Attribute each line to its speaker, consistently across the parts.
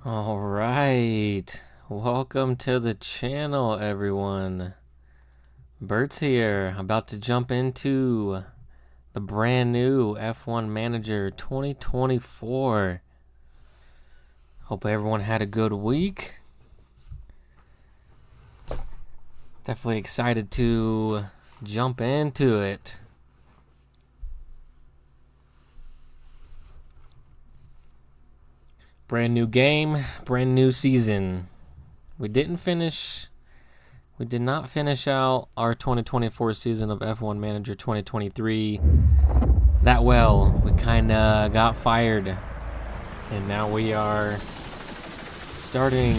Speaker 1: All right, welcome to the channel, everyone. Burt's here, about to jump into the brand new F1 Manager 2024. Hope everyone had a good week. Definitely excited to jump into it. Brand new game, brand new season. We did not finish out our 2024 season of F1 Manager 2023 that well. We kind of got fired. And now we are starting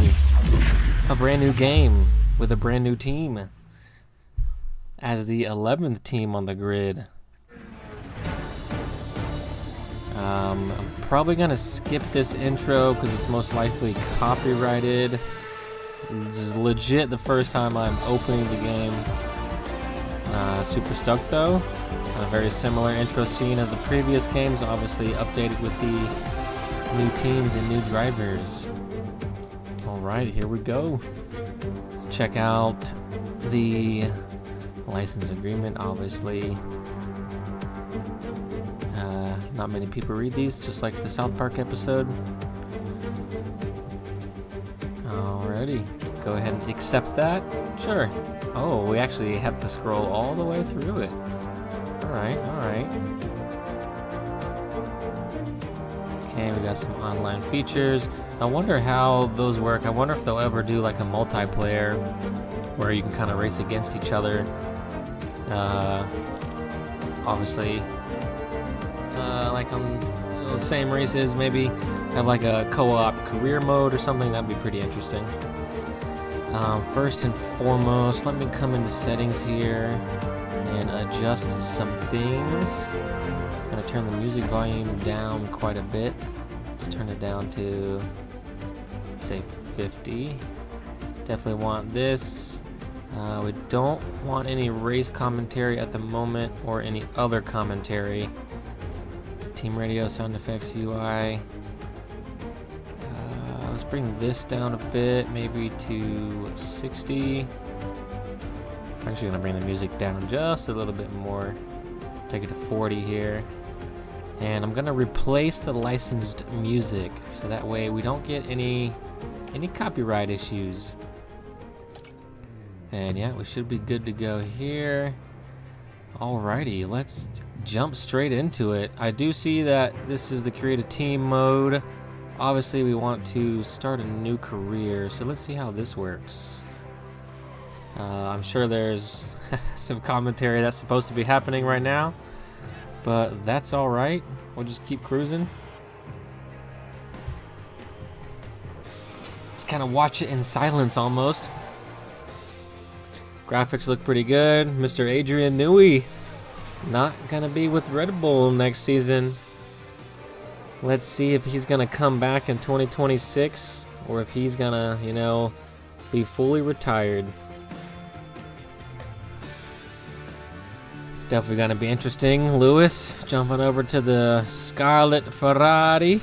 Speaker 1: a brand new game with a brand new team as the 11th team on the grid. I'm probably going to skip this intro because it's most likely copyrighted. This is legit the first time I'm opening the game. Super stoked though. A very similar intro scene as the previous games, obviously updated with the new teams and new drivers. Alright, here we go. Let's check out the license agreement, obviously. Not many people read these, just like the South Park episode. Alrighty, go ahead and accept that. Sure. Oh, we actually have to scroll all the way through it. Alright. Okay, we got some online features. I wonder how those work. I wonder if they'll ever do like a multiplayer where you can kind of race against each other. Obviously, like on same races, maybe have like a co-op career mode or something. That'd be pretty interesting. First and foremost, let me come into settings here and adjust some things. I'm gonna turn the music volume down quite a bit. Let's turn it down to, let's say, 50. Definitely want this. We don't want any race commentary at the moment or any other commentary. Team radio, sound effects, UI. Let's bring this down a bit, maybe to 60. I'm actually gonna bring the music down just a little bit more. Take it to 40 here. And I'm gonna replace the licensed music so that way we don't get any copyright issues. And yeah, we should be good to go here. Alrighty, let's jump straight into it. I do see that this is the create a team mode. Obviously we want to start a new career, so let's see how this works. I'm sure there's some commentary that's supposed to be happening right now, but that's alright. We'll just keep cruising. Just kind of watch it in silence almost. Graphics look pretty good. Mr. Adrian Newey not gonna be with Red Bull next season. Let's see if he's gonna come back in 2026 or if he's gonna, be fully retired. Definitely gonna be interesting. Lewis jumping over to the Scarlet Ferrari.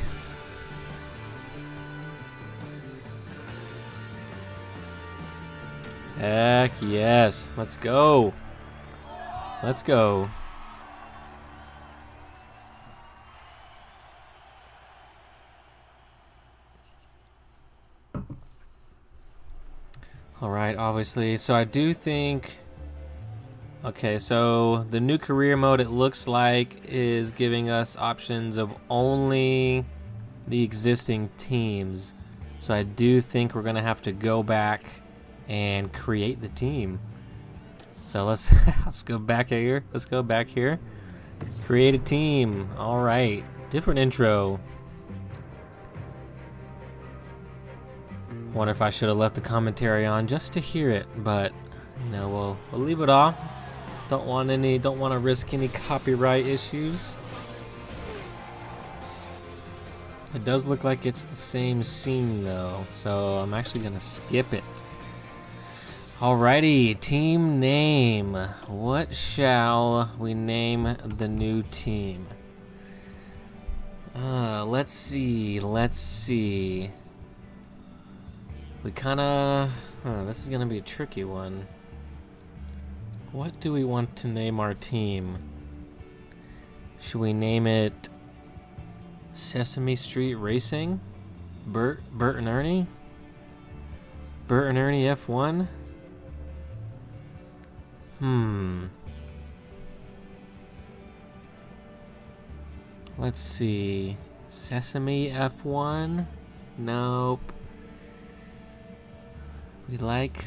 Speaker 1: Heck yes. Let's go. Let's go. Alright, obviously. So I do think... Okay, so the new career mode, it looks like, is giving us options of only the existing teams. So I do think we're going to have to go back and create the team. So let's go back here. Let's go back here. Create a team. All right. Different intro. Wonder if I should have left the commentary on just to hear it, but we'll leave it off. Don't want to risk any copyright issues. It does look like it's the same scene though, so I'm actually gonna skip it. Alrighty, team name. What shall we name the new team? Let's see. We kind of... this is going to be a tricky one. What do we want to name our team? Should we name it Sesame Street Racing? Burt and Ernie? Burt and Ernie F1? Let's see. Sesame F1? Nope. We like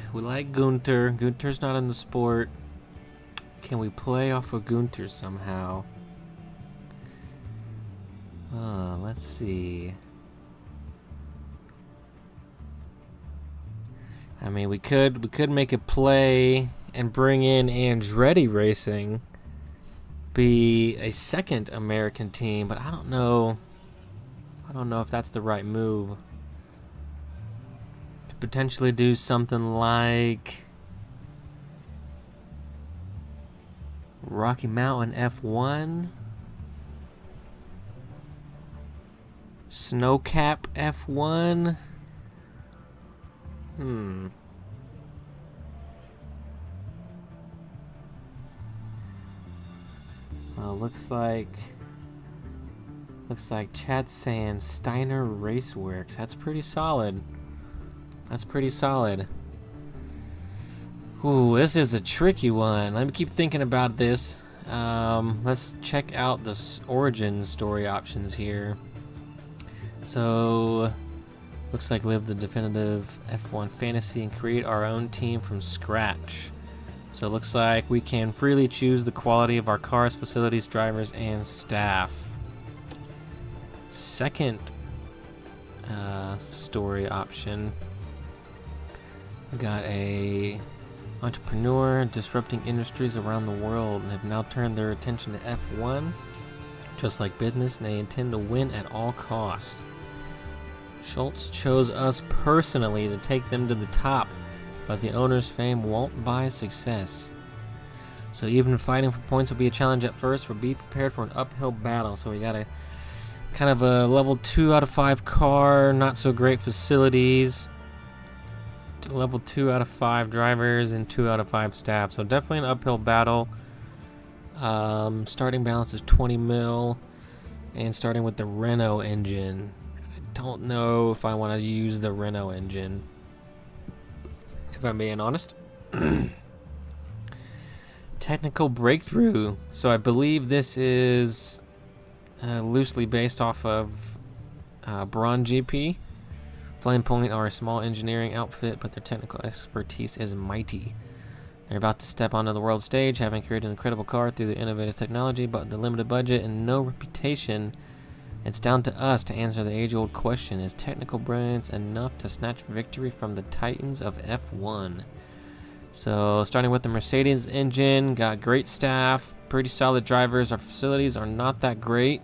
Speaker 1: Gunter. Gunter's not in the sport. Can we play off of Gunter somehow? Let's see. I mean, we could make a play and bring in Andretti Racing, be a second American team, but I don't know if that's the right move. To potentially do something like Rocky Mountain F1, Snowcap F1. Well, looks like Chad's saying Steiner Raceworks. That's pretty solid. Ooh, this is a tricky one. Let me keep thinking about this. Let's check out the origin story options here. So, looks like live the definitive F1 fantasy and create our own team from scratch. So it looks like we can freely choose the quality of our cars, facilities, drivers, and staff. Second story option. We got a entrepreneur disrupting industries around the world and have now turned their attention to F1. Just like business, they intend to win at all costs. Schultz chose us personally to take them to the top, but the owner's fame won't buy success. So even fighting for points will be a challenge at first. We'll be prepared for an uphill battle. So we got a kind of a level 2 out of 5 car, not so great facilities. Level 2 out of 5 drivers and 2 out of 5 staff. So definitely an uphill battle. Starting balance is 20 mil, and starting with the Renault engine. I don't know if I want to use the Renault engine, if I'm being honest. Technical breakthrough. So I believe this is loosely based off of Braun GP. Flame Point are a small engineering outfit, but their technical expertise is mighty. They're about to step onto the world stage, having created an incredible car through their innovative technology, but the limited budget and no reputation. It's down to us to answer the age-old question: is technical brilliance enough to snatch victory from the titans of F1? So, starting with the Mercedes engine, got great staff, pretty solid drivers. Our facilities are not that great,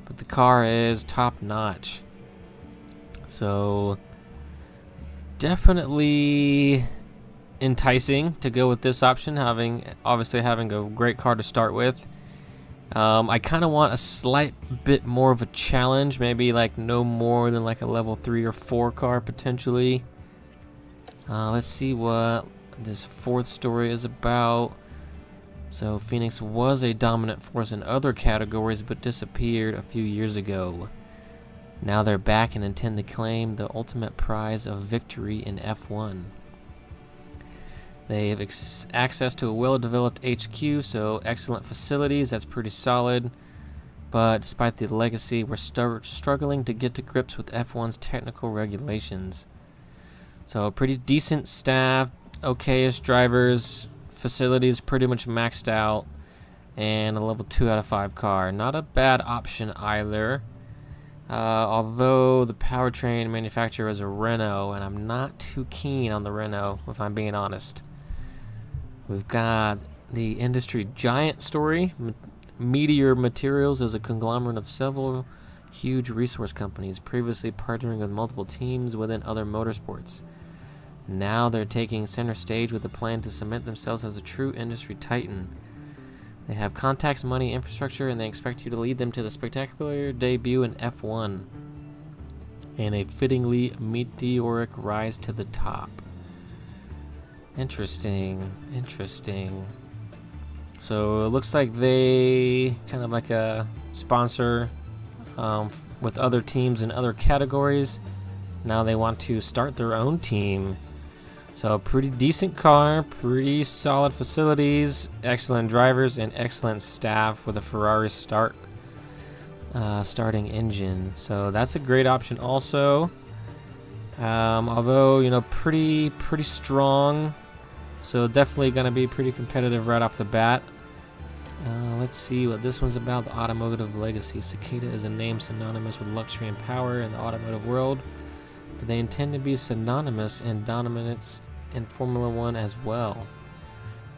Speaker 1: but the car is top-notch. So, definitely enticing to go with this option, obviously having a great car to start with. I kind of want a slight bit more of a challenge, maybe like no more than like a level 3 or 4 car potentially. Let's see what this fourth story is about. So Phoenix was a dominant force in other categories but disappeared a few years ago. Now they're back and intend to claim the ultimate prize of victory in F1. They have access to a well-developed HQ, so excellent facilities. That's pretty solid. But despite the legacy, we're struggling to get to grips with F1's technical regulations. So pretty decent staff, okay-ish drivers, facilities pretty much maxed out, and a level 2 out of 5 car. Not a bad option either. Although the powertrain manufacturer is a Renault, and I'm not too keen on the Renault, if I'm being honest. We've got the industry giant story. Meteor Materials is a conglomerate of several huge resource companies, previously partnering with multiple teams within other motorsports. Now they're taking center stage with a plan to cement themselves as a true industry titan. They have contacts, money, infrastructure, and they expect you to lead them to the spectacular debut in F1. and a fittingly meteoric rise to the top. Interesting, interesting. So it looks like they kind of like a sponsor with other teams in other categories. Now they want to start their own team. So pretty decent car, pretty solid facilities, excellent drivers, and excellent staff with a Ferrari starting engine. So that's a great option also. Although, you know, pretty strong. So definitely going to be pretty competitive right off the bat. Let's see what this one's about. The automotive legacy. Cicada is a name synonymous with luxury and power in the automotive world, but they intend to be synonymous in dominance in Formula One as well.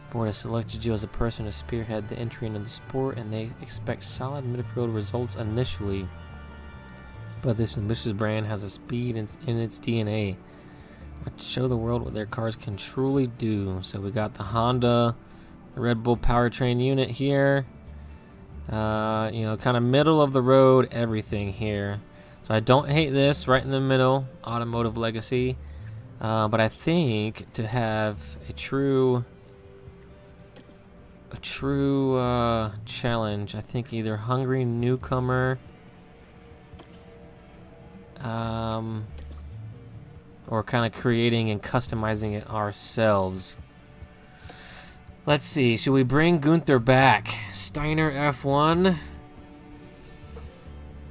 Speaker 1: Burt has selected you as a person to spearhead the entry into the sport, and they expect solid midfield results initially. But this ambitious brand has a speed in its DNA. Let's show the world what their cars can truly do. So we got the Honda Red Bull powertrain unit here. You know, kind of middle of the road everything here. So I don't hate this, right in the middle, automotive legacy. But I think to have a true challenge, I think either hungry newcomer, or kind of creating and customizing it ourselves. Let's see, should we bring Gunther back? Steiner F1?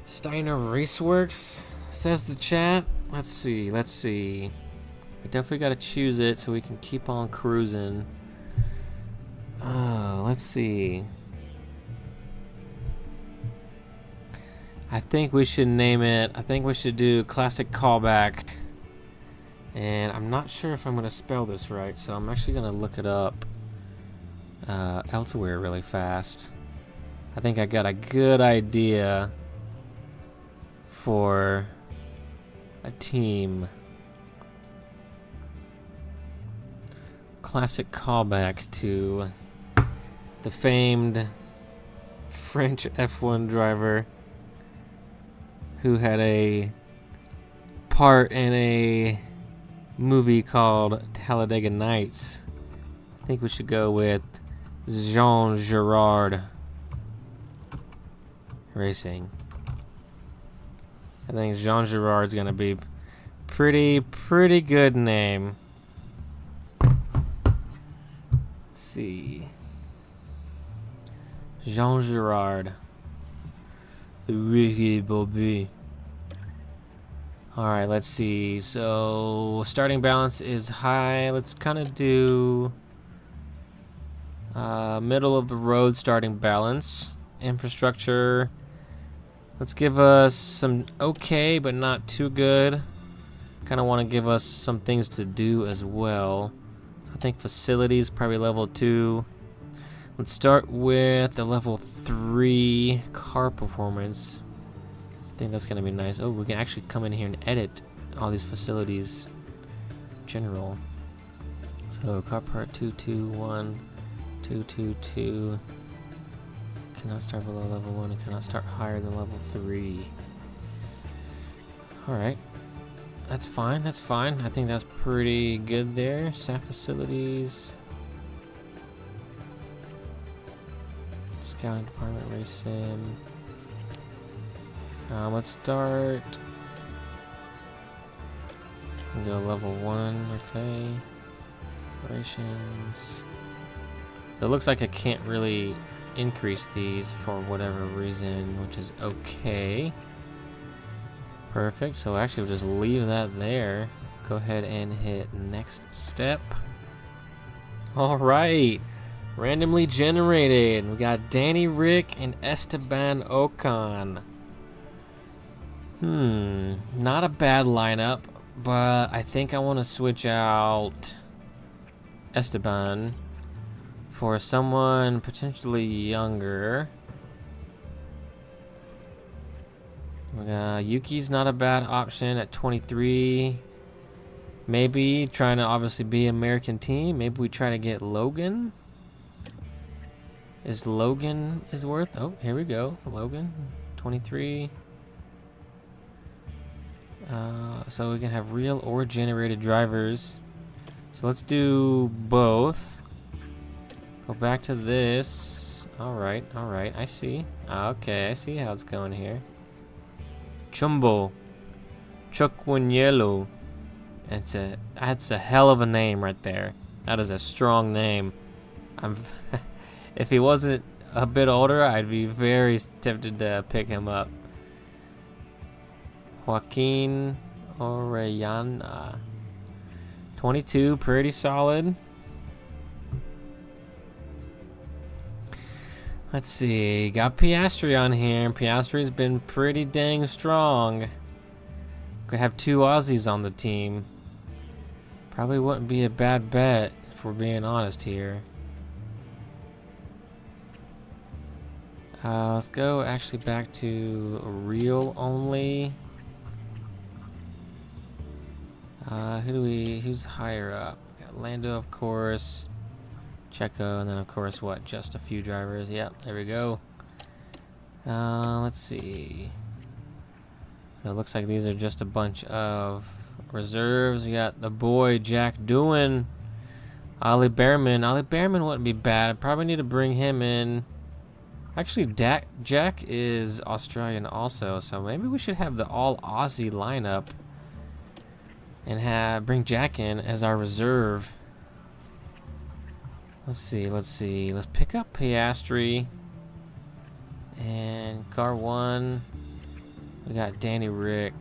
Speaker 1: Steiner Raceworks, says the chat. Let's see. We definitely got to choose it so we can keep on cruising. Let's see. I think we should name it, I think we should do Classic Callback. And I'm not sure if I'm going to spell this right, so I'm actually going to look it up elsewhere really fast. I think I got a good idea for a team. Classic callback to the famed French F1 driver who had a part in a movie called Talladega Nights. I think we should go with Jean Girard Racing. I think Jean Girard's gonna be pretty good name. Let's see. Jean Girard. Ricky Bobby. Alright, let's see. So starting balance is high. Let's kind of do middle of the road starting balance. Infrastructure. Let's give us some okay, but not too good. Kind of want to give us some things to do as well. I think facilities, probably level 2. Let's start with the level 3 car performance. I think that's going to be nice. Oh, we can actually come in here and edit all these facilities. General. So car part 221, 222. Cannot start below level 1 and cannot start higher than level 3. Alright. That's fine, that's fine. I think that's pretty good there. Staff facilities. Scouting department, race sim. Let's start. We'll go level 1, okay. Operations. It looks like I can't really increase these for whatever reason, which is okay. Perfect, so actually we'll just leave that there. Go ahead and hit next step. Alright, randomly generated. We got Danny Rick and Esteban Ocon. Not a bad lineup, but I think I want to switch out Esteban for someone potentially younger. Yuki's not a bad option at 23. Maybe trying to obviously be an American team. Maybe we try to get Logan. Is worth? Oh, here we go. Logan, 23. So we can have real or generated drivers. So let's do both. Go back to this. Alright, I see. Okay, I see how it's going here. Chumbo. Chukwunyelu. That's a hell of a name right there. That is a strong name. If he wasn't a bit older, I'd be very tempted to pick him up. Joaquin Orellana. 22, pretty solid. Let's see, got Piastri on here. Piastri's been pretty dang strong. Could have 2 Aussies on the team. Probably wouldn't be a bad bet if we're being honest here. Let's go actually back to real only. Who's higher up? Got Lando, of course. Checo, and then of course what? Just a few drivers. Yep, there we go. Let's see. So it looks like these are just a bunch of reserves. We got the boy Jack Doohan, Ollie Behrman. Ollie Behrman wouldn't be bad. I'd probably need to bring him in. Actually, Jack is Australian also, so maybe we should have the all Aussie lineup and bring Jack in as our reserve. Let's see. Let's pick up Piastri and car 1. We got Danny Rick.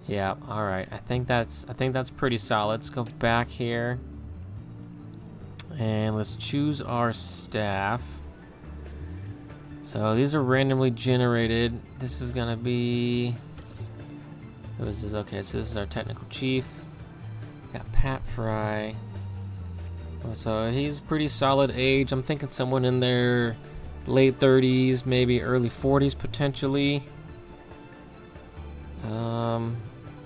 Speaker 1: Yeah, all right. I think that's pretty solid. Let's go back here and let's choose our staff. So these are randomly generated. This is gonna be, who is this? Okay, so this is our technical chief. Got Pat Fry. So he's pretty solid age. I'm thinking someone in their late 30s, maybe early 40s potentially.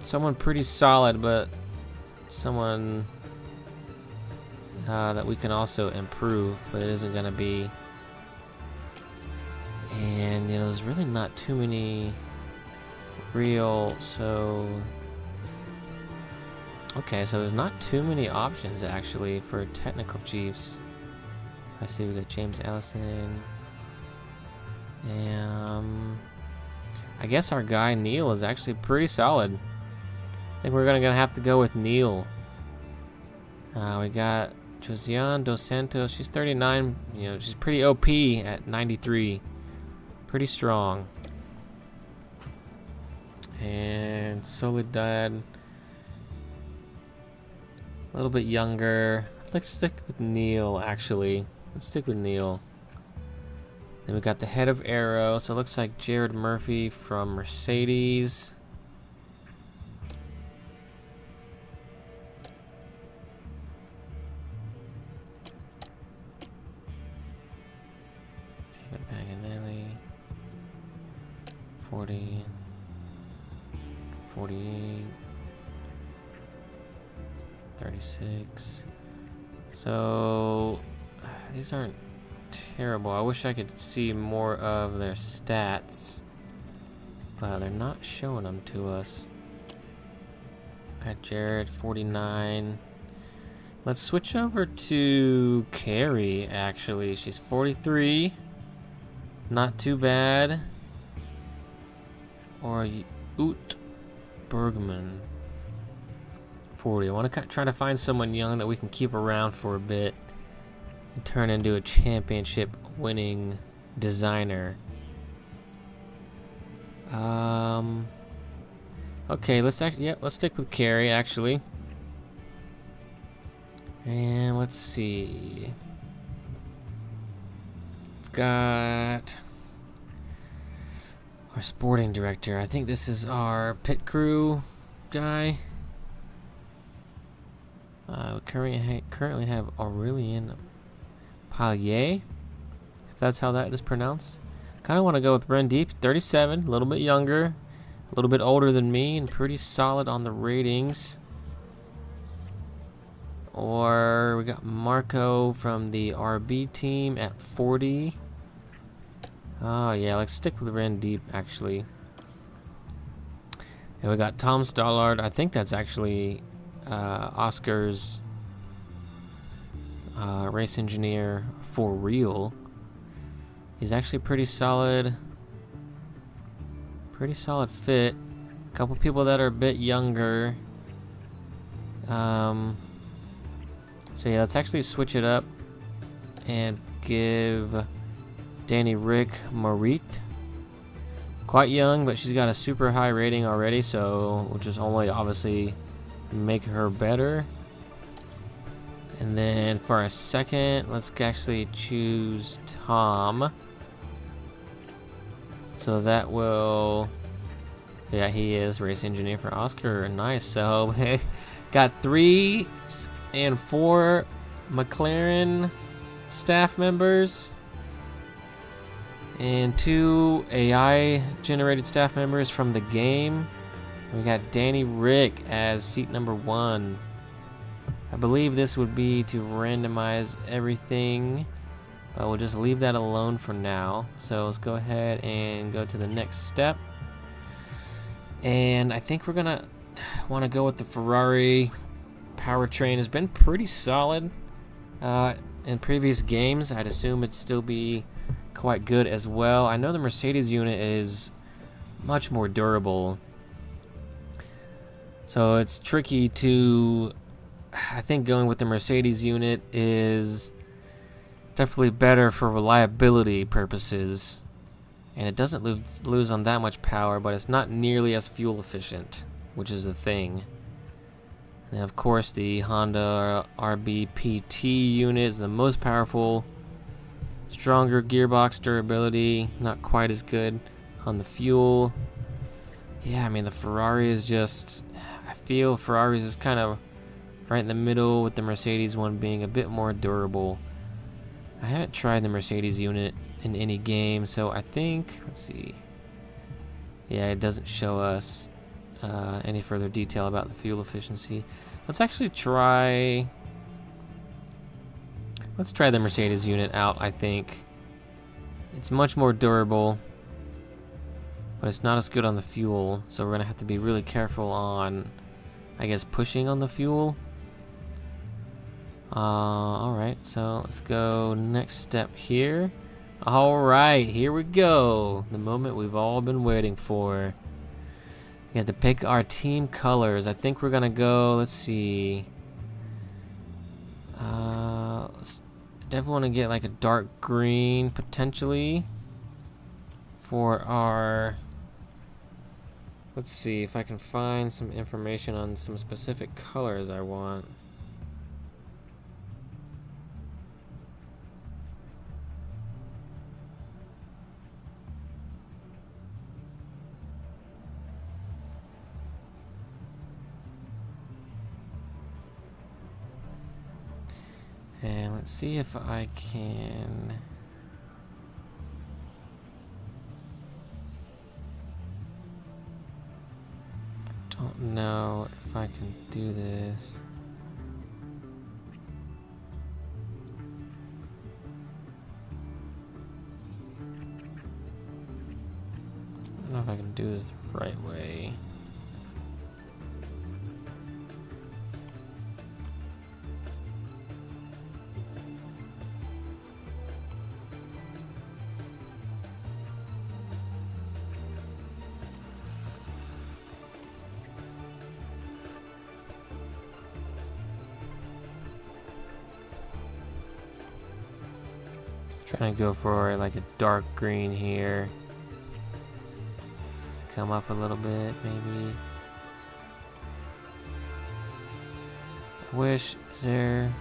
Speaker 1: Someone pretty solid, but someone that we can also improve, but it isn't gonna be. And you know, there's really not too many real, so okay, so there's not too many options actually for technical chiefs. I see we got James Allison. I guess our guy Neil is actually pretty solid. I think we're gonna have to go with Neil. We got Josiane Dos Santos. She's 39. You know, she's pretty OP at 93. Pretty strong. And Soledad, a little bit younger. Let's stick with Neil, actually. Let's stick with Neil. Then we got the head of Aero. So it looks like Jared Murphy from Mercedes. David Paganelli. 40. 48. 36. So these aren't terrible. I wish I could see more of their stats, but they're not showing them to us. Got Jared, 49. Let's switch over to Carrie, actually. She's 43. Not too bad. Or Oot Bergman, 40. I want to try to find someone young that we can keep around for a bit and turn into a championship winning designer. Okay, let's stick with Carrie actually. And let's see. We've got our sporting director. I think this is our pit crew guy. We currently have Aurelien Pallier, if that's how that is pronounced. Kind of want to go with Rendeep, 37, a little bit younger, a little bit older than me, and pretty solid on the ratings. Or we got Marco from the RB team at 40. Oh yeah, let's stick with Ren Deep actually. And we got Tom Stollard. I think that's actually Oscar's race engineer for real. He's actually pretty solid. Pretty solid fit. A couple people that are a bit younger. So yeah, let's actually switch it up and give Danny Rick Marit. Quite young, but she's got a super high rating already, so we'll just only obviously make her better. And then for a second, let's actually choose Tom. So that will, yeah, he is race engineer for Oscar. Nice. So got 3 and 4 McLaren staff members and 2 AI generated staff members from the game. We got Danny Rick as seat number 1. I believe this would be to randomize everything, but we'll just leave that alone for now. So let's go ahead and go to the next step. And I think we're gonna want to go with the Ferrari powertrain. Has been pretty solid in previous games. I'd assume it'd still be quite good as well. I know the Mercedes unit is much more durable, so it's tricky to, I think going with the Mercedes unit is definitely better for reliability purposes, and it doesn't lose on that much power, but it's not nearly as fuel efficient, which is the thing. And of course the Honda RBPT unit is the most powerful. Stronger gearbox durability, not quite as good on the fuel. Yeah, I mean the Ferrari is just, I feel Ferrari's is kind of right in the middle, with the Mercedes one being a bit more durable. I haven't tried the Mercedes unit in any game, so I think, let's see. Yeah, it doesn't show us any further detail about the fuel efficiency. Let's actually try, let's try the Mercedes unit out. I think it's much more durable, but it's not as good on the fuel, so we're gonna have to be really careful on, I guess, pushing on the fuel. Alright, so let's go next step here. Alright, here we go. The moment we've all been waiting for. We have to pick our team colors. I think we're gonna go, let's see. Let's definitely want to get like a dark green potentially for our, let's see if I can find some information on some specific colors I want. And let's see if I can. I don't know if I can do this. I don't know if I can do this the right way. Trying to go for like a dark green here. Come up a little bit, maybe. I wish, is there?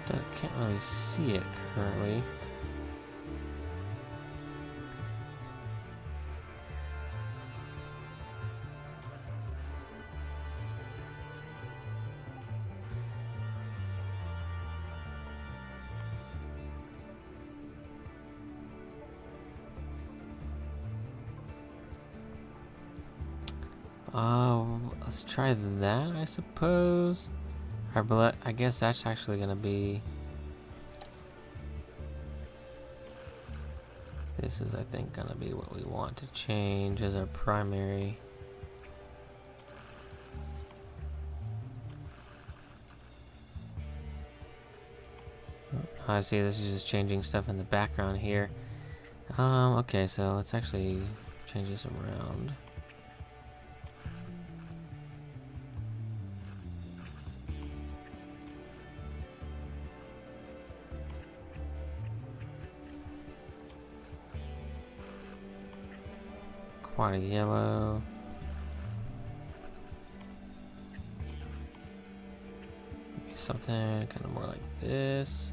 Speaker 1: Can't really see it currently. Let's try that, I suppose. I guess that's actually gonna be this is, I think, gonna be what we want to change as our primary. I see this is just changing stuff in the background here. Okay, so let's actually change this around. Quite a yellow. Maybe something kind of more like this.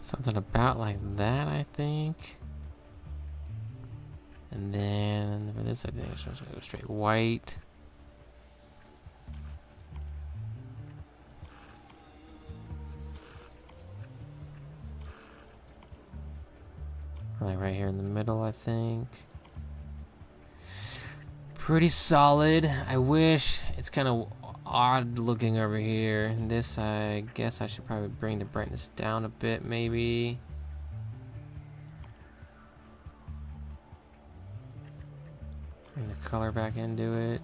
Speaker 1: Something about like that, I think. And then for this, I think it's supposed to go straight white. Like right here in the middle, I think. Pretty solid. I wish it's kind of odd looking over here. This, I guess I should probably bring the brightness down a bit, maybe. Bring the color back into it.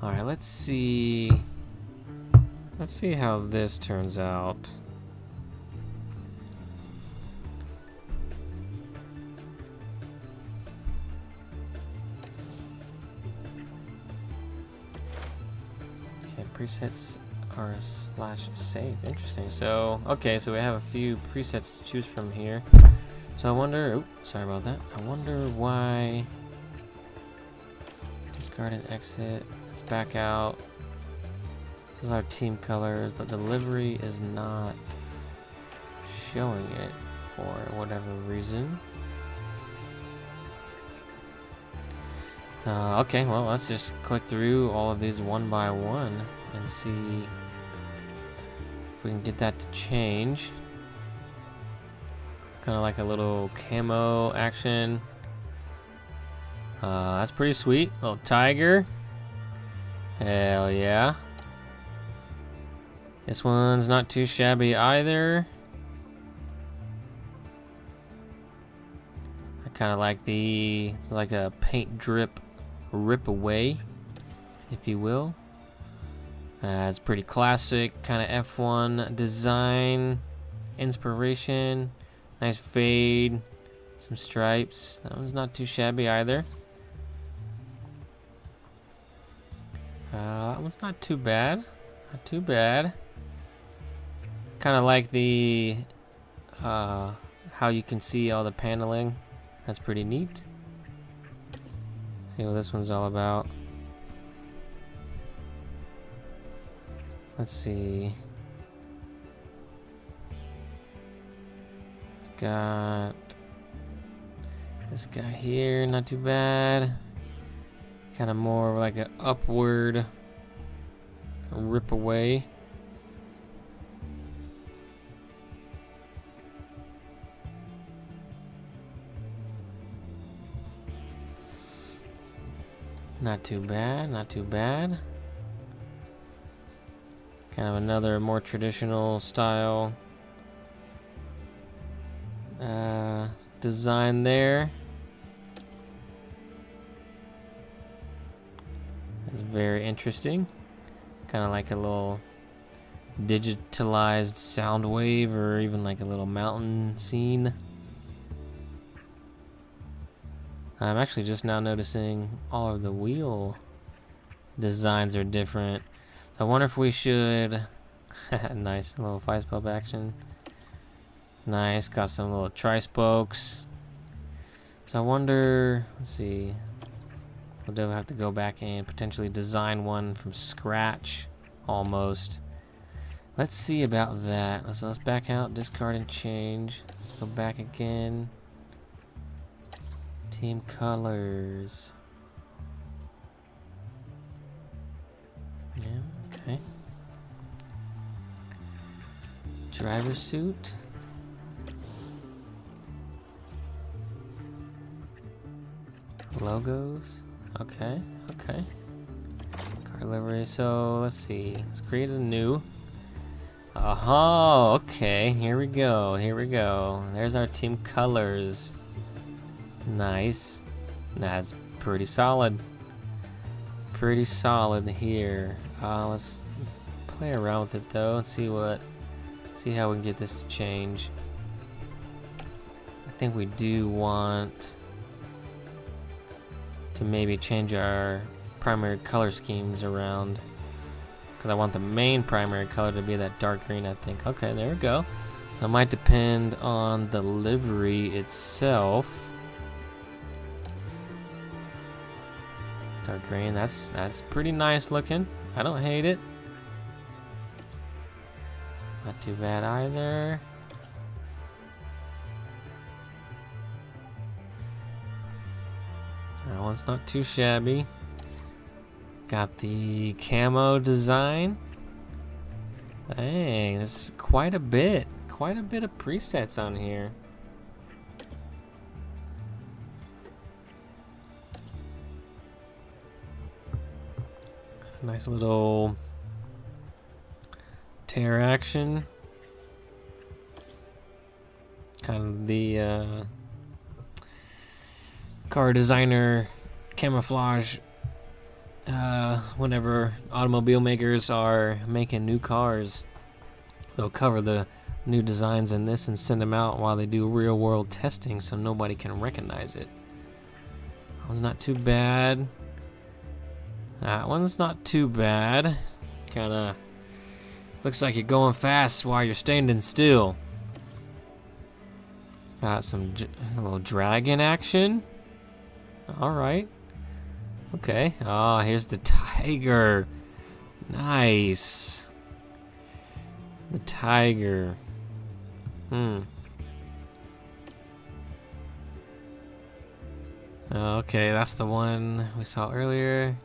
Speaker 1: All right, let's see. Let's see how this turns out. Presets are /save. Interesting. So, okay, so we have a few presets to choose from here. So I wonder, oh, sorry about that. I wonder why. Discard and exit. Let's back out. This is our team colors, but the livery is not showing it for whatever reason. Okay, well, let's just click through all of these one by one and see if we can get that to change. Kind of like a little camo action. That's pretty sweet. Little tiger. Hell yeah. This one's not too shabby either. I kind of like it's like a paint drip rip away, if you will. It's pretty classic kind of F1 design, inspiration, nice fade, some stripes. That one's not too shabby either. That one's not too bad, not too bad. Kind of like the how you can see all the paneling. That's pretty neat. See what this one's all about. Let's see. Got this guy here, not too bad. Kind of more like an upward rip away. Not too bad, not too bad. Kind of another more traditional style design there. It's very interesting. Kind of like a little digitalized sound wave, or even like a little mountain scene. I'm actually just now noticing all of the wheel designs are different. So I wonder if we should... Nice little 5-spoke action. Nice, got some little tri-spokes. So I wonder, let's see, we'll have to go back and potentially design one from scratch, almost. Let's see about that. So let's back out, discard and change. Let's go back again. Team colors. Yeah, okay. Driver suit. Logos. Okay, okay. Car livery. So let's see. Let's create a new. Oh, okay. Here we go. Here we go. There's our team colors. Nice. That's pretty solid. Pretty solid here. Let's play around with it though and see how we can get this to change. I think we do want to maybe change our primary color schemes around, because I want the main primary color to be that dark green, I think. Okay, there we go. So it might depend on the livery itself. Dark green, that's pretty nice looking. I don't hate it. Not too bad either. That one's not too shabby. Got the camo design. Dang, there's quite a bit of presets on here. Nice little tear action. Kind of the car designer camouflage. Whenever automobile makers are making new cars, they'll cover the new designs in this and send them out while they do real world testing so nobody can recognize it. That one's not too bad. That one's not too bad. Kinda looks like you're going fast while you're standing still. Got some a little dragon action. Alright. Okay. Oh, here's the tiger. Nice. The tiger. Okay, that's the one we saw earlier.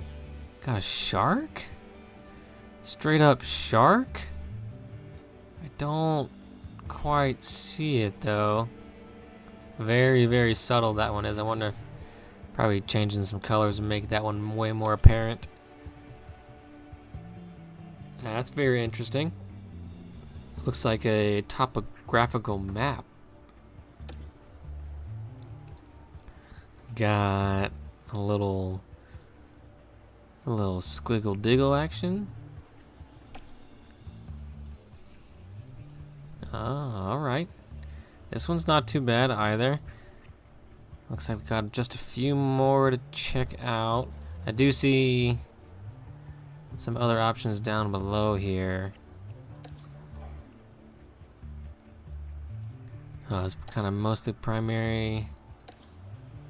Speaker 1: Got a shark? Straight up shark? I don't quite see it though. Very, very subtle that one is. I wonder if probably changing some colors and make that one way more apparent. That's very interesting. Looks like a topographical map. Got a little squiggle diggle action. Oh, alright. This one's not too bad either. Looks like we've got just a few more to check out. I do see some other options down below here. Oh, it's kind of mostly primary.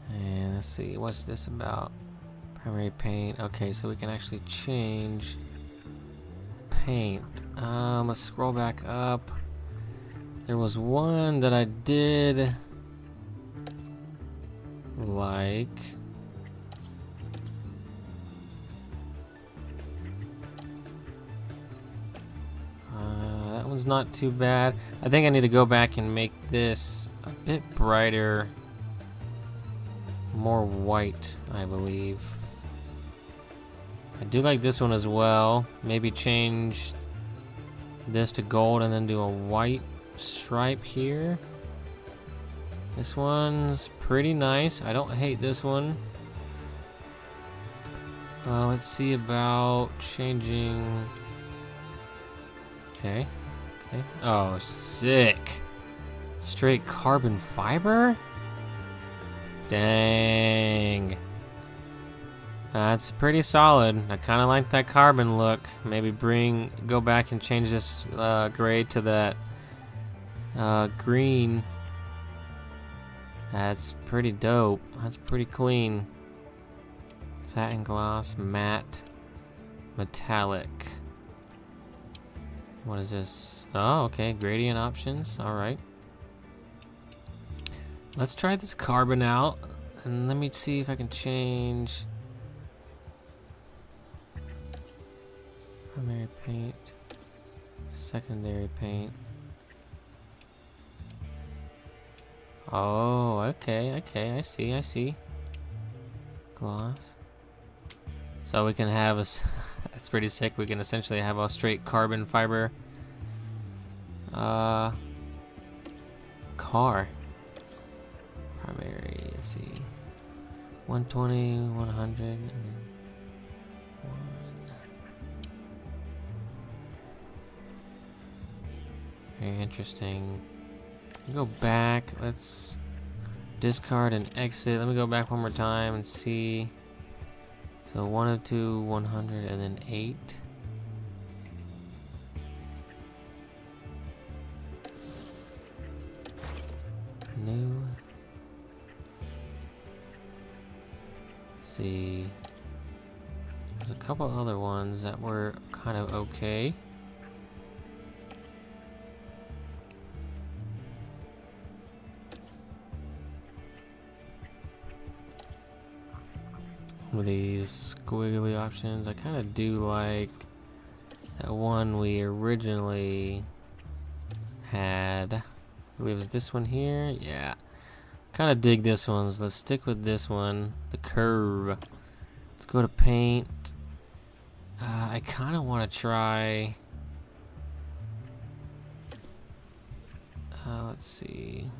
Speaker 1: And let's see, what's this about? Primary paint. Okay, so we can actually change paint. Let's scroll back up. There was one that I did like. That one's not too bad. I think I need to go back and make this a bit brighter, more white, I believe. I do like this one as well. Maybe change this to gold and then do a white stripe here. This one's pretty nice. I don't hate this one. Let's see about changing. Okay. Okay. Oh, sick. Straight carbon fiber? Dang. That's pretty solid. I kind of like that carbon look. Maybe go back and change this gray to that green. That's pretty dope. That's pretty clean. Satin gloss, matte, metallic. What is this? Oh, okay. Gradient options. All right. Let's try this carbon out, and let me see if I can change primary paint, secondary paint. Oh, okay, I see. Gloss. So we can have a, that's pretty sick. We can essentially have a straight carbon fiber car. Primary, let's see. 120, 100, and 1. Very interesting. Go back. Let's discard and exit. Let me go back one more time and see. So 102, 100, and then 8. New. See. There's a couple other ones that were kind of okay. With these squiggly options, I kind of do like that one we originally had. I believe it was this one here. Yeah, kind of dig this one. So let's stick with this one, the curve. Let's go to paint. I kind of want to try. Let's see.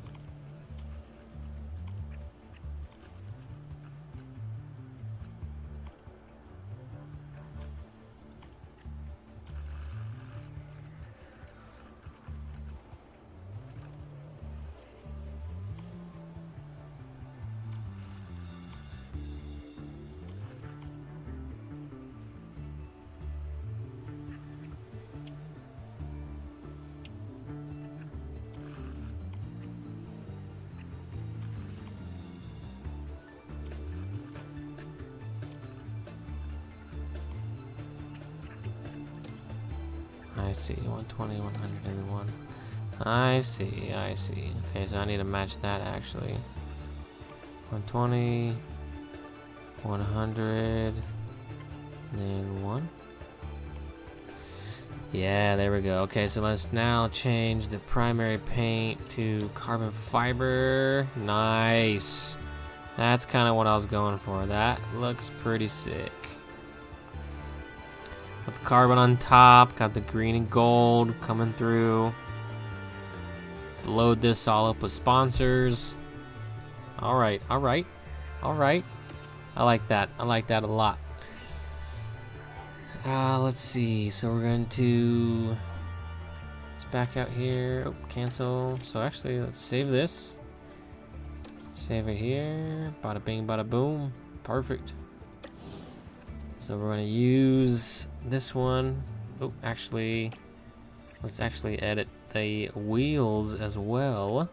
Speaker 1: I see, 120, 101. I see. Okay, so I need to match that actually. 120, 100, then 1. Yeah, there we go. Okay, so let's now change the primary paint to carbon fiber. Nice. That's kind of what I was going for. That looks pretty sick. Got the carbon on top, got the green and gold coming through. Load this all up with sponsors. All right. I like that. I like that a lot. Let's see. So we're going to back out here. Oh, cancel. So actually, let's save this. Save it here. Bada bing, bada boom. Perfect. So we're going to use this one. Oh, actually, let's actually edit the wheels as well.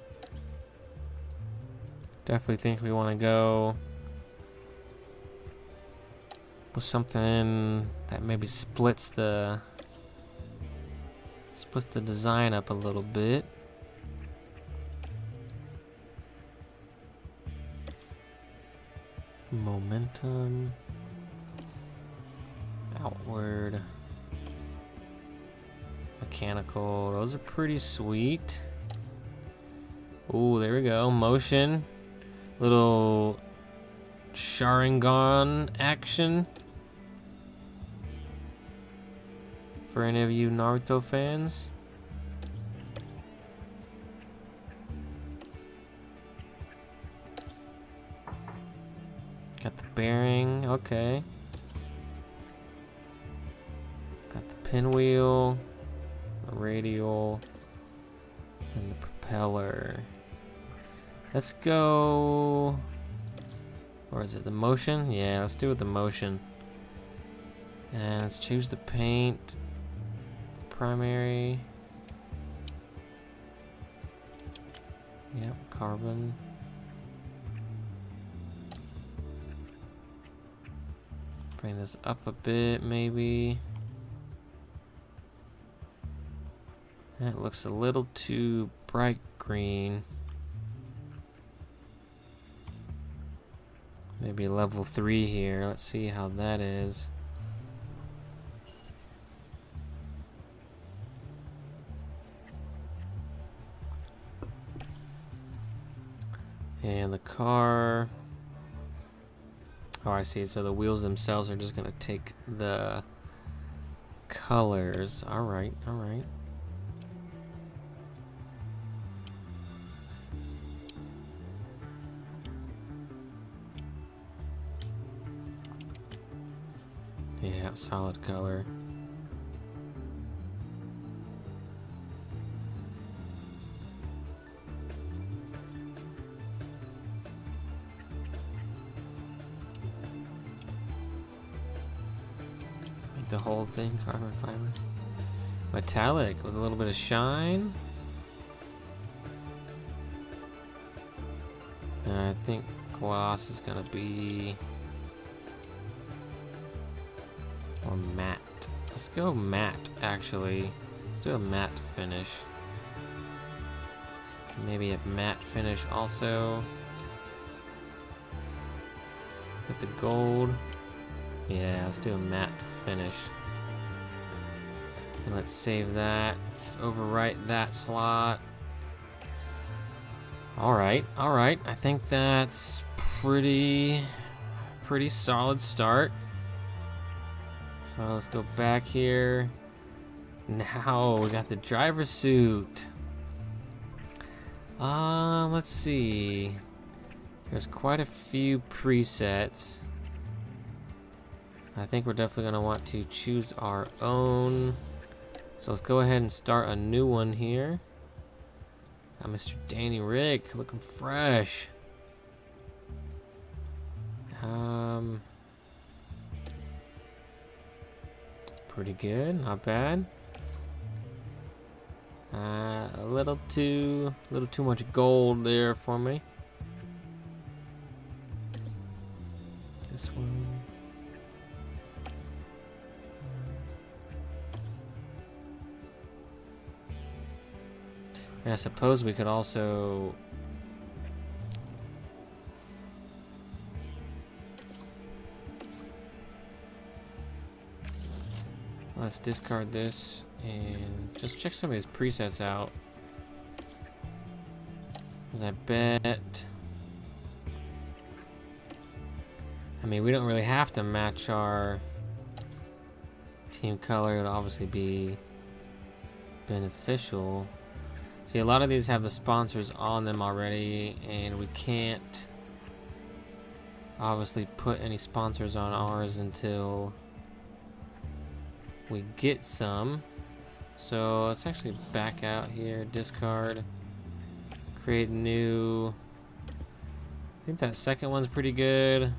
Speaker 1: Definitely think we want to go with something that maybe splits the design up a little bit. Momentum. Outward. Mechanical. Those are pretty sweet. Oh, there we go. Motion. Little Sharingan action. For any of you Naruto fans. Got the bearing. Okay. Got the pinwheel, the radial, and the propeller. Let's go. Or is it the motion? Yeah, let's do it with the motion. And let's choose the paint. Primary. Yep, carbon. Bring this up a bit, maybe. That looks a little too bright green. Maybe level 3 here. Let's see how that is. And the car. Oh, I see. So the wheels themselves are just going to take the colors. All right, all right. Yeah, solid color. Make the whole thing carbon fiber. Metallic with a little bit of shine. And I think gloss is gonna be or matte. Let's go matte, actually. Let's do a matte finish. Maybe a matte finish also. With the gold. Yeah, let's do a matte finish. And let's save that. Let's overwrite that slot. Alright, alright. I think that's pretty solid start. So let's go back here. Now we got the driver's suit. Let's see. There's quite a few presets. I think we're definitely gonna want to choose our own. So let's go ahead and start a new one here. Got Mr. Danny Rick looking fresh. Pretty good, not bad. A little too much gold there for me. This one. And I suppose we could also let's discard this and just check some of these presets out. 'Cause I bet, I mean, we don't really have to match our team color. It'll obviously be beneficial. See, a lot of these have the sponsors on them already, and we can't obviously put any sponsors on ours until we get some. So let's actually back out here, discard, create new. I think that second one's pretty good.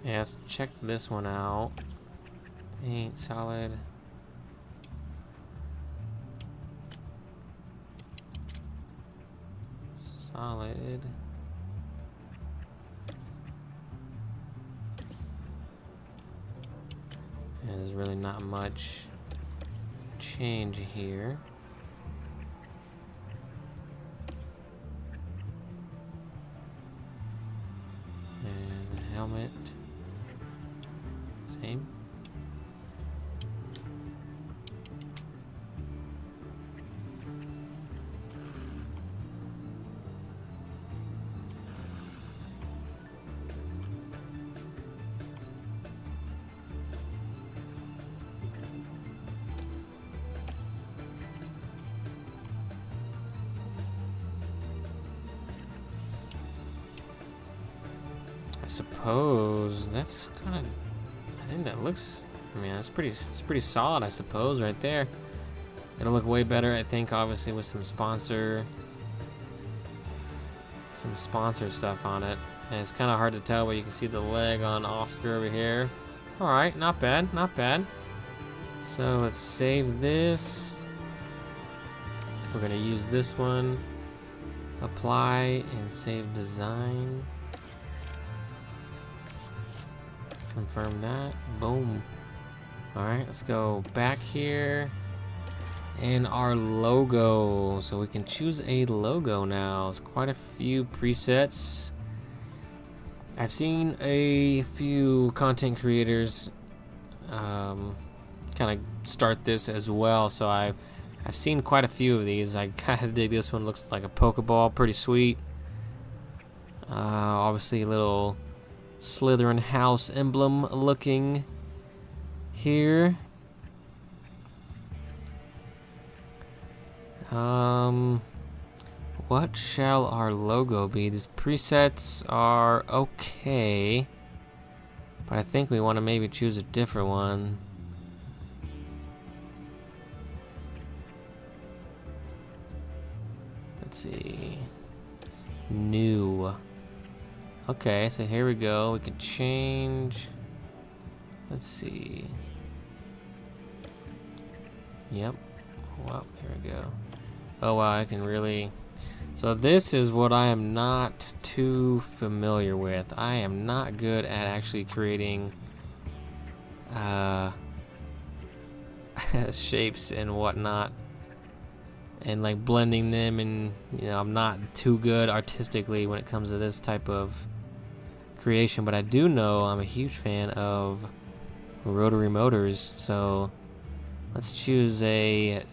Speaker 1: Yeah, let's check this one out. Paint, solid. Solid. And there's really not much change here. And the helmet. Same. I suppose that's kind of, I think that looks, I mean, it's pretty solid, I suppose, right there. It'll look way better, I think, obviously, with some sponsor stuff on it. And it's kind of hard to tell, but you can see the leg on Oscar over here. All right, not bad, not bad. So let's save this. We're gonna use this one. Apply and save design. Confirm that. Boom. Alright, let's go back here. And our logo. So we can choose a logo now. It's quite a few presets. I've seen a few content creators kind of start this as well. So I've seen quite a few of these. I kind of dig this one. Looks like a Pokeball. Pretty sweet. Obviously a little Slytherin house emblem looking here. What shall our logo be? These presets are okay, but I think we want to maybe choose a different one. Let's see. New. Okay, so here we go. We can change. Let's see. Yep. Well, here we go. Oh wow, I can really... So this is what I am not too familiar with. I am not good at actually creating shapes and whatnot, and like blending them, and you know, I'm not too good artistically when it comes to this type of creation, but I do know I'm a huge fan of rotary motors. So let's choose a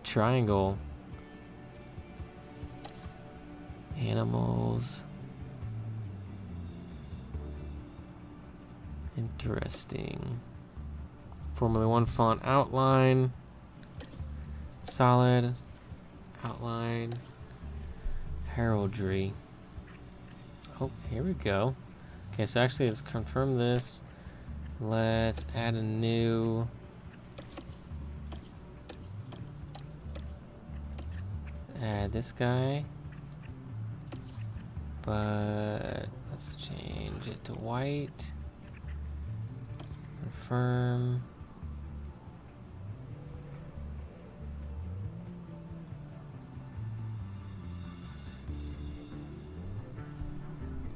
Speaker 1: triangle. Animals. Interesting. Formula 1 font outline. Solid outline. Heraldry. Oh, here we go. Okay, so actually let's confirm this. Let's add a new... Add this guy. But let's change it to white. Confirm.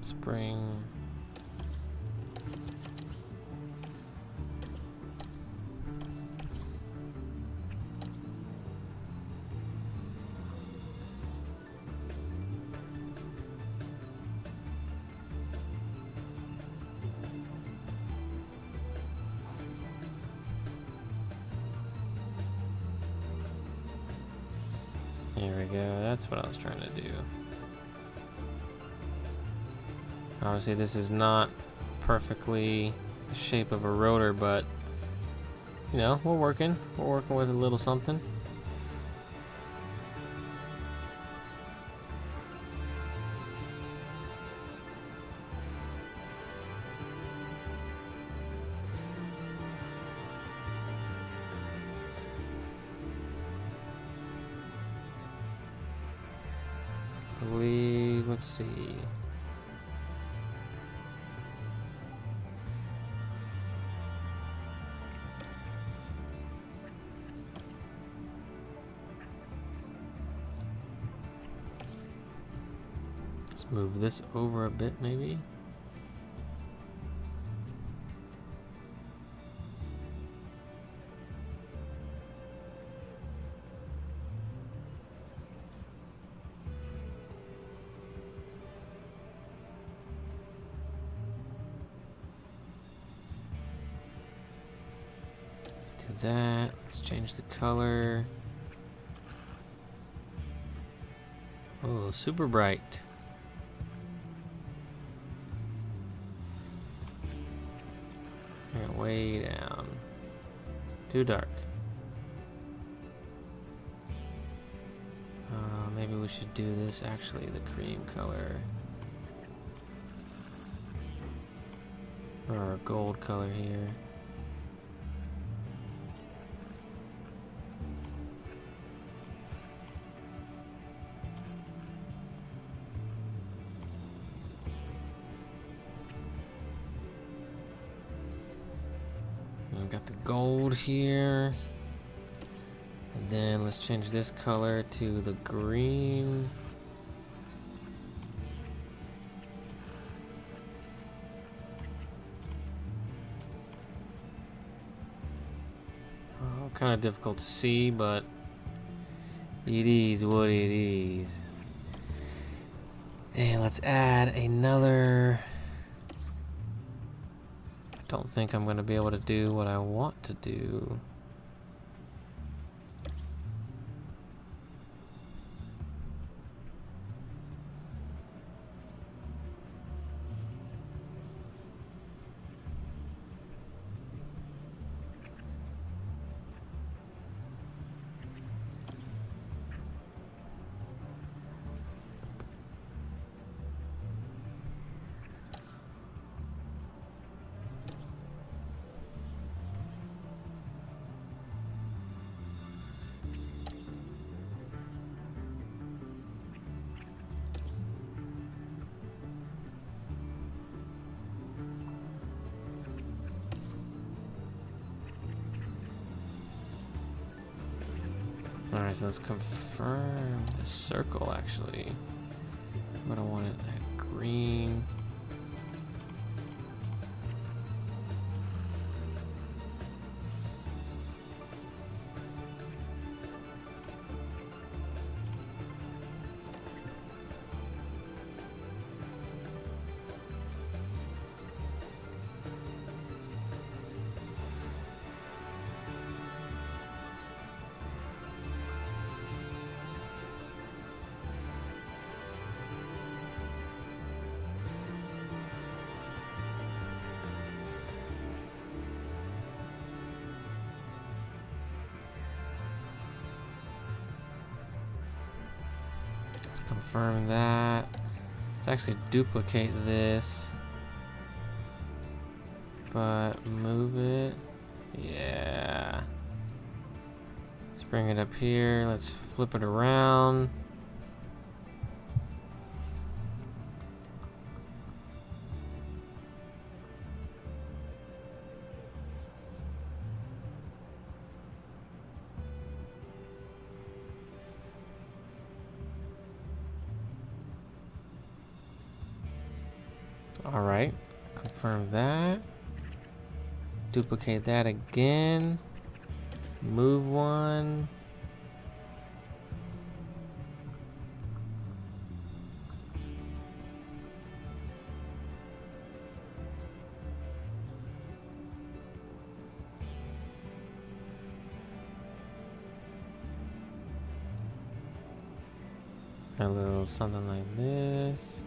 Speaker 1: Spring. Here we go, that's what I was trying to do. Obviously this is not perfectly the shape of a rotor, but you know, we're working with a little something. Let's see. Let's move this over a bit, maybe. That. Let's change the color. Oh, super bright. Right, way down. Too dark. Maybe we should do this actually, the cream color. Or a gold color here. Got the gold here, and then let's change this color to the green. kind of difficult to see, but it is what it is. And let's add another. I don't think I'm going to be able to do what I want to do. Alright, so let's confirm the circle actually. But I want it at green. Confirm that. Let's actually duplicate this, but move it. Yeah. Let's bring it up here. Let's flip it around. All right, confirm that. Duplicate that again. Move one. A little something like this.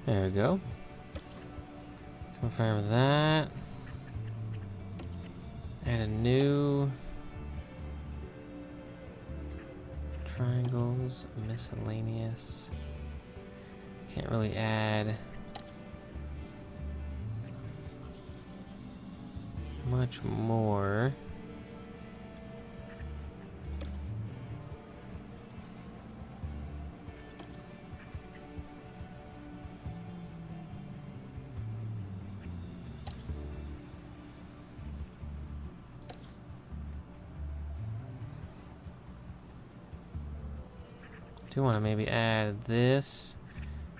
Speaker 1: There we go. Confirm that. Add a new triangles, miscellaneous. Can't really add much more. Do want to maybe add this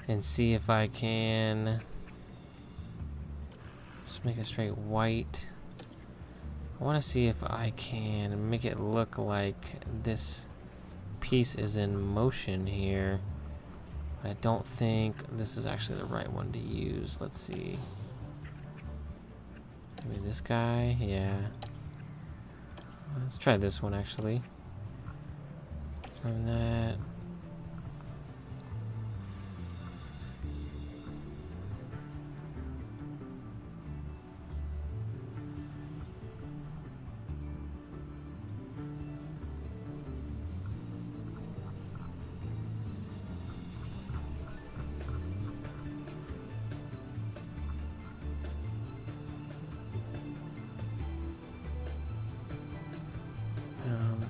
Speaker 1: and see if I can just make it straight white. I want to see if I can make it look like this piece is in motion here. But I don't think this is actually the right one to use. Let's see. Maybe this guy? Yeah. Let's try this one actually. From that.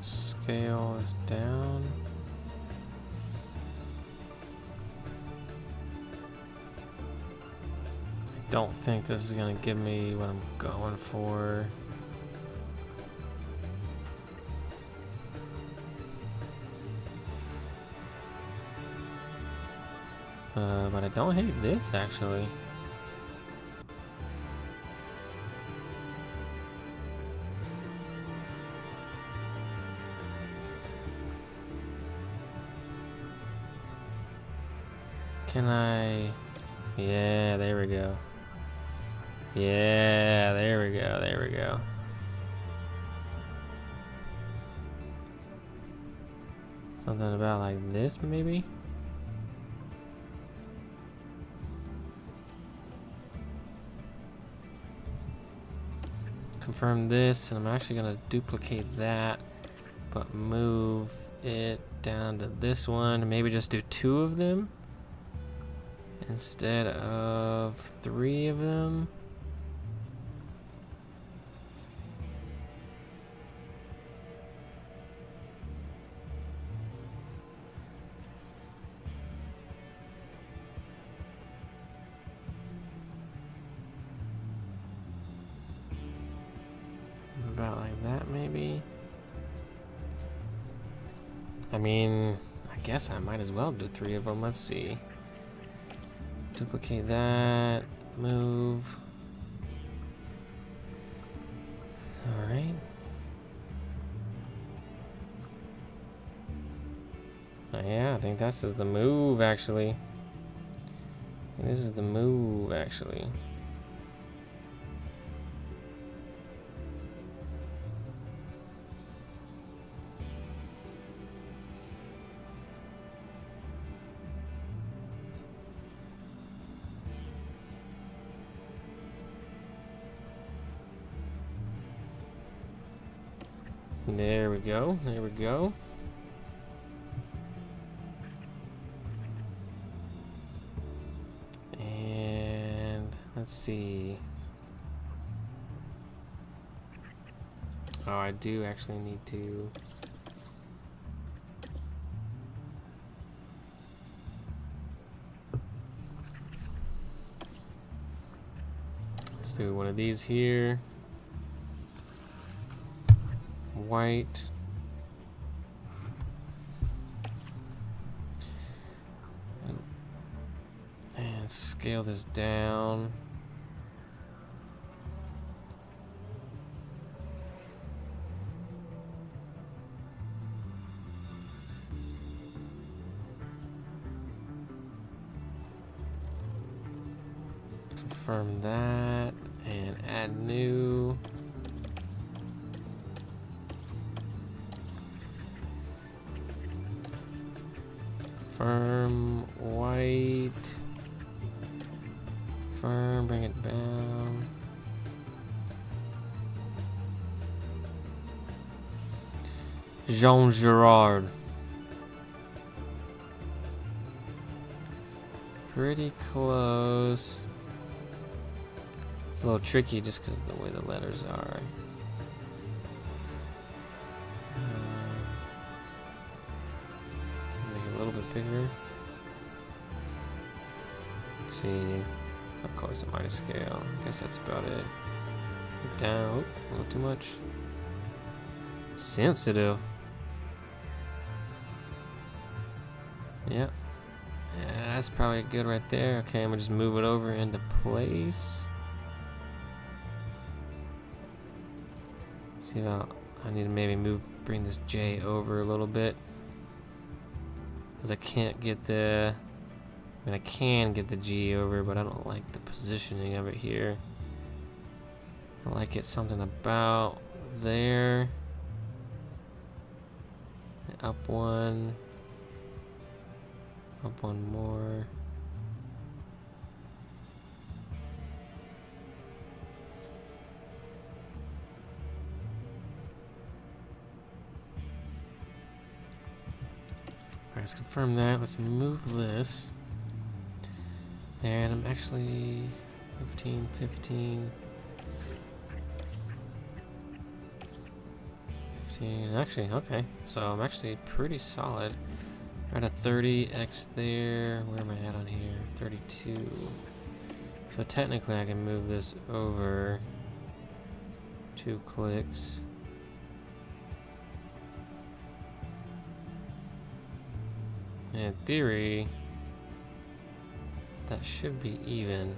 Speaker 1: Scale this down. I don't think this is gonna give me what I'm going for. But I don't hate this actually. Can I... Yeah, there we go. Yeah, there we go, there we go. Something about like this, maybe? Confirm this, and I'm actually gonna duplicate that, but move it down to this one. Maybe just do 2 of them instead of 3 of them. About like that, maybe. I mean, I guess I might as well do 3 of them. Let's see. Duplicate that. Move. All right. Oh, yeah, I think this is the move, actually. This is the move, actually. There we go. There we go. And let's see. Oh, I do actually need to. Let's do one of these here. White. And scale this down. Confirm that and add new. Firm white. Firm, bring it down. Jean Girard. Pretty close. It's a little tricky just because of the way the letters are. Make it a little bit bigger. See how close am I to scale? I guess that's about it. Down, oh, a little too much. Sensitive. Yep. Yeah, that's probably good right there. Okay, I'm gonna just move it over into place. See how I need to maybe bring this J over a little bit. Because I can't get the, I mean, I can get the G over, but I don't like the positioning of it here. I like it something about there. Up one more. Alright, let's confirm that. Let's move this. And I'm actually 15, 15. Actually, okay. So I'm actually pretty solid. Right at 30x there. Where am I at on here? 32. So technically I can move this over 2 clicks. In theory, that should be even.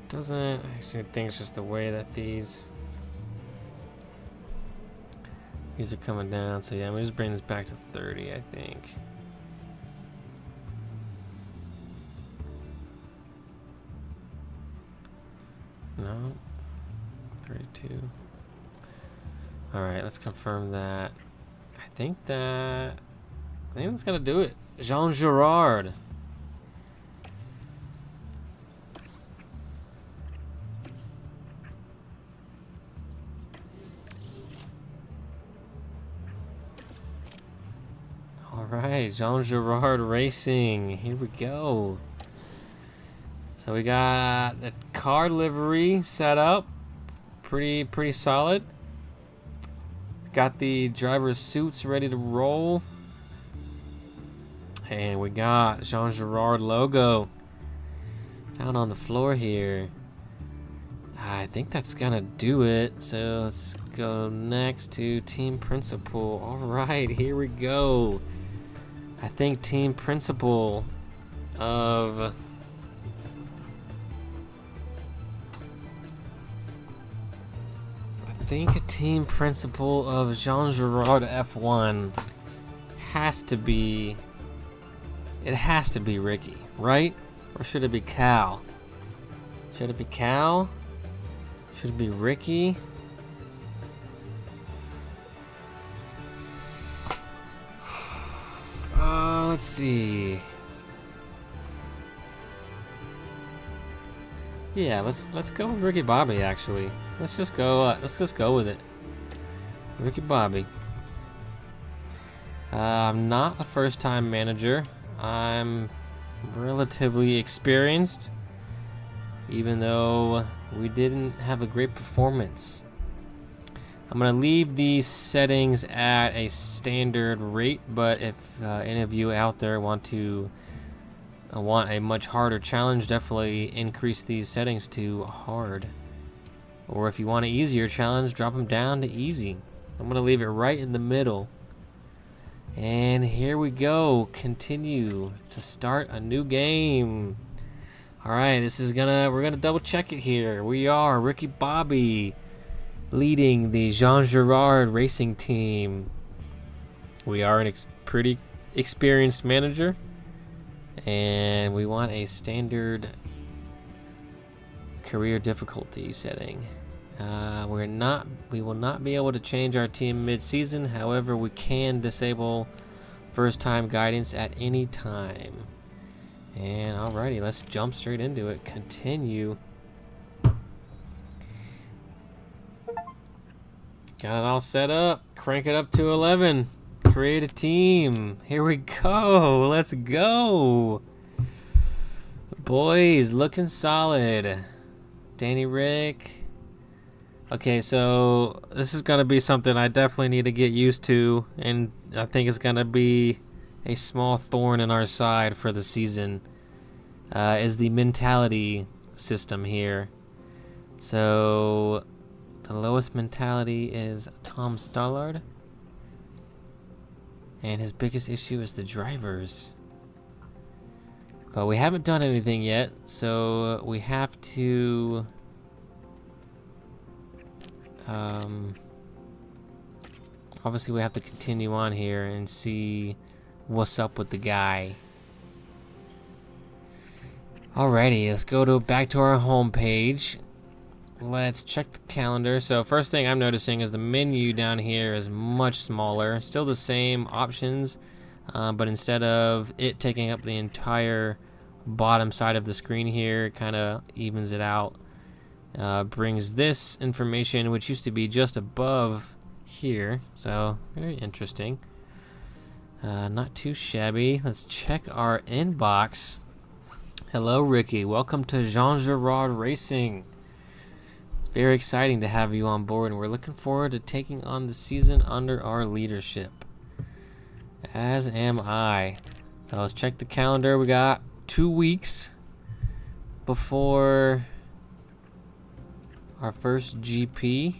Speaker 1: doesn't. I actually think it's just the way that these are coming down. So yeah, I'm gonna just bring this back to 30, I think. No, 32. All right, let's confirm that. I think that's gonna do it. Jean Girard. All right, Jean Girard Racing. Here we go. So we got the car livery set up. Pretty solid. Got the driver's suits ready to roll. And we got Jean Girard logo down on the floor here. I think that's gonna do it. So let's go next to team principal. All right, here we go. I think team principal of Jean Girard F1 has to be. It has to be Ricky, right? Or should it be Cal? Should it be Cal? Should it be Ricky? Let's see. Yeah, let's go with Ricky Bobby. Actually, let's just go with it. Ricky Bobby. I'm not a first-time manager. I'm relatively experienced, even though we didn't have a great performance. I'm gonna leave these settings at a standard rate, but if any of you out there want a much harder challenge, definitely increase these settings to hard. Or if you want an easier challenge, drop them down to easy. I'm gonna leave it right in the middle. And here we go. Continue to start a new game. All right, we're gonna double check it here. We are Ricky Bobby, leading the Jean Girard Racing team. We are a pretty experienced manager, and we want a standard career difficulty setting. We will not be able to change our team mid-season. However, we can disable first-time guidance at any time. And alrighty, let's jump straight into it. Continue. Got it all set up. Crank it up to 11. Create a team. Here we go. Let's go. The boys looking solid. Danny Rick. Okay, so this is going to be something I definitely need to get used to, and I think it's going to be a small thorn in our side for the season, is the mentality system here. So the lowest mentality is Tom Stallard, and his biggest issue is the drivers. But we haven't done anything yet, so we have to obviously we have to continue on here and see what's up with the guy. Alrighty, let's go back to our home page. Let's check the calendar. So first thing I'm noticing is the menu down here is much smaller. Still the same options, but instead of it taking up the entire bottom side of the screen here, it kind of evens it out. Brings this information, which used to be just above here. So very interesting. Not too shabby. Let's check our inbox. Hello, Ricky. Welcome to Jean Girard Racing. It's very exciting to have you on board, and we're looking forward to taking on the season under our leadership. As am I. So let's check the calendar. We got 2 weeks before our first GP.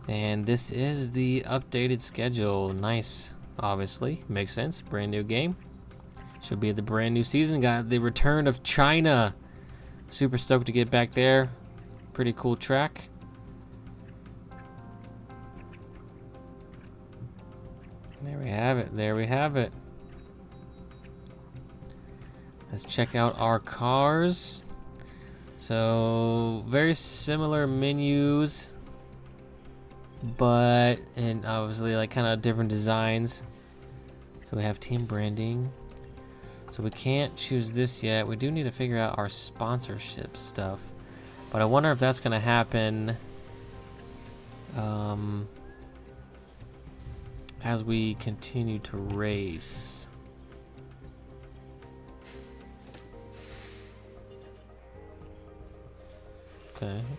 Speaker 1: And this is the updated schedule. Nice, obviously. Makes sense. Brand new game. Should be the brand new season. Got the return of China. Super stoked to get back there. Pretty cool track. There we have it. There we have it. Let's check out our cars. So very similar menus, but and obviously like kind of different designs. So we have team branding. So we can't choose this yet. We do need to figure out our sponsorship stuff, but I wonder if that's gonna happen as we continue to race.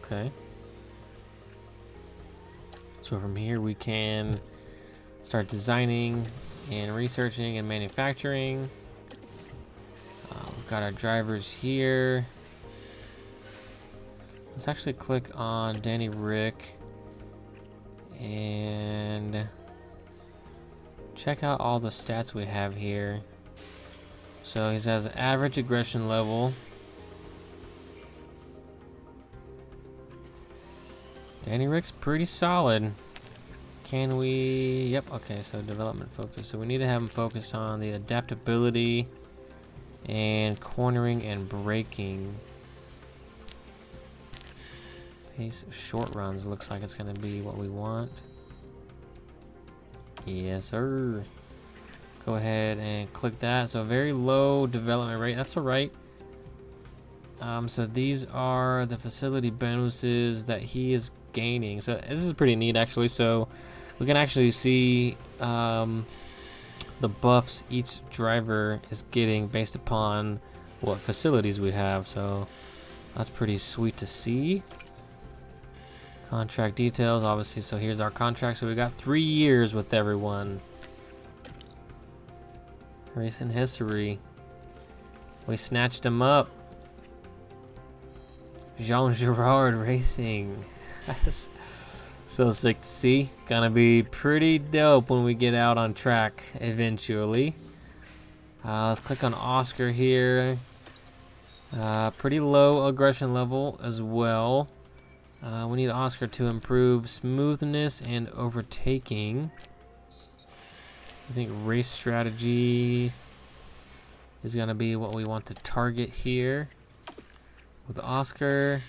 Speaker 1: Okay. So from here we can start designing and researching and manufacturing. We've got our drivers here. Let's actually click on Danny Rick and check out all the stats we have here. So he has average aggression level. Danny Rick's pretty solid. Can we... Yep, okay, so development focus. So we need to have him focused on the adaptability and cornering and braking. Pace of short runs looks like it's going to be what we want. Yes, sir. Go ahead and click that. So very low development rate. That's all right. So these are the facility bonuses that he is gaining. So this is pretty neat, actually. So we can actually see the buffs each driver is getting based upon what facilities we have. So that's pretty sweet to see. Contract details, obviously. So here's our contract. So we got 3 years with everyone. Racing history. We snatched him up. Jean Girard Racing. That's so sick to see. Gonna be pretty dope when we get out on track eventually. Let's click on Oscar here. Pretty low aggression level as well. We need Oscar to improve smoothness and overtaking. I think race strategy is gonna be what we want to target here with Oscar.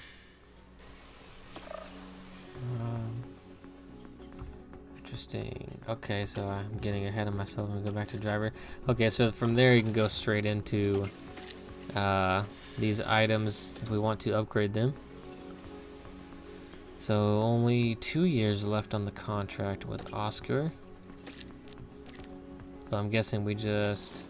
Speaker 1: Interesting. Okay, so I'm getting ahead of myself. I'm gonna go back to driver. Okay, so from there you can go straight into these items if we want to upgrade them. So only 2 years left on the contract with Oscar. So I'm guessing we just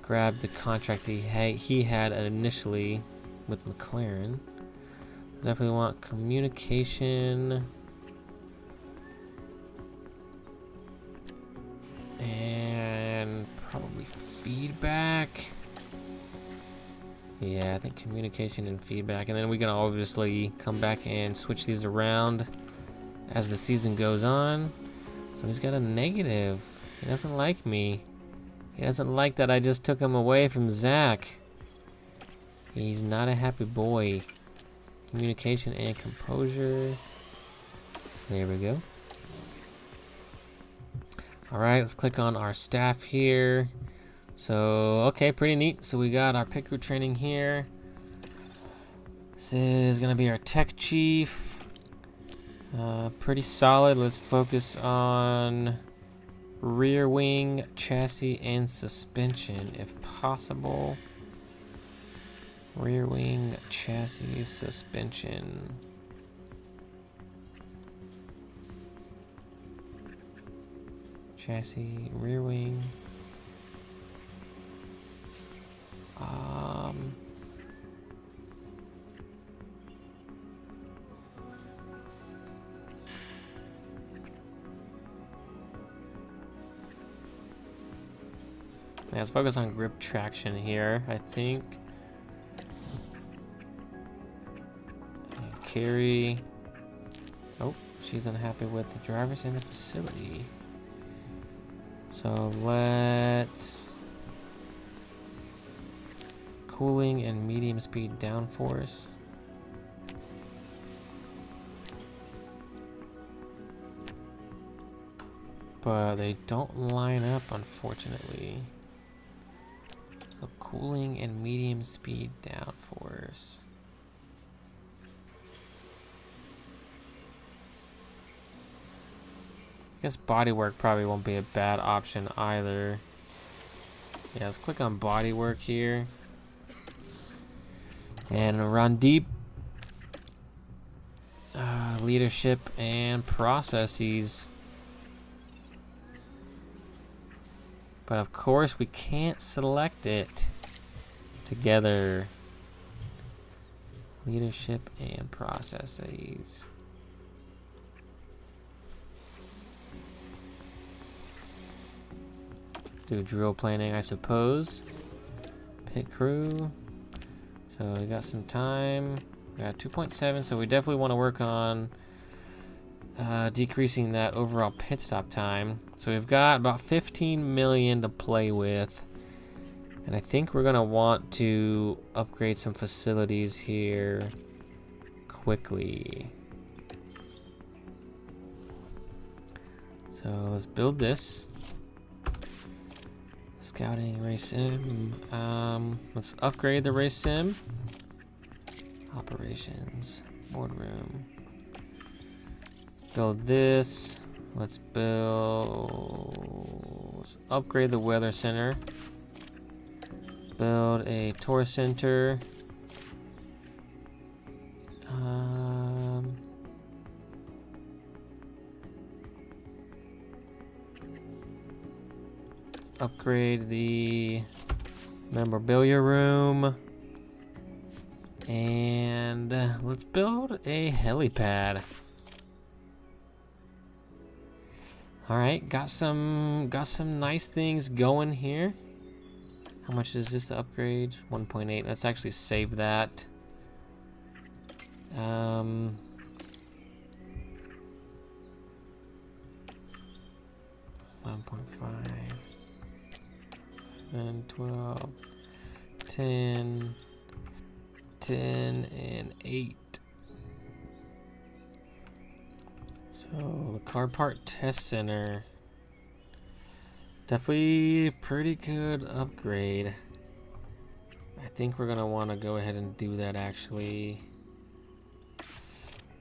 Speaker 1: grabbed the contract he had initially with McLaren. Definitely want communication and probably feedback. Yeah, I think communication and feedback, and then we can obviously come back and switch these around as the season goes on. So he's got a negative. He doesn't like me. He doesn't like that I just took him away from Zach. He's not a happy boy. Communication and composure. There we go. Alright, let's click on our staff here. So, okay, pretty neat. So we got our pit crew training here. This is gonna be our tech chief. Pretty solid. Let's focus on rear wing, chassis, and suspension if possible. Rear wing, chassis, suspension. Chassis, rear wing. Yeah, let's focus on grip traction here, I think. Carry. Oh, she's unhappy with the drivers in the facility. So let's cooling and medium speed downforce. But they don't line up, unfortunately. So cooling and medium speed downforce. I guess bodywork probably won't be a bad option either. Yeah, let's click on bodywork here. And run deep. Leadership and processes. But of course we can't select it together. Leadership and processes. Let's do drill planning, I suppose. Pit crew. So we got some time. We got 2.7, so we definitely want to work on decreasing that overall pit stop time. So we've got about 15 million to play with. And I think we're going to want to upgrade some facilities here quickly. So let's build this. Scouting race sim. Let's upgrade the race sim. Operations. Boardroom. Build this. Let's upgrade the weather center. Build a tour center. Upgrade the memorabilia room. And let's build a helipad. All right, got some nice things going here. How much is this to upgrade? 1.8. Let's actually save that. 1.5. And 12, 10, 10, and 8. So the car part test center, definitely pretty good upgrade. I think we're gonna want to go ahead and do that actually.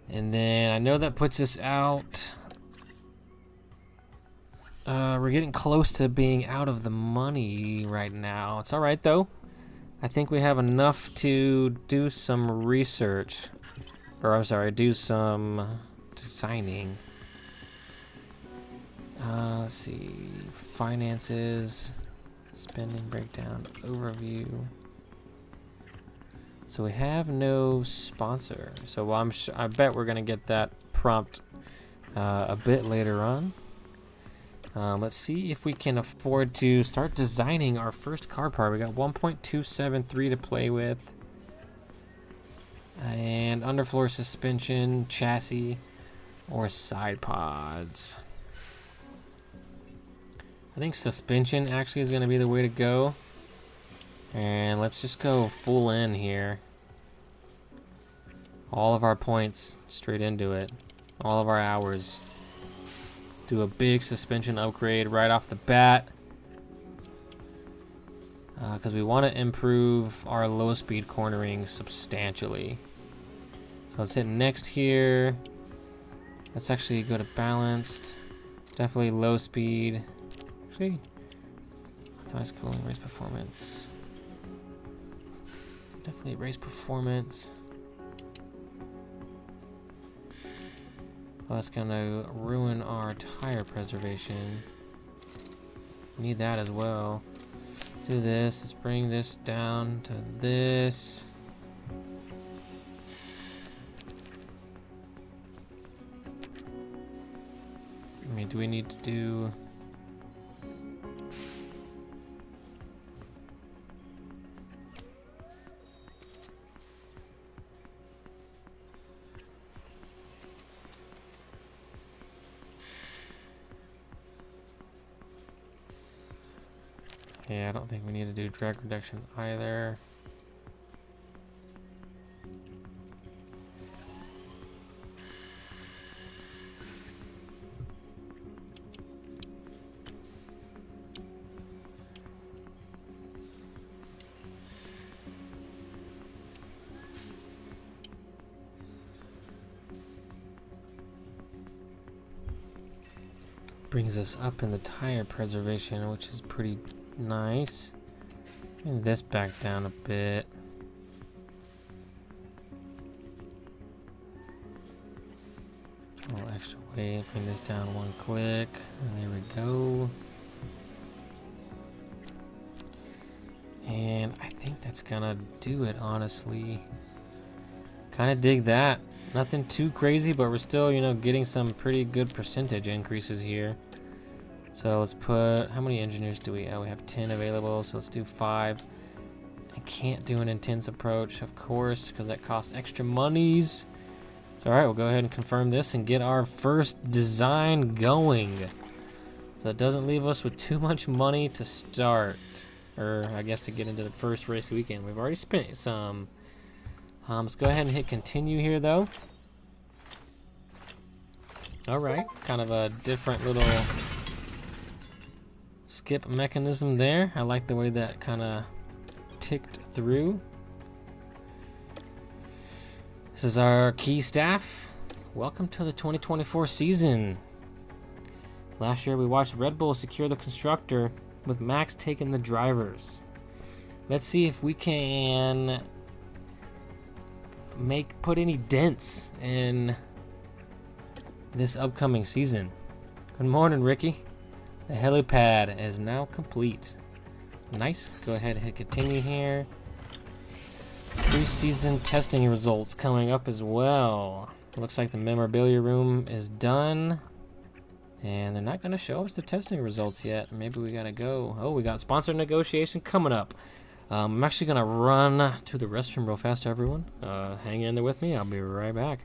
Speaker 1: And then I know that puts us out. We're getting close to being out of the money right now. It's all right though. I think we have enough to do some research, or I'm sorry, do some designing. Let's see, finances, spending breakdown, overview. So we have no sponsor. So I bet we're gonna get that prompt a bit later on. Let's see if we can afford to start designing our first car part. We got 1.273 to play with. And underfloor suspension, chassis, or side pods. I think suspension actually is going to be the way to go. And let's just go full in here. All of our points straight into it. All of our hours. Do a big suspension upgrade right off the bat. Because we want to improve our low speed cornering substantially. So let's hit next here. Let's actually go to balanced. Definitely low speed. Actually, optimize cooling, race performance. Definitely race performance. Well, that's gonna ruin our tire preservation. Need that as well. Let's do this. Let's bring this down to this. I mean, do we need to do... Yeah, I don't think we need to do drag reduction either. brings us up in the tire preservation, which is pretty nice. Bring this back down a bit. A little extra weight. Bring this down one click. And there we go. And I think that's gonna do it, honestly. Kind of dig that. Nothing too crazy, but we're still, you know, getting some pretty good percentage increases here. So let's put, how many engineers do we have? We have 10 available, so let's do 5. I can't do an intense approach, of course, because that costs extra monies. So all right, we'll go ahead and confirm this and get our first design going. So it doesn't leave us with too much money to start. Or I guess to get into the first race weekend. We've already spent some. Let's go ahead and hit continue here though. Alright, kind of a different little skip mechanism there. I like the way that kind of ticked through. This is our key staff. Welcome to the 2024 season. Last year we watched Red Bull secure the constructor with Max taking the drivers. Let's see if we can put any dents in this upcoming season. Good morning, Ricky. The helipad is now complete. Nice. Go ahead and hit continue here. Pre-season testing results coming up as well. Looks like the memorabilia room is done. And they're not going to show us the testing results yet. Maybe we got to go. Oh, we got sponsor negotiation coming up. I'm actually going to run to the restroom real fast, everyone. Hang in there with me. I'll be right back.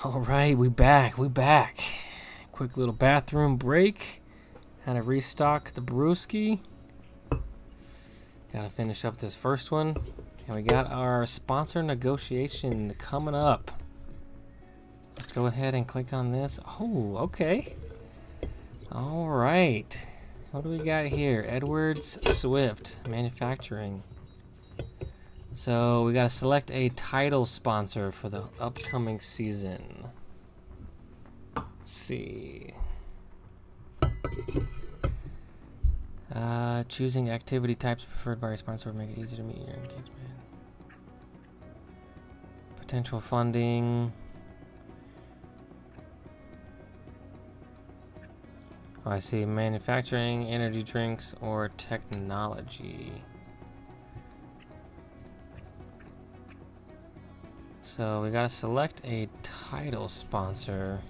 Speaker 1: All right, we back. Quick little bathroom break. Had to restock the brewski. Gotta finish up this first one. And we got our sponsor negotiation coming up. Let's go ahead and click on this. Oh, okay. All right. What do we got here? Edwards Swift Manufacturing. So we gotta select a title sponsor for the upcoming season. Let's see. Choosing activity types preferred by a sponsor would make it easier to meet your engagement. Potential funding. Oh, I see. Manufacturing, energy drinks, or technology. So we gotta select a title sponsor.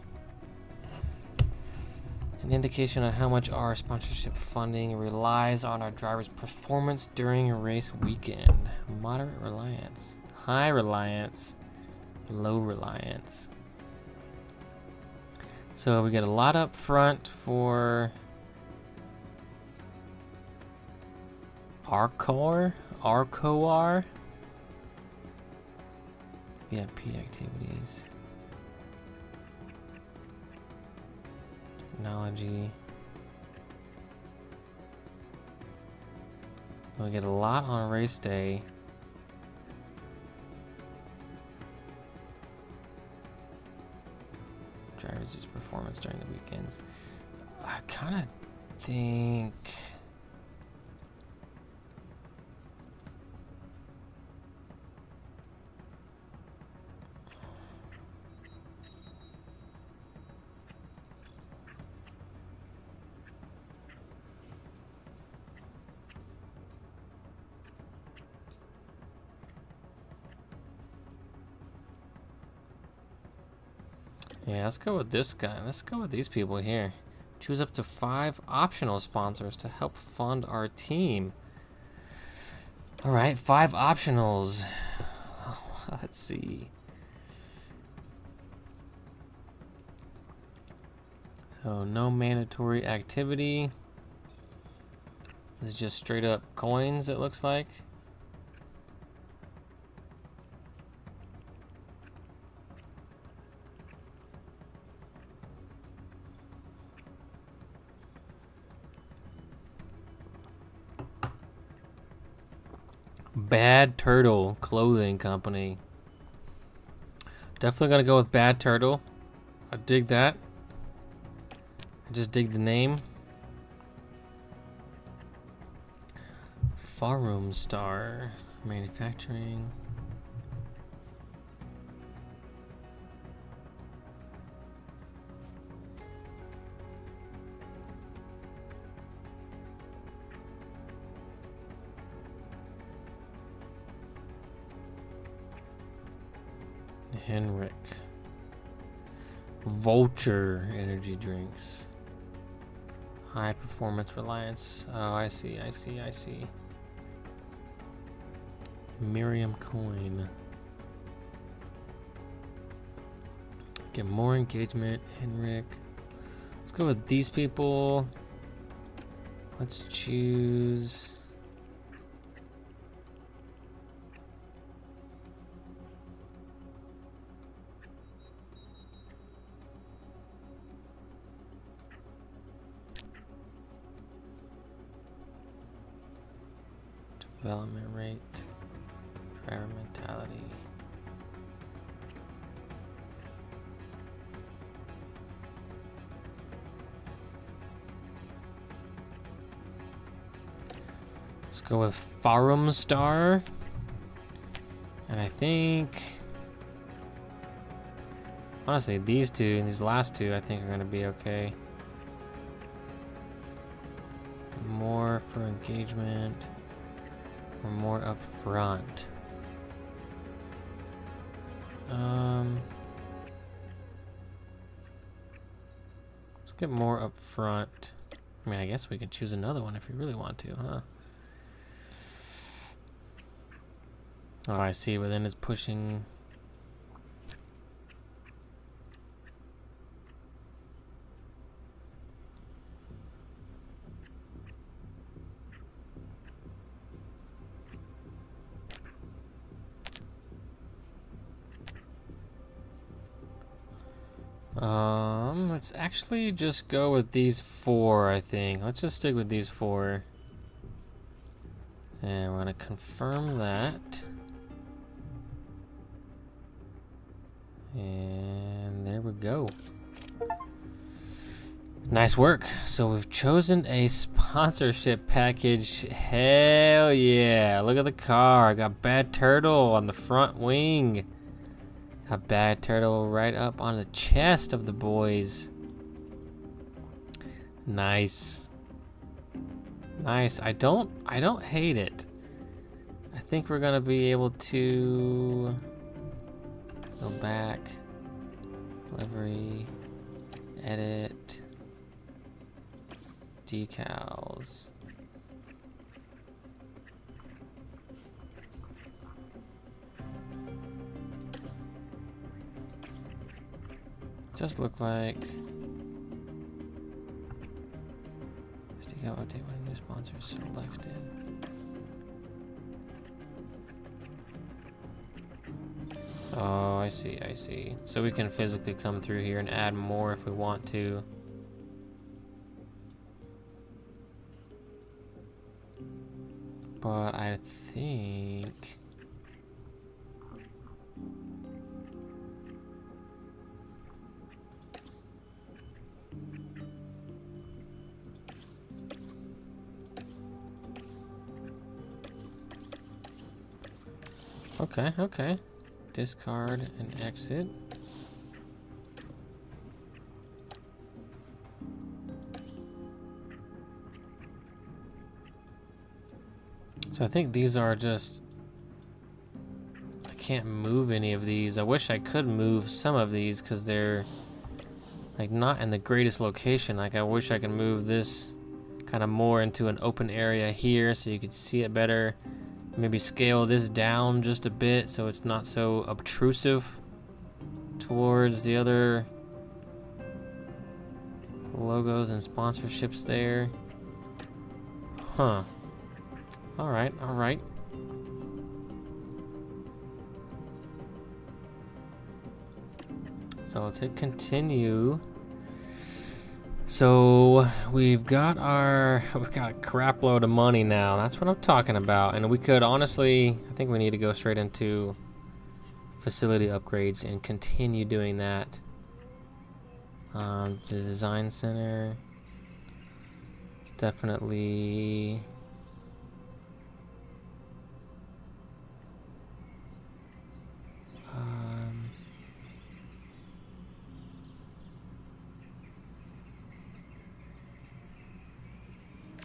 Speaker 1: An indication of how much our sponsorship funding relies on our drivers' performance during a race weekend. Moderate reliance, high reliance, low reliance. So we get a lot up front for Arcoar. VIP activities. Technology. We get a lot on race day. Drivers' performance during the weekends. I kind of think... Yeah, let's go with this guy. Let's go with these people here. Choose up to 5 optional sponsors to help fund our team. All right, 5 optionals. Let's see. So no mandatory activity. This is just straight up coins, it looks like. Bad Turtle Clothing Company. Definitely gonna go with Bad Turtle. I dig that. I just dig the name. Farroom Star Manufacturing. Henrik. Vulture energy drinks. High performance reliance. Oh, I see. Miriam coin. Get more engagement. Henrik. Let's go with these people. Let's choose... Development rate, driver mentality. Let's go with Farroom Star. And I think, honestly, these two and these last two I think are going to be okay. More for engagement. Or more up front. Let's get more up front. I mean, I guess we could choose another one if we really want to, huh? Oh, I see. But then it's pushing. Let's actually just go with these 4, I think. Let's just stick with these 4. And we're gonna confirm that. And there we go. Nice work. So we've chosen a sponsorship package. Hell yeah. Look at the car. I got Bad Turtle on the front wing. A Bad Turtle right up on the chest of the boys. Nice. Nice. I don't hate it. I think we're gonna be able to go back, livery, edit. decals. Just look like decal update when a new sponsor is selected. Oh, I see, I see. So we can physically come through here and add more if we want to. But I think... Okay, okay. Discard and exit. So I think these are just... I can't move any of these. I wish I could move some of these because they're like not in the greatest location. Like I wish I could move this kind of more into an open area here so you could see it better. Maybe scale this down just a bit so it's not so obtrusive towards the other logos and sponsorships there. Huh. Alright, alright. So let's hit continue. So we've got a crap load of money now. That's what I'm talking about. And we could honestly, I think we need to go straight into facility upgrades and continue doing that. The design center. It's definitely...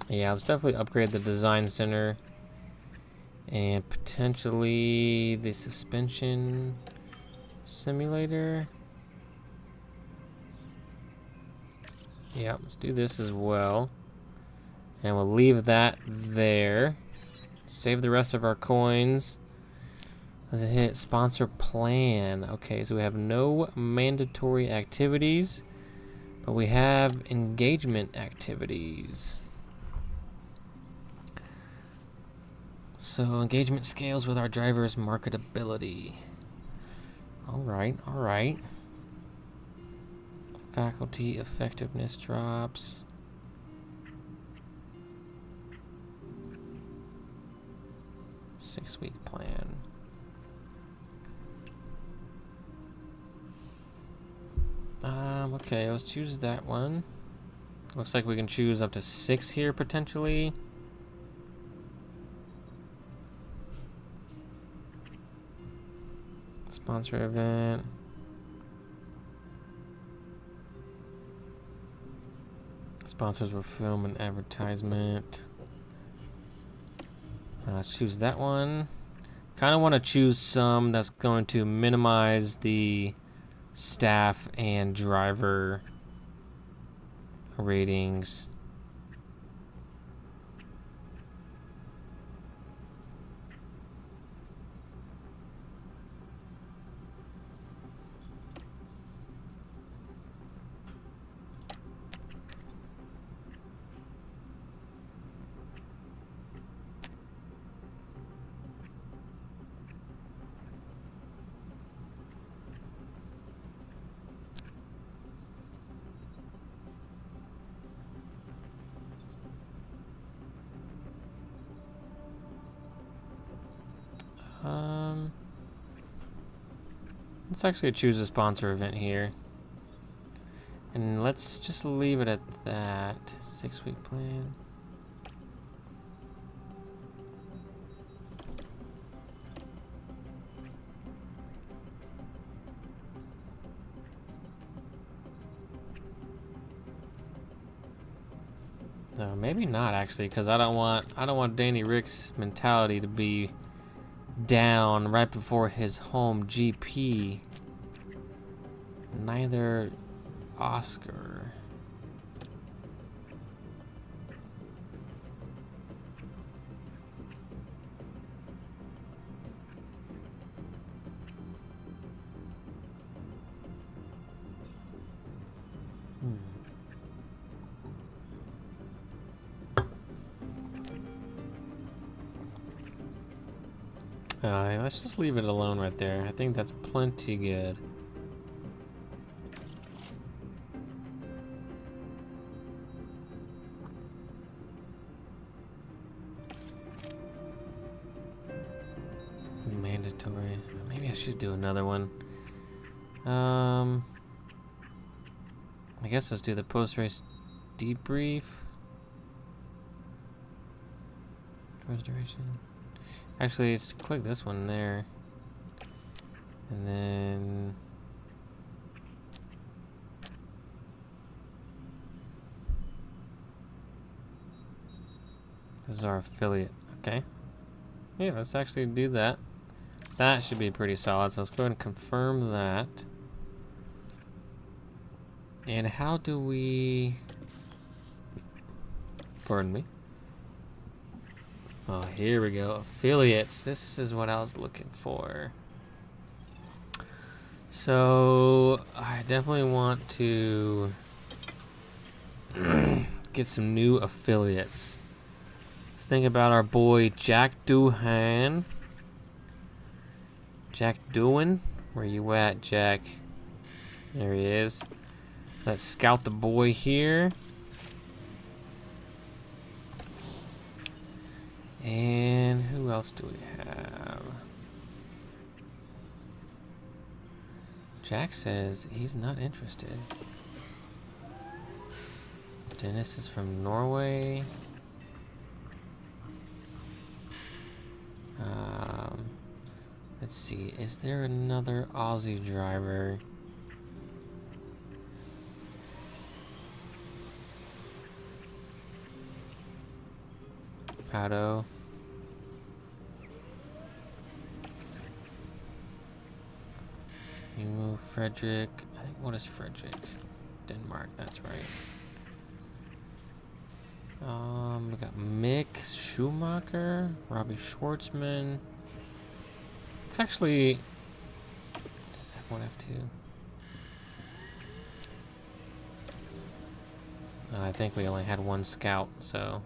Speaker 1: yeah, let's definitely upgrade the design center and potentially the suspension simulator. Yeah, let's do this as well. And we'll leave that there. Save the rest of our coins. Let's hit sponsor plan. Okay, so we have no mandatory activities, but we have engagement activities. So engagement scales with our driver's marketability. All right, all right. Faculty effectiveness drops. Six-week plan. Okay, let's choose that one. Looks like we can choose up to 6 here potentially. Sponsor event. Sponsors will film an advertisement. Let's choose that one. Kind of want to choose some that's going to minimize the staff and driver ratings. Let's actually choose a sponsor event here. And let's just leave it at that. 6-week plan. No, maybe not actually, because I don't want Danny Rick's mentality to be down right before his home GP. Neither Oscar. Let's just leave it alone right there. I think that's plenty good. Mandatory. Maybe I should do another one. I guess let's do the post-race debrief. Towards duration. Actually, let's click this one there. And then... this is our affiliate. Okay. Yeah, let's actually do that. That should be pretty solid. So let's go ahead and confirm that. And how do we... pardon me. Oh, here we go. Affiliates. This is what I was looking for. So, I definitely want to get some new affiliates. Let's think about our boy Jack Doohan. Jack Doohan? Where you at, Jack? There he is. Let's scout the boy here. And who else do we have? Jack says he's not interested. Dennis is from Norway. Let's see, is there another Aussie driver? Pato. You move Frederick. I think, what is Frederick? Denmark, that's right. We got Mick Schumacher, Robbie Schwartzman. It's actually F1, F2. I think we only had one scout, so.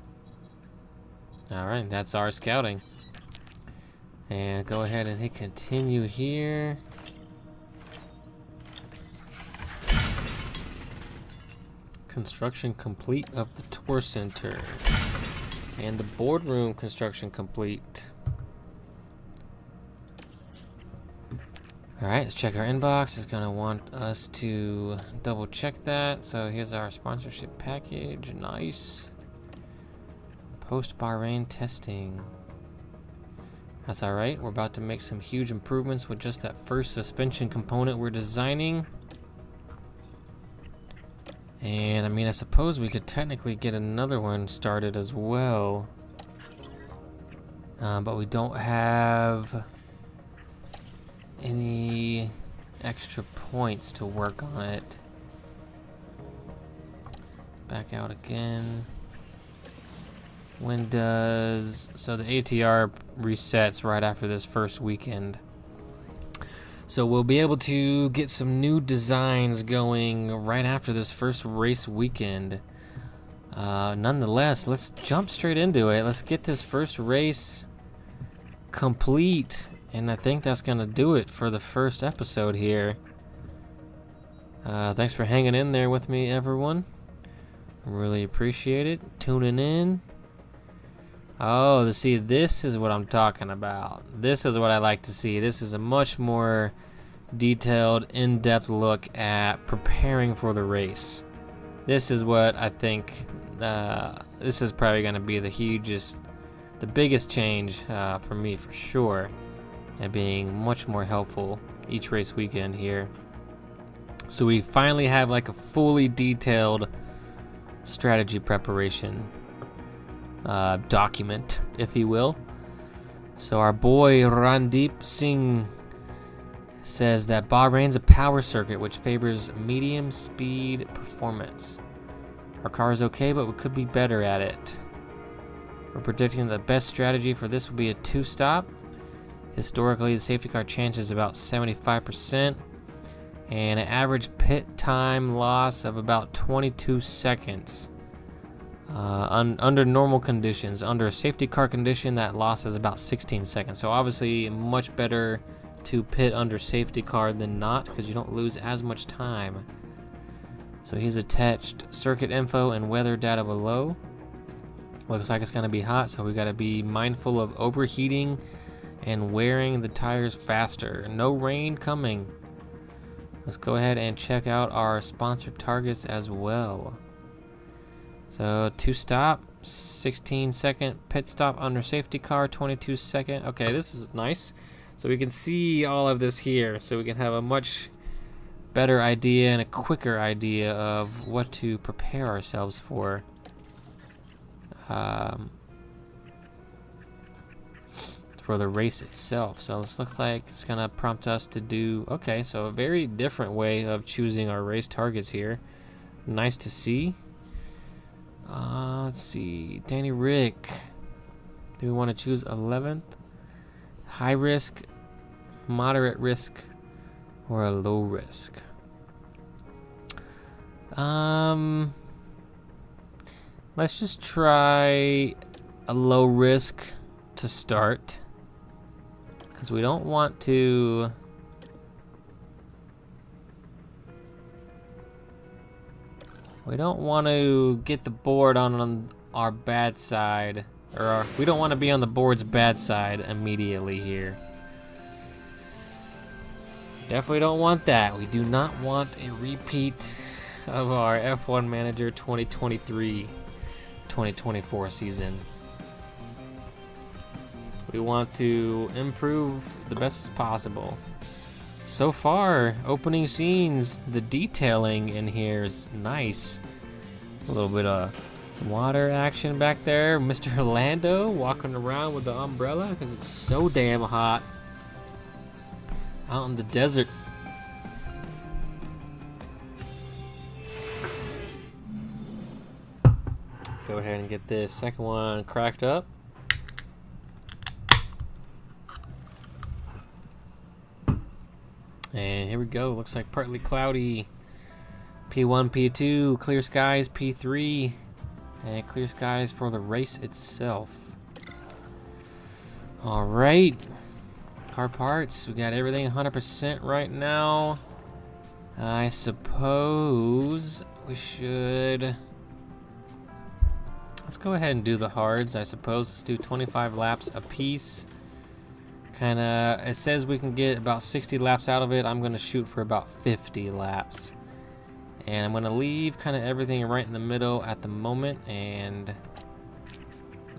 Speaker 1: Alright, that's our scouting. And go ahead and hit continue here. Construction complete of the tour center. And the boardroom construction complete. Alright, let's check our inbox. It's gonna want us to double check that. So here's our sponsorship package. Nice. Post Bahrain testing. That's alright. We're about to make some huge improvements with just that first suspension component we're designing. And I mean, I suppose we could technically get another one started as well. But we don't have any extra points to work on it. Back out again. When does... so the ATR resets right after this first weekend. So we'll be able to get some new designs going right after this first race weekend. Nonetheless, let's jump straight into it. Let's get this first race complete. And I think that's going to do it for the first episode here. Thanks for hanging in there with me, everyone. Really appreciate it. Tuning in. Oh, see, this is what I'm talking about. This is what I like to see. This is a much more detailed, in-depth look at preparing for the race. This is what I think, this is probably going to be the biggest change for me for sure, and being much more helpful each race weekend here. So we finally have like a fully detailed strategy preparation document, if you will. So our boy Randeep Singh says that Bahrain's a power circuit which favors medium speed performance. Our car is okay, but we could be better at it. We're predicting the best strategy for this will be a two-stop. Historically, the safety car chance is about 75%, and an average pit time loss of about 22 seconds. Under normal conditions, under a safety car condition, that loss is about 16 seconds. So obviously much better to pit under safety car than not, because you don't lose as much time. So he's attached circuit info and weather data below. Looks like it's going to be hot, so we got to be mindful of overheating and wearing the tires faster. No rain coming. Let's go ahead and check out our sponsored targets as well. So 2-stop, 16-second pit stop under safety car, 22-second. Okay, this is nice. So we can see all of this here, so we can have a much better idea and a quicker idea of what to prepare ourselves for. For the race itself. So this looks like it's gonna prompt us to do, okay, so a very different way of choosing our race targets here. Nice to see. Let's see, Danny Rick. Do we want to choose 11th? High risk, moderate risk, or a low risk? Let's just try a low risk to start, because we don't want to get the board on our bad side, or we don't want to be on the board's bad side immediately here. Definitely don't want that. We do not want a repeat of our F1 Manager 2023-2024 season. We want to improve the best as possible. So far, opening scenes, the detailing in here is nice. A little bit of water action back there. Mr. Orlando walking around with the umbrella because it's so damn hot out in the desert. Go ahead and get this second one cracked up. And here we go. Looks like partly cloudy. P1, P2, clear skies, P3, and clear skies for the race itself. All right. Car parts. We got everything 100% right now. I suppose we should... Let's go ahead and do the hards, I suppose. Let's do 25 laps apiece. Kinda, it says we can get about 60 laps out of it. I'm gonna shoot for about 50 laps. And I'm gonna leave kind of everything right in the middle at the moment, and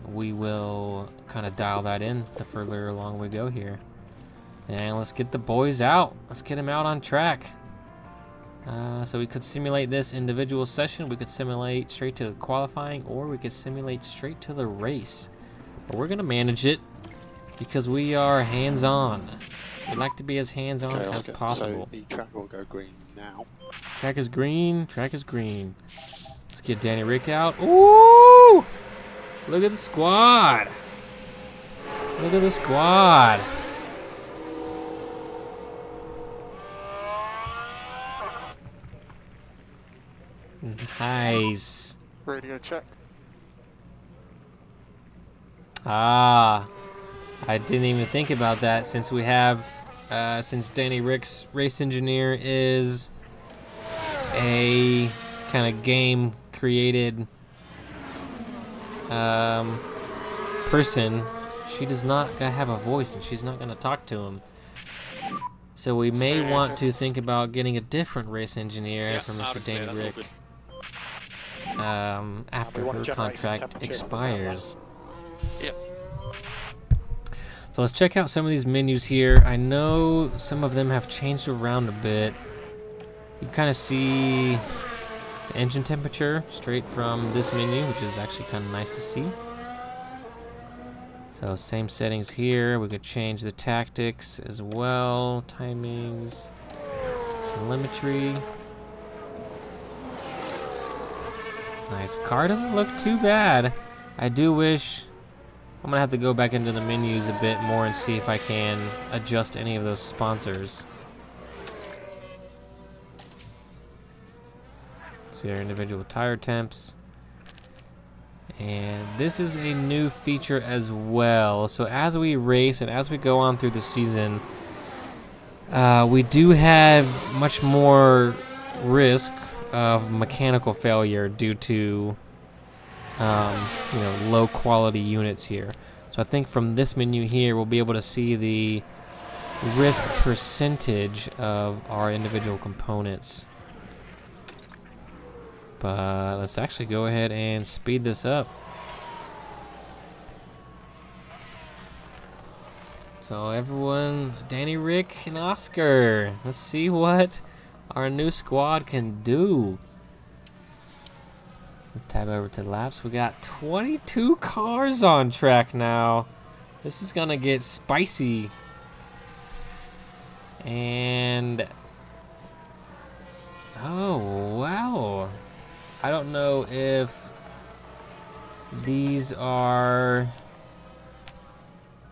Speaker 1: we will kind of dial that in the further along we go here. And let's get the boys out. Let's get them out on track. So we could simulate this individual session, we could simulate straight to the qualifying, or we could simulate straight to the race. But we're gonna manage it because we are hands-on. We'd like to be as hands-on as possible.
Speaker 2: So the track will go green now.
Speaker 1: Track is green, track is green. Let's get Danny Rick out. Ooh! Look at the squad. Look at the squad. Nice.
Speaker 2: Radio check.
Speaker 1: Ah, I didn't even think about that, since we have, since Danny Rick's race engineer is a kind of game created person. She does not have a voice, and she's not going to talk to him. So we may want to think about getting a different race engineer for Mr. Danny Rick after her contract expires.
Speaker 2: Yep.
Speaker 1: So let's check out some of these menus here. I know some of them have changed around a bit. You kind of see the engine temperature straight from this menu, which is actually kind of nice to see. So same settings here. We could change the tactics as well, timings, telemetry. Nice. Car doesn't look too bad. I do wish... I'm gonna have to go back into the menus a bit more and see if I can adjust any of those sponsors. See our individual tire temps. And this is a new feature as well. So as we race and as we go on through the season, we do have much more risk of mechanical failure due to low quality units here. So I think from this menu here, we'll be able to see the risk percentage of our individual components. But let's actually go ahead and speed this up. So everyone, Danny, Rick, and Oscar, let's see what our new squad can do. Tab over to laps. We got 22 cars on track now. This is gonna get spicy. And oh wow, I don't know if these are.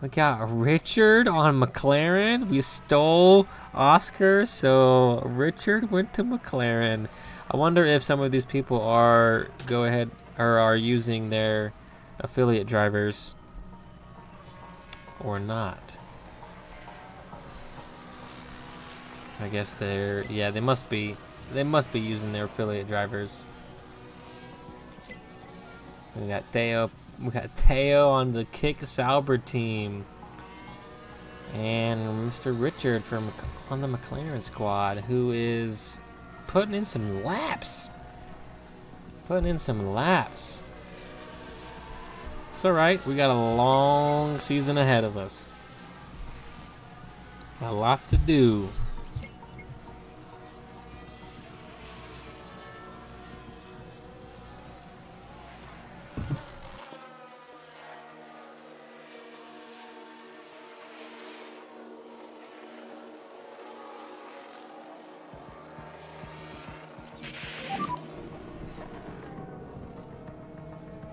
Speaker 1: We got Richard on McLaren. We stole Oscar, so Richard went to McLaren. I wonder if some of these people are are using their affiliate drivers or not. I guess they must be using their affiliate drivers. We got Theo on the Kick Sauber team. And Mr. Richard on the McLaren squad, who is putting in some laps. It's alright, we got a long season ahead of us. Got lots to do.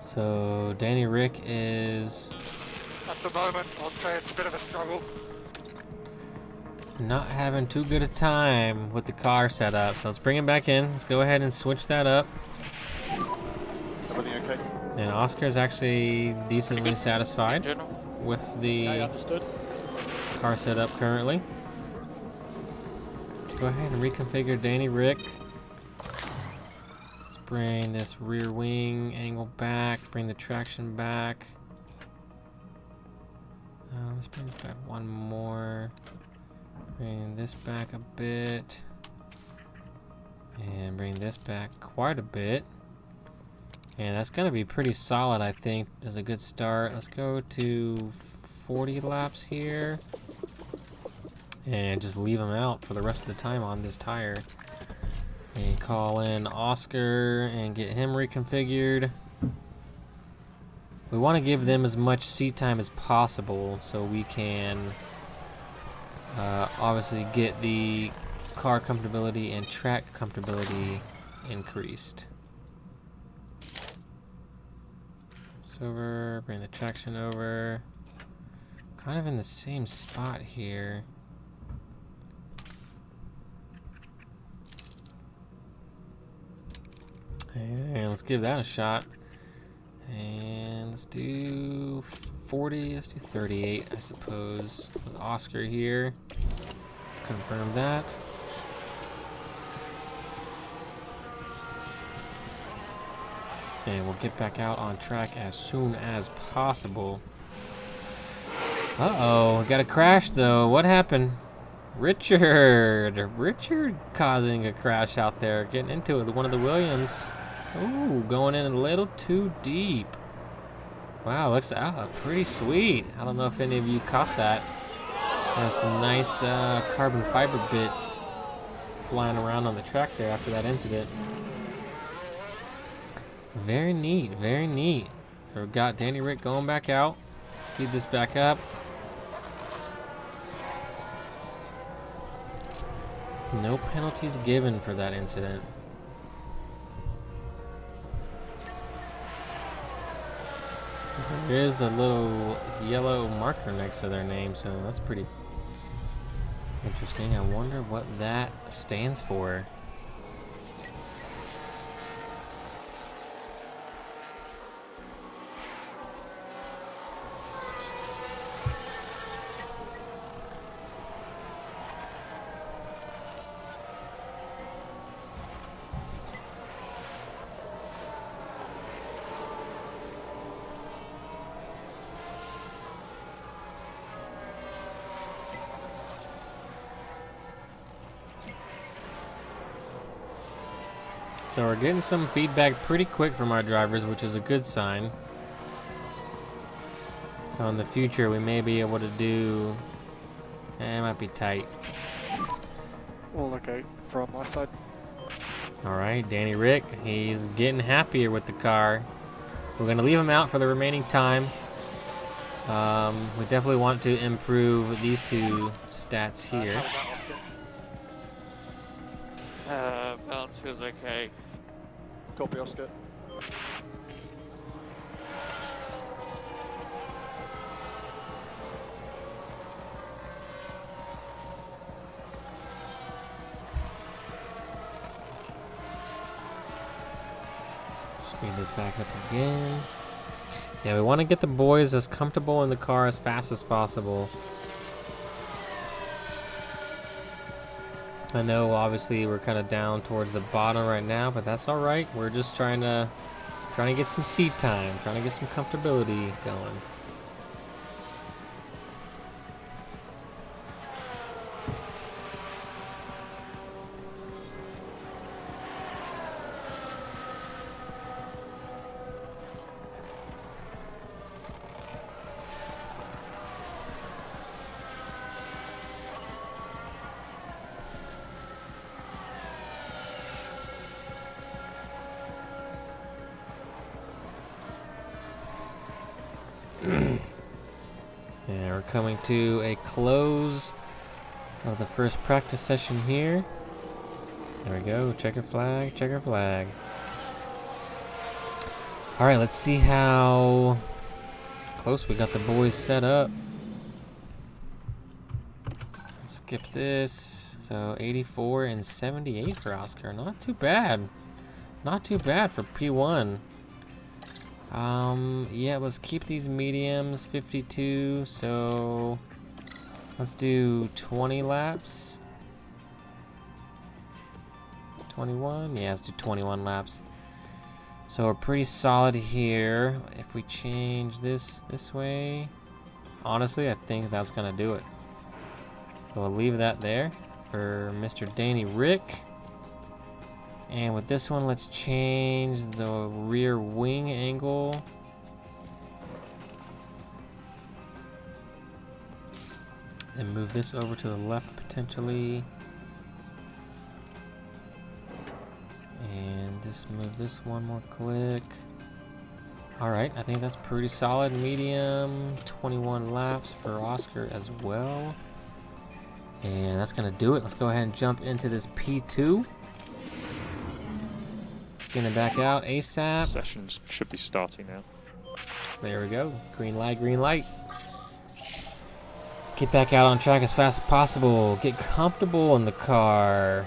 Speaker 1: So Danny Rick is
Speaker 2: At the moment, I'd say it's a bit of a struggle.
Speaker 1: not having too good a time with the car setup. So let's bring him back in. Let's go ahead and switch that up.
Speaker 2: Everything okay?
Speaker 1: And Oscar's actually decently satisfied with the car setup currently. Let's go ahead and reconfigure Danny Rick. Let's bring this rear wing angle back, bring the traction back. Let's bring this back one more. Bring this back a bit. And bring this back quite a bit. And that's going to be pretty solid, I think, as a good start. Let's go to 40 laps here. And just leave them out for the rest of the time on this tire. And call in Oscar and get him reconfigured. We want to give them as much seat time as possible so we can obviously get the car comfortability and track comfortability increased. Over, bring the traction over. Kind of in the same spot here. And let's give that a shot. And let's do 40, let's do 38, I suppose, with Oscar here. Confirm that. And we'll get back out on track as soon as possible. Uh-oh, got a crash though. What happened? Richard causing a crash out there, getting into it with one of the Williams. Ooh, going in a little too deep. Wow, looks pretty sweet. I don't know if any of you caught that. There's some nice carbon fiber bits flying around on the track there after that incident. Very neat, very neat. We've got Danny Rick going back out. Speed this back up. No penalties given for that incident. There is a little yellow marker next to their name, so that's pretty interesting. I wonder what that stands for. So we're getting some feedback pretty quick from our drivers, which is a good sign. So in the future, we may be able to do... it might be tight.
Speaker 2: All okay from my side.
Speaker 1: Alright, Danny Rick, he's getting happier with the car. We're going to leave him out for the remaining time. We definitely want to improve these two stats here.
Speaker 3: Balance feels okay.
Speaker 4: Copy, Oscar.
Speaker 1: Speed this back up again. Yeah, we want to get the boys as comfortable in the car as fast as possible. I know obviously we're kind of down towards the bottom right now, but that's all right. We're just trying to get some seat time, trying to get some comfortability going. Yeah, we're coming to a close of the first practice session here. There we go, checker flag, checker flag. All right, let's see how close we got the boys set up. Let's skip this. So 84 and 78 for Oscar, not too bad. Not too bad for P1. Yeah, let's keep these mediums, 52, so let's do 20 laps. 21? Yeah, let's do 21 laps. So we're pretty solid here. If we change this way, honestly, I think that's gonna do it. So we'll leave that there for Mr. Danny Rick. And with this one, let's change the rear wing angle. And move this over to the left potentially. And just move this one more click. All right, I think that's pretty solid. Medium, 21 laps for Oscar as well. And that's gonna do it. Let's go ahead and jump into this P2. Get it back out ASAP.
Speaker 3: Sessions should be starting now.
Speaker 1: There we go. Green light, green light. Get back out on track as fast as possible. Get comfortable in the car.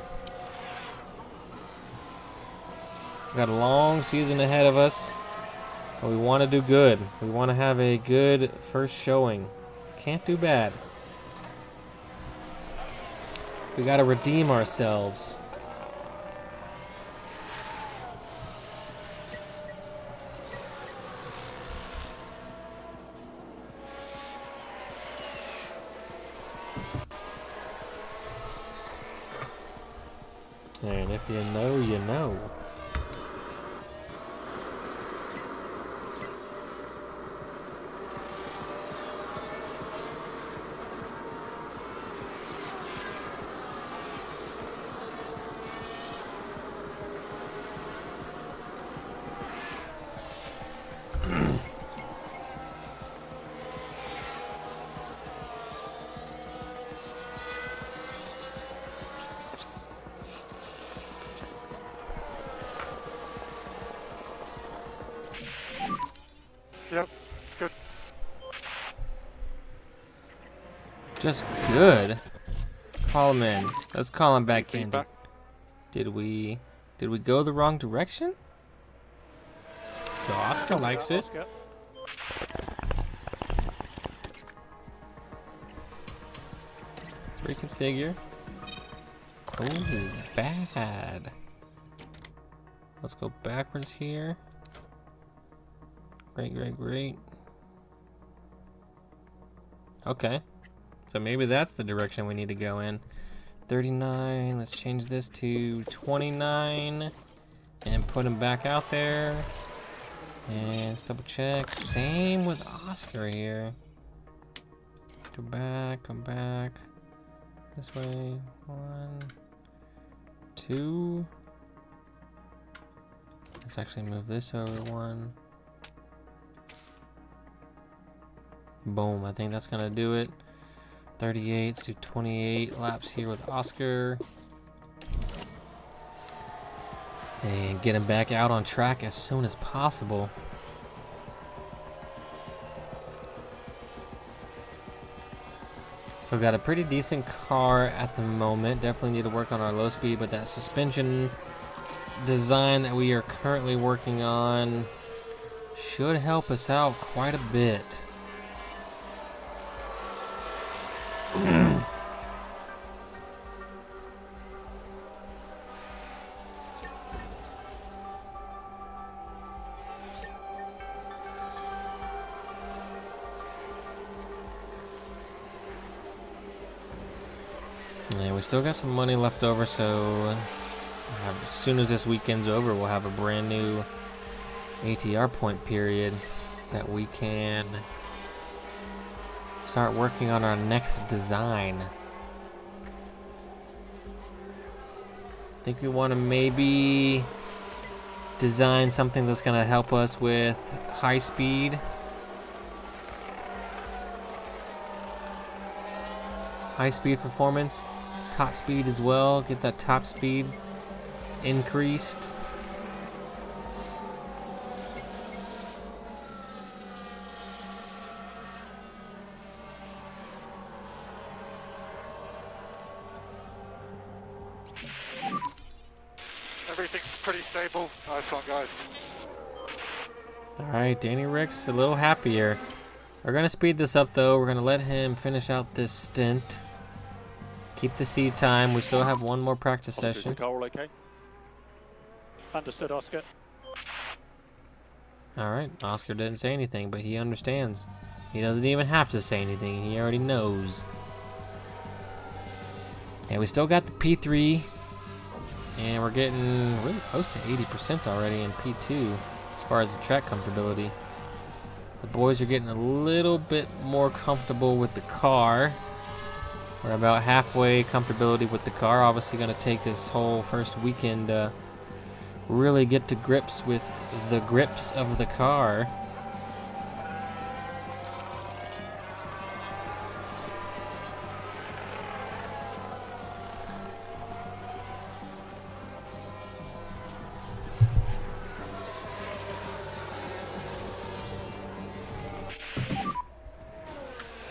Speaker 1: We got a long season ahead of us. But we want to do good. We want to have a good first showing. Can't do bad. We got to redeem ourselves. And if you know, you know.
Speaker 2: Yep, it's good.
Speaker 1: Just good. Call him in. Let's call him back in.
Speaker 4: Feedback.
Speaker 1: Did we go the wrong direction? So Oscar likes it.
Speaker 4: Oscar.
Speaker 1: Let's reconfigure. Oh, bad. Let's go backwards here. Great. Okay. So maybe that's the direction we need to go in. 39. Let's change this to 29. and put him back out there. And let's double check. Same with Oscar here. Come back, come back. This way. 1, 2. Let's actually move this over 1. Boom, I think that's gonna do it. 38, let's do 28 laps here with Oscar. And get him back out on track as soon as possible. So got a pretty decent car at the moment. Definitely need to work on our low speed, but that suspension design that we are currently working on should help us out quite a bit. And we still got some money left over, so as soon as this weekend's over, we'll have a brand new ATR point period that we can start working on our next design. I think we want to maybe design something that's going to help us with high speed. High speed performance, top speed as well. Get that top speed increased.
Speaker 2: Everything's pretty stable. Nice one, guys.
Speaker 1: Alright, Danny Rick's a little happier. We're going to speed this up though. We're going to let him finish out this stint. Keep the seed time. We still have one more practice
Speaker 4: Oscar, is
Speaker 1: session.
Speaker 4: the car all okay? Understood, Oscar.
Speaker 1: Alright, Oscar didn't say anything, but he understands. He doesn't even have to say anything. He already knows. And we still got the P3. And we're getting really close to 80% already in P2 as far as the track comfortability. The boys are getting a little bit more comfortable with the car. We're about halfway comfortability with the car. Obviously going to take this whole first weekend to really get to grips with the grips of the car.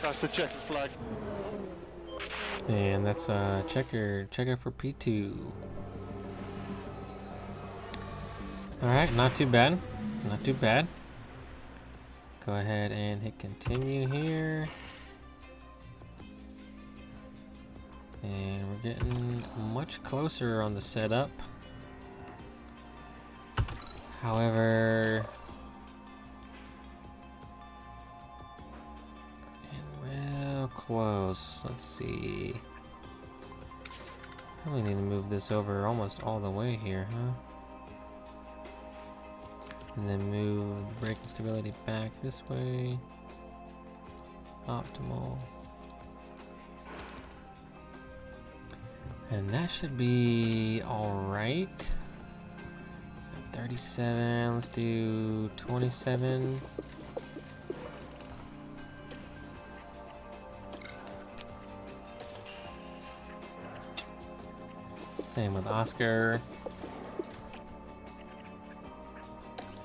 Speaker 4: That's the checkered flag.
Speaker 1: And that's checker for P2. Alright, not too bad. Not too bad. Go ahead and hit continue here. And we're getting much closer on the setup. However, real close. Let's see. Probably need to move this over almost all the way here, huh? And then move the braking stability back this way. Optimal. And that should be alright. 37, let's do 27. Same with Oscar.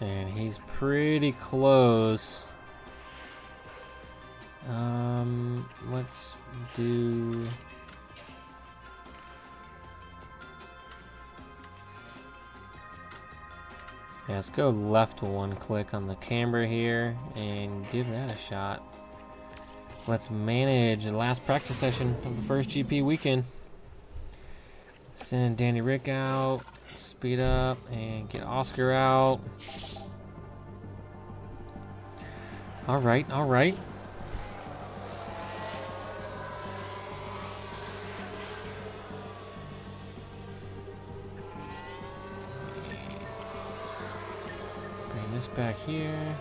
Speaker 1: And he's pretty close. Let's do... Yeah, let's go left one click on the camber here and give that a shot. Let's manage the last practice session of the first GP weekend. Send Danny Rick out, speed up, and get Oscar out. Alright, alright. back here.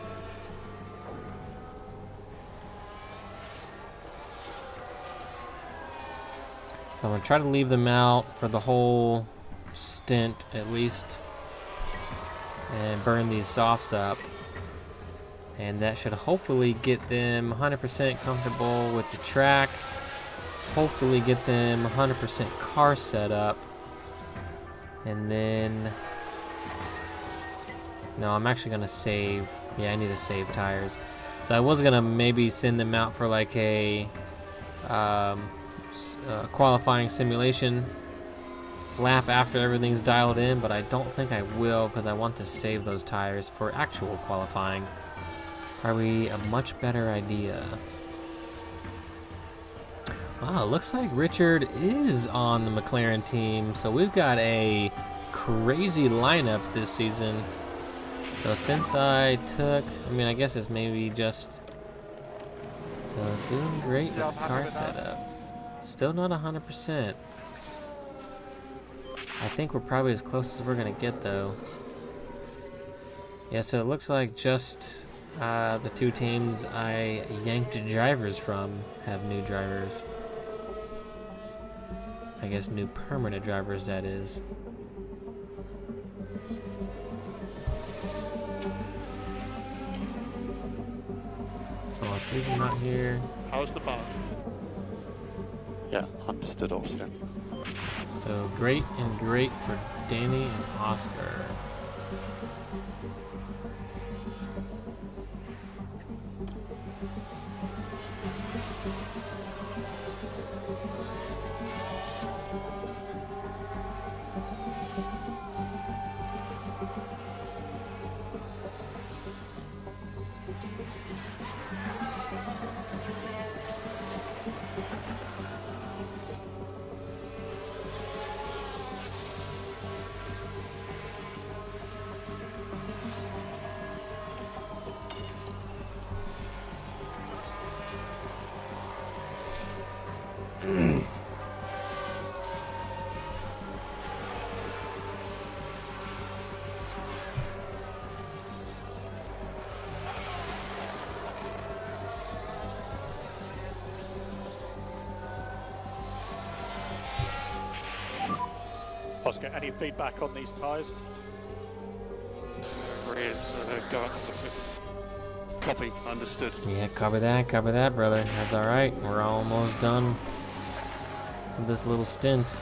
Speaker 1: So I'm gonna try to leave them out for the whole stint at least, and burn these softs up. And that should hopefully get them 100% comfortable with the track. Hopefully get them 100% car setup. And then... No, I'm actually going to save. Yeah, I need to save tires. So I was going to maybe send them out for like a qualifying simulation lap after everything's dialed in, but I don't think I will because I want to save those tires for actual qualifying. Probably a much better idea. Wow, looks like Richard is on the McLaren team, so we've got a crazy lineup this season. So since I took, I mean, I guess it's maybe just, so doing great with the car setup. Still not 100%. I think we're probably as close as we're gonna get though. Yeah, so it looks like just the two teams I yanked drivers from have new drivers. I guess new permanent drivers, that is. Oh, let's leave them out here.
Speaker 4: How's the bar? Yeah, understood, Oscar.
Speaker 1: So great and great for Danny and Oscar.
Speaker 4: Oscar, any feedback on these tyres?
Speaker 3: Is going on the fifth.
Speaker 4: Copy, understood.
Speaker 1: Yeah, copy that, brother. That's all right. We're almost done with this little stint.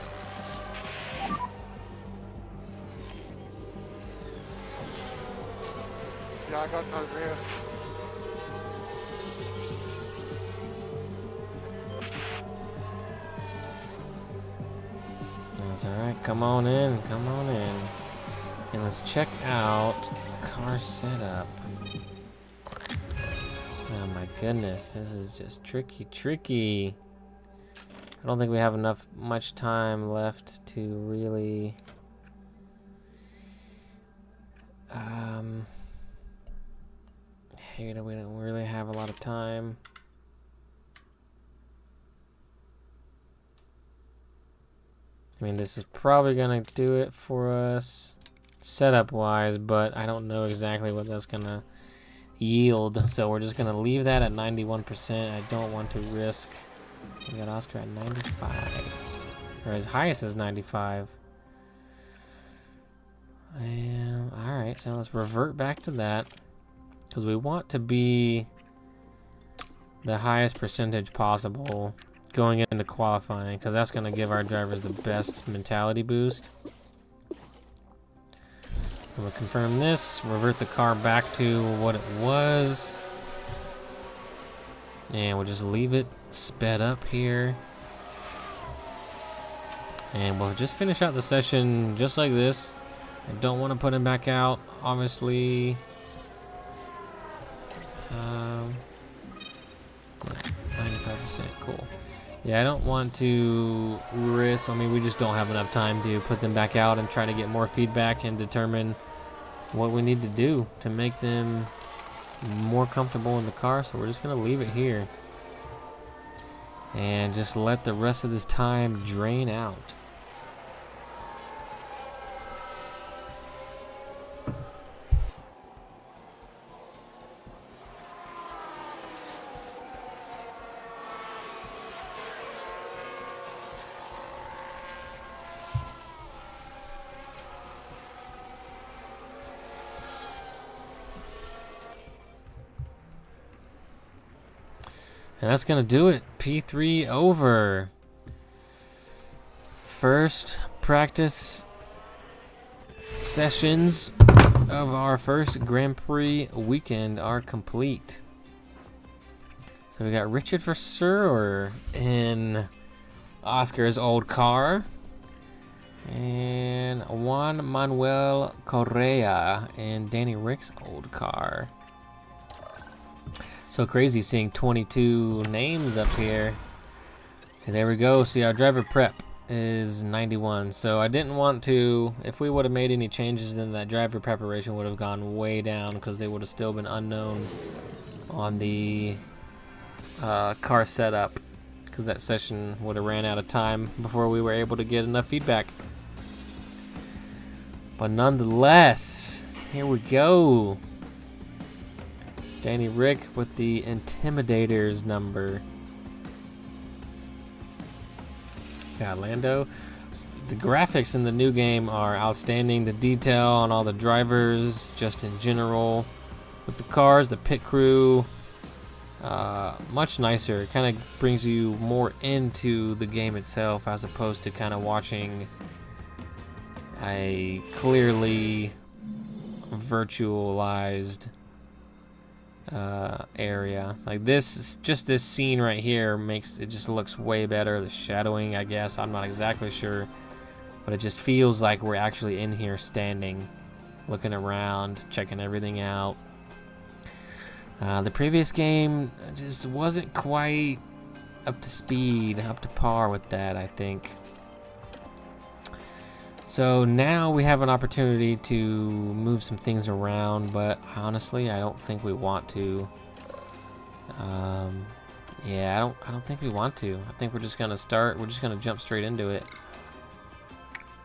Speaker 2: Yeah, I got no rear.
Speaker 1: That's all right. Come on in. Come on in. And let's check out car setup. Oh my goodness, this is just tricky. I don't think we have much time left to really we don't really have a lot of time. I mean, this is probably gonna do it for us setup wise, but I don't know exactly what that's gonna yield, so we're just gonna leave that at 91%. I don't want to risk. We got Oscar at 95, or as highest as 95. And all right, so let's revert back to that because we want to be the highest percentage possible going into qualifying, because that's going to give our drivers the best mentality boost. We'll confirm this, revert the car back to what it was, and we'll just leave it sped up here. And we'll just finish out the session just like this. I don't want to put him back out, obviously. 95%, cool. Yeah, I don't want to risk, I mean, we just don't have enough time to put them back out and try to get more feedback and determine what we need to do to make them more comfortable in the car. So we're just going to leave it here and just let the rest of this time drain out. And that's going to do it. P3 over. First practice sessions of our first Grand Prix weekend are complete. So we got Richard Verseur in Oscar's old car. And Juan Manuel Correa in Danny Rick's old car. So crazy seeing 22 names up here. And there we go. See, our driver prep is 91. So I didn't want to, if we would have made any changes, then that driver preparation would have gone way down because they would have still been unknown on the car setup, because that session would have ran out of time before we were able to get enough feedback. But nonetheless, here we go. Danny Rick with the Intimidators number. Got Lando. The graphics in the new game are outstanding. The detail on all the drivers, just in general. With the cars, the pit crew, much nicer. It kind of brings you more into the game itself as opposed to kind of watching a clearly virtualized area. Like this, just this scene right here makes it just looks way better. The shadowing, I guess, I'm not exactly sure, but it just feels like we're actually in here standing, looking around, checking everything out. The previous game just wasn't quite up to speed, up to par with that, I think. So now we have an opportunity to move some things around, but honestly, I don't think we want to. Yeah, I don't think we want to. I think we're just gonna start. We're just gonna jump straight into it.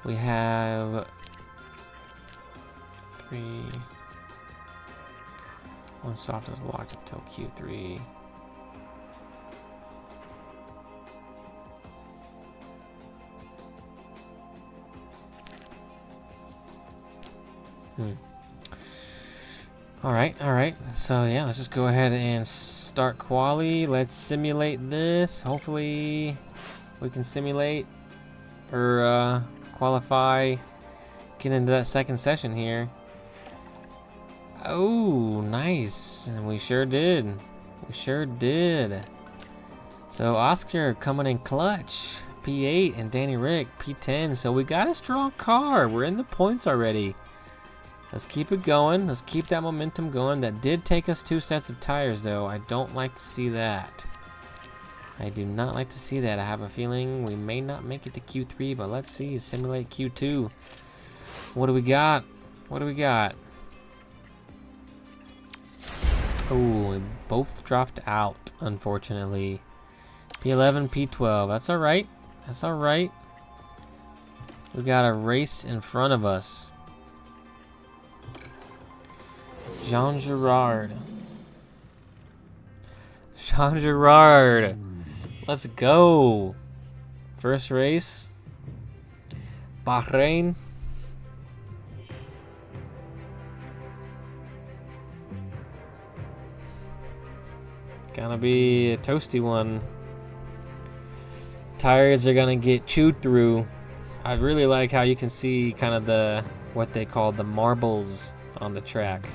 Speaker 1: We have 3. One soft is locked until Q3. All right. So yeah, let's just go ahead and start quali. Let's simulate this. Hopefully we can simulate or qualify, get into that second session here. Oh, nice. And we sure did. So Oscar coming in clutch. P8 and Danny Rick P10. So we got a strong car. We're in the points already. Let's keep it going. Let's keep that momentum going. That did take us 2 sets of tires, though. I don't like to see that. I do not like to see that. I have a feeling we may not make it to Q3, but let's see. Simulate Q2. What do we got? Oh, we both dropped out, unfortunately. P11, P12. That's all right. We got a race in front of us. Jean Girard. Let's go. First race. Bahrain. Gonna be a toasty one. Tires are gonna get chewed through. I really like how you can see kind of what they call the marbles on the track.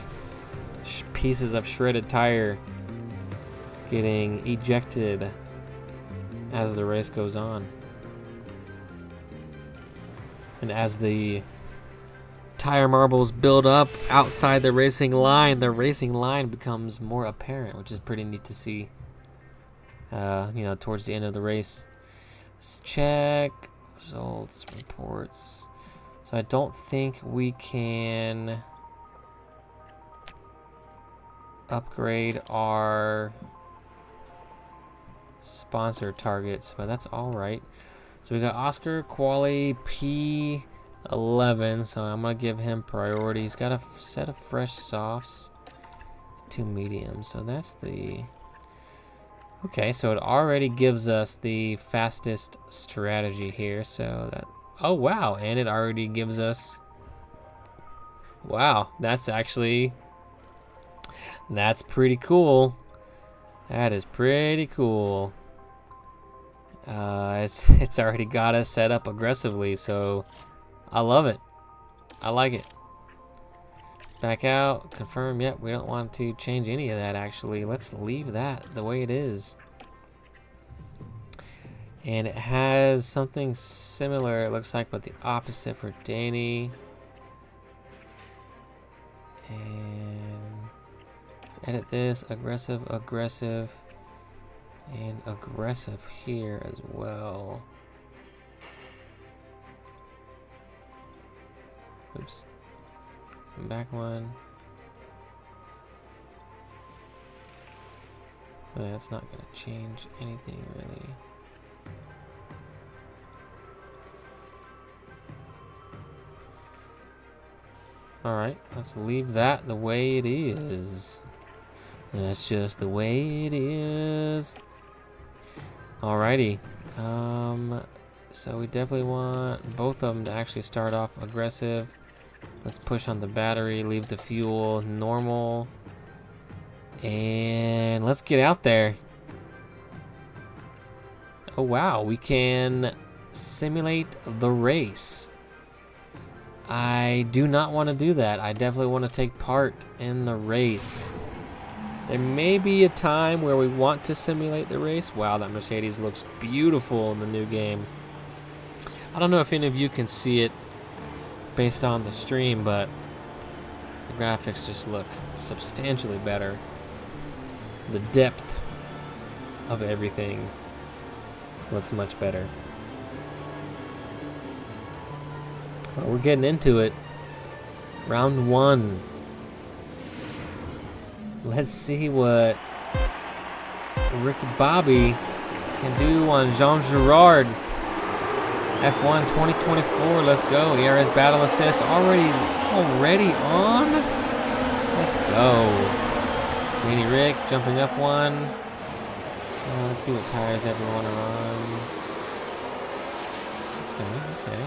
Speaker 1: Pieces of shredded tire getting ejected as the race goes on. And as the tire marbles build up outside the racing line becomes more apparent, which is pretty neat to see. Towards the end of the race. Let's check results, reports. So I don't think we can upgrade our sponsor targets, but that's all right. So we got Oscar Quali P11, so I'm gonna give him priority. He's got a set of fresh softs, 2 mediums, so that's the okay. So it already gives us the fastest strategy here. So that, oh wow, and it already gives us, wow, that's pretty cool. That is pretty cool. It's already got us set up aggressively, so I love it. I like it. Back out, confirm. Yep, we don't want to change any of that actually. Let's leave that the way it is. And it has something similar, it looks like, but the opposite for Danny. And let's edit this. Aggressive, aggressive, and aggressive here as well. Oops. Back one. But that's not going to change anything really. Alright, let's leave that the way it is. That's just the way it is. Alrighty. So we definitely want both of them to actually start off aggressive. Let's push on the battery, leave the fuel normal. And let's get out there. Oh wow, we can simulate the race. I do not want to do that. I definitely want to take part in the race. There may be a time where we want to simulate the race. Wow, that Mercedes looks beautiful in the new game. I don't know if any of you can see it based on the stream, but the graphics just look substantially better. The depth of everything looks much better. Well, we're getting into it. Round one. Let's see what Ricky Bobby can do on Jean Girard. F1 2024. Let's go. ERS battle assist already on. Let's go. Danny Rick jumping up one. Let's see what tires everyone are on. Okay.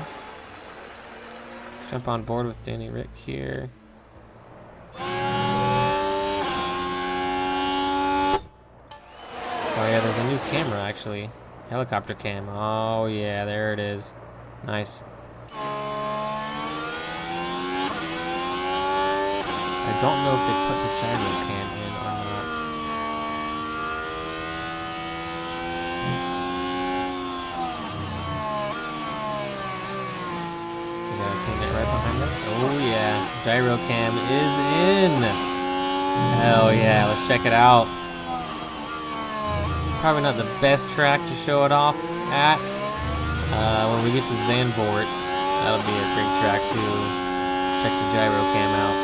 Speaker 1: Jump on board with Danny Rick here. Oh yeah, there's a new camera actually. Helicopter cam. Oh yeah, there it is. Nice. I don't know if they put the gyro cam in or not. We got a teammate right behind us. Oh yeah, gyro cam is in. Hell yeah, let's check it out. Probably not the best track to show it off at. When we get to Zandvoort, that'll be a great track to check the gyro cam out.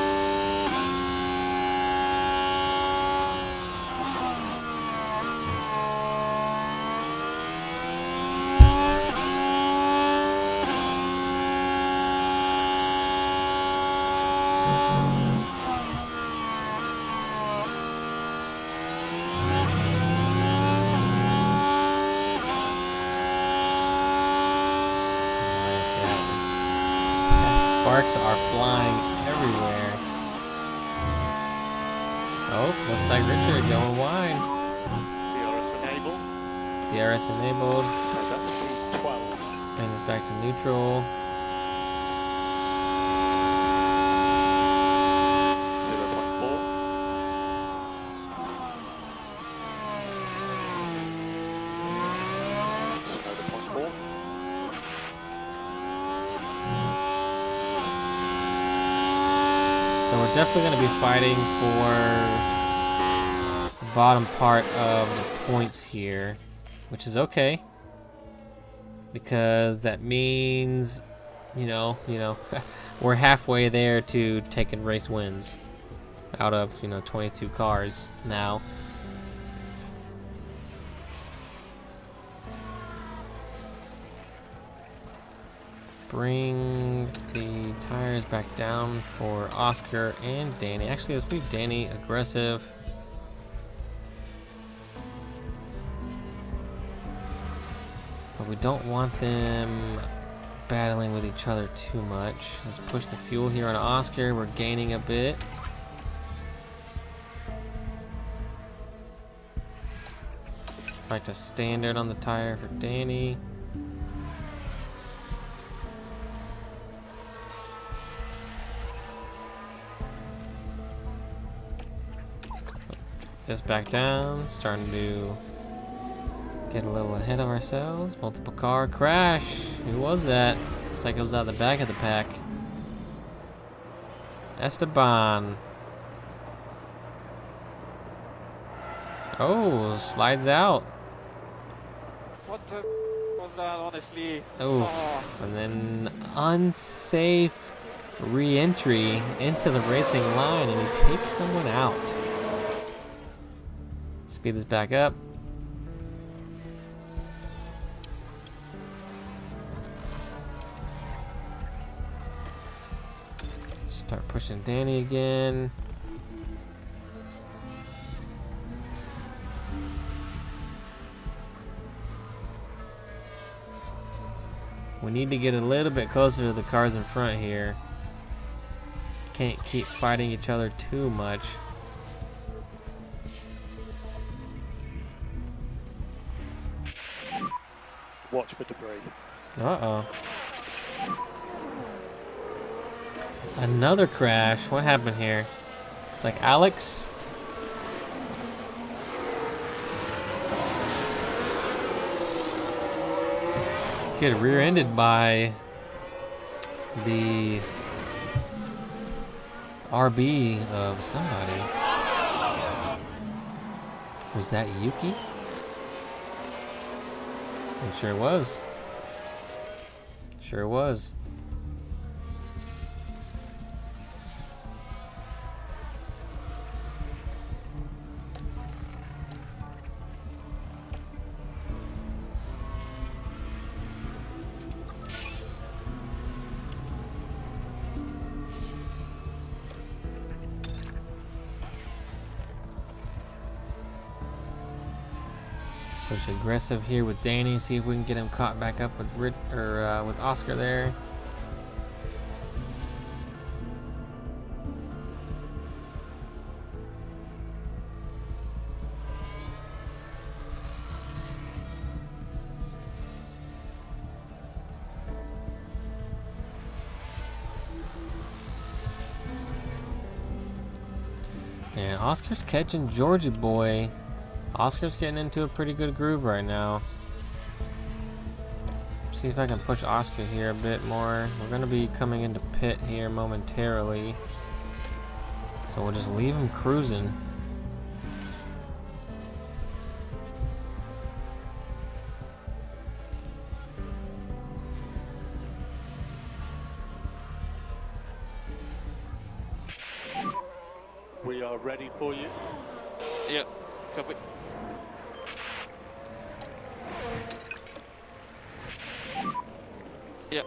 Speaker 1: Sparks are flying everywhere. Oh, looks like Richard going wide. DRS enabled.
Speaker 4: That's P12.
Speaker 1: And it's back to neutral.
Speaker 4: 0.4. So 0.4.
Speaker 1: So we're definitely going to be fighting for the bottom part of the points here, which is okay, because that means, you know, we're halfway there to taking race wins out of, 22 cars now. Bring the tires back down for Oscar and Danny. Actually, let's leave Danny aggressive. But we don't want them battling with each other too much. Let's push the fuel here on Oscar. We're gaining a bit. Back to standard on the tire for Danny. This back down, starting to get a little ahead of ourselves. Multiple car crash. Who was that? Looks like it was out the back of the pack. Esteban. Oh, slides out.
Speaker 3: What the was that, honestly?
Speaker 1: Oof.
Speaker 3: Oh.
Speaker 1: And then unsafe re-entry into the racing line, and he takes someone out. Speed this back up. Start pushing Danny again. We need to get a little bit closer to the cars in front here. Can't keep fighting each other too much.
Speaker 4: Watch for debris.
Speaker 1: Uh-oh. Another crash. What happened here? It's like Alex. Get rear-ended by the RB of somebody. Was that Yuki? It sure was. Sure was. Push aggressive here with Danny. See if we can get him caught back up with with Oscar there. And Oscar's catching Georgia boy. Oscar's getting into a pretty good groove right now. See if I can push Oscar here a bit more. We're going to be coming into pit here momentarily. So we'll just leave him cruising.
Speaker 4: We are ready for you.
Speaker 3: Yep. Copy. Yep.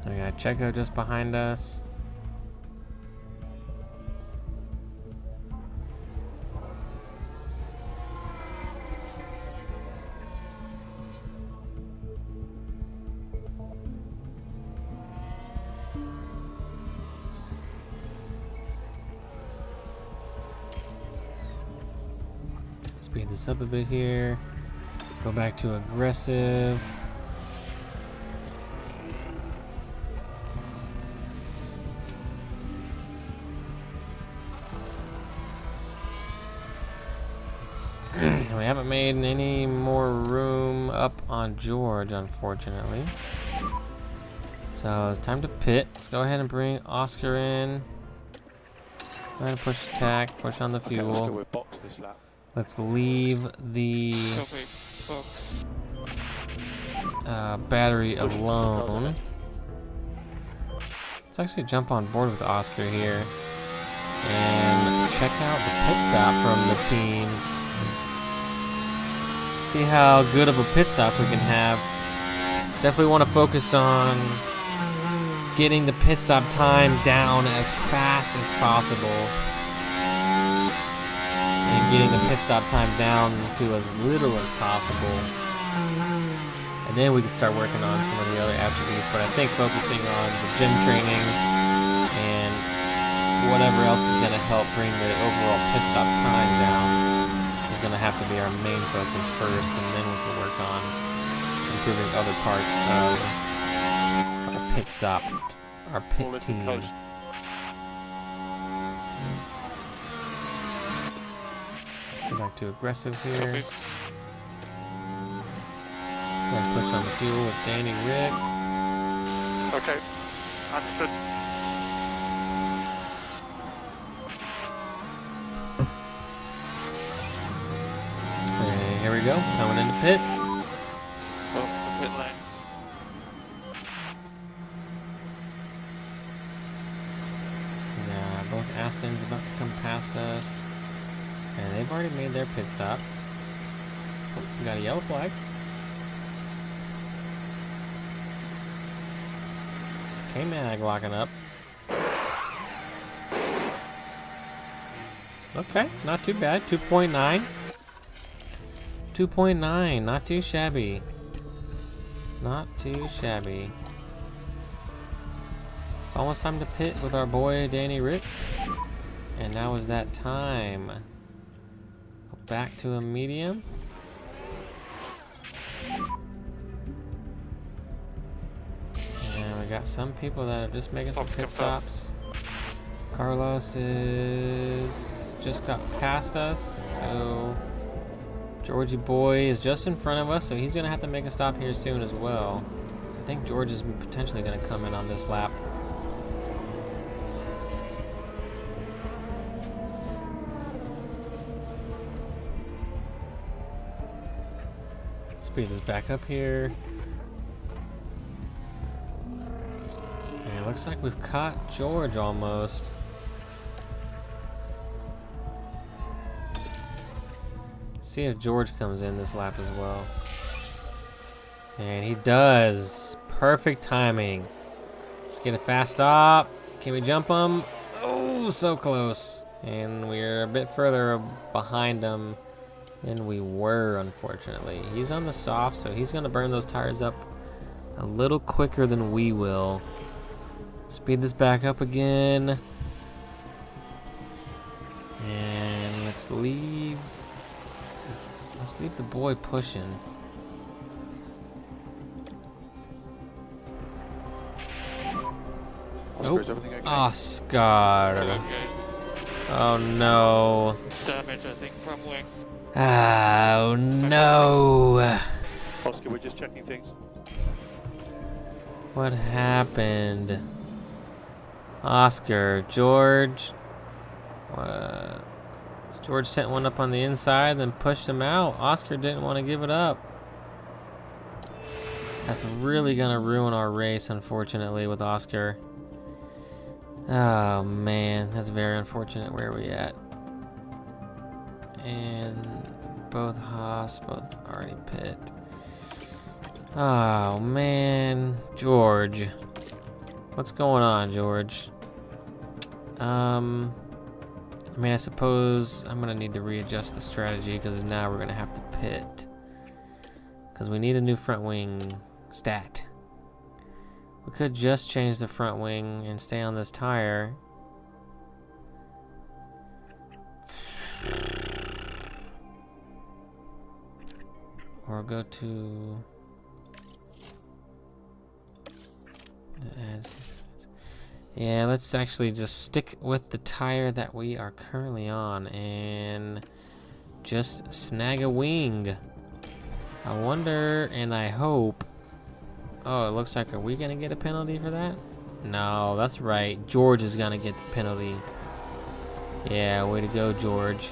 Speaker 1: We got Checo just behind us. Speed this up a bit here. Go back to aggressive. We haven't made any more room up on George, unfortunately. So it's time to pit. Let's go ahead and bring Oscar in. Go ahead and push attack, push on the
Speaker 4: Okay,
Speaker 1: fuel.
Speaker 4: let's go with box this lap.
Speaker 1: Let's leave the
Speaker 3: Copy. Box.
Speaker 1: battery alone. Let's actually jump on board with Oscar here and check out the pit stop from the team. See how good of a pit stop we can have. Definitely want to focus on getting the pit stop time down as fast as possible. And getting the pit stop time down to as little as possible. And then we can start working on some of the other attributes, but I think focusing on the gym training and whatever else is going to help bring the overall pit stop time down is going to have to be our main focus first, and then we can work on improving other parts of our pit stop, our pit
Speaker 4: Bullet
Speaker 1: team.
Speaker 4: coast.
Speaker 1: Go back to aggressive here.
Speaker 3: Copy.
Speaker 1: Gonna push on the fuel with Danny Rick.
Speaker 2: Okay, understood.
Speaker 1: And here we go, coming into pit.
Speaker 3: Close to the pit lane.
Speaker 1: Yeah, both Aston's about to come past us. And they've already made their pit stop. Oh, we got a yellow flag. K-Mag locking up. Okay, not too bad. 2.9. 2.9, not too shabby. Not too shabby. It's almost time to pit with our boy Danny Rick. And now is that time. Go back to a medium. And we got some people that are just making some
Speaker 3: Fox
Speaker 1: pit
Speaker 3: kept up.
Speaker 1: stops. Carlos is just got past us, so Georgie boy is just in front of us, so he's gonna have to make a stop here soon as well. I think George is potentially gonna come in on this lap. Speed this back up here. And it looks like we've caught George almost. See if George comes in this lap as well. And he does. Perfect timing. Let's get a fast stop. Can we jump him? Oh, so close. And we're a bit further behind him than we were, unfortunately. He's on the soft, so he's going to burn those tires up a little quicker than we will. Speed this back up again. And let's leave the boy pushing.
Speaker 4: Oscar, is everything okay?
Speaker 1: Oscar.
Speaker 3: Okay.
Speaker 1: Oh no.
Speaker 3: Damage, I think, from wing.
Speaker 1: Oh no.
Speaker 4: Oscar, we're just checking things.
Speaker 1: What happened? Oscar, George. George sent one up on the inside, then pushed him out. Oscar didn't want to give it up. That's really gonna ruin our race, unfortunately, with Oscar. Oh man, that's very unfortunate. Where are we at? And both Haas, both already pit. Oh man, George. What's going on, George? I mean, I suppose I'm gonna need to readjust the strategy because now we're gonna have to pit. Because we need a new front wing stat. We could just change the front wing and stay on this tire. Or go to... Yeah, let's actually just stick with the tire that we are currently on and just snag a wing. I wonder and I hope... Oh, it looks like, are we gonna get a penalty for that? No, that's right. George is gonna get the penalty. Yeah, way to go, George.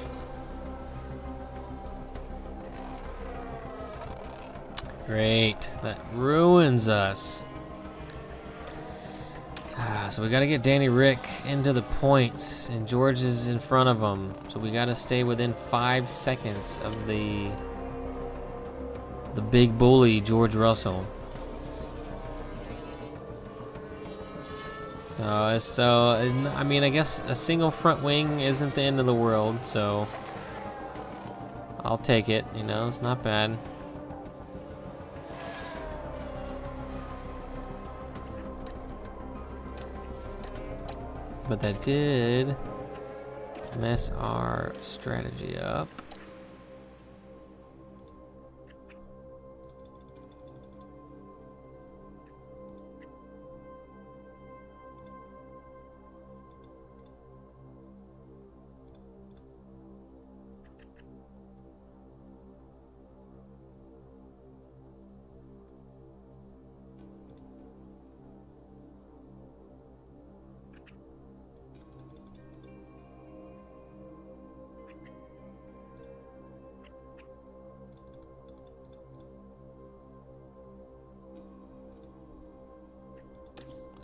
Speaker 1: Great. That ruins us. So we got to get Danny Rick into the points, and George is in front of him. So we got to stay within 5 seconds of the big bully, George Russell. I mean, I guess a single front wing isn't the end of the world, so I'll take it. You know, it's not bad. But that did mess our strategy up.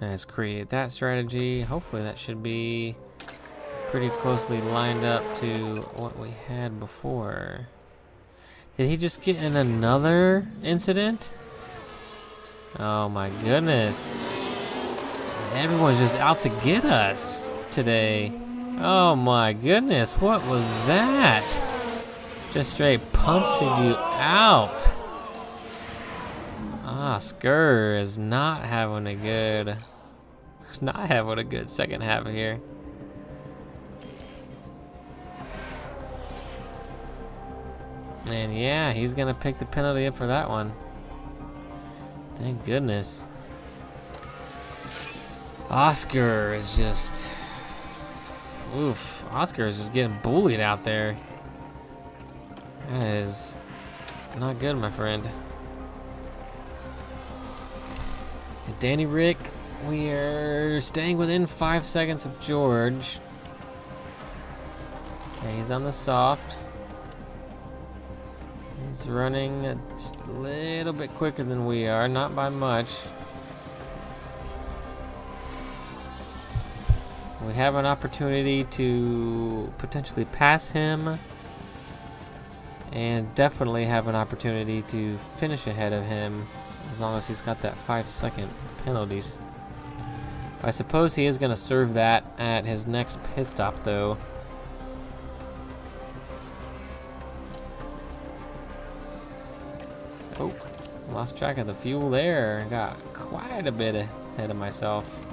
Speaker 1: Let's create that strategy. Hopefully that should be pretty closely lined up to what we had before. Did he just get in another incident? Oh my goodness. Everyone's just out to get us today. Oh my goodness, what was that? Just straight pumped you out. Oscar is not having a good second half here. And yeah, he's gonna pick the penalty up for that one. Thank goodness. Oscar is just, oof. Oscar is just getting bullied out there. That is not good, my friend. Danny Rick, we are staying within 5 seconds of George. And he's on the soft. He's running just a little bit quicker than we are, not by much. We have an opportunity to potentially pass him, and definitely have an opportunity to finish ahead of him, as long as he's got that 5-second penalties. I suppose he is going to serve that at his next pit stop, though. Oh, lost track of the fuel there. Got quite a bit ahead of myself.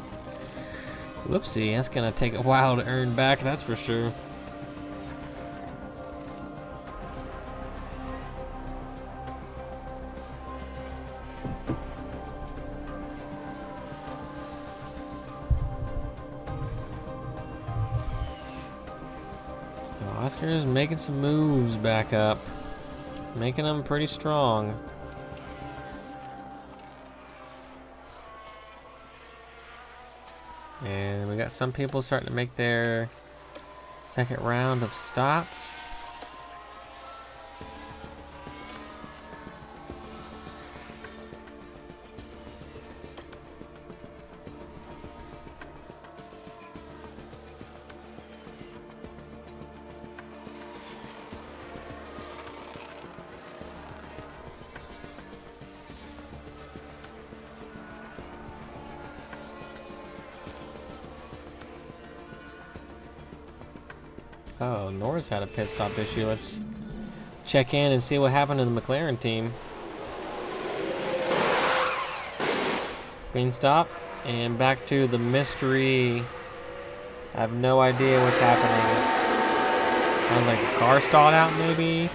Speaker 1: Whoopsie, that's going to take a while to earn back, that's for sure. Oscar's making some moves back up, making them pretty strong. And we got some people starting to make their second round of stops. Oh, Norris had a pit stop issue. Let's check in and see what happened to the McLaren team. Clean stop, and back to the mystery. I have no idea what's happening. Sounds like the car stalled out, maybe.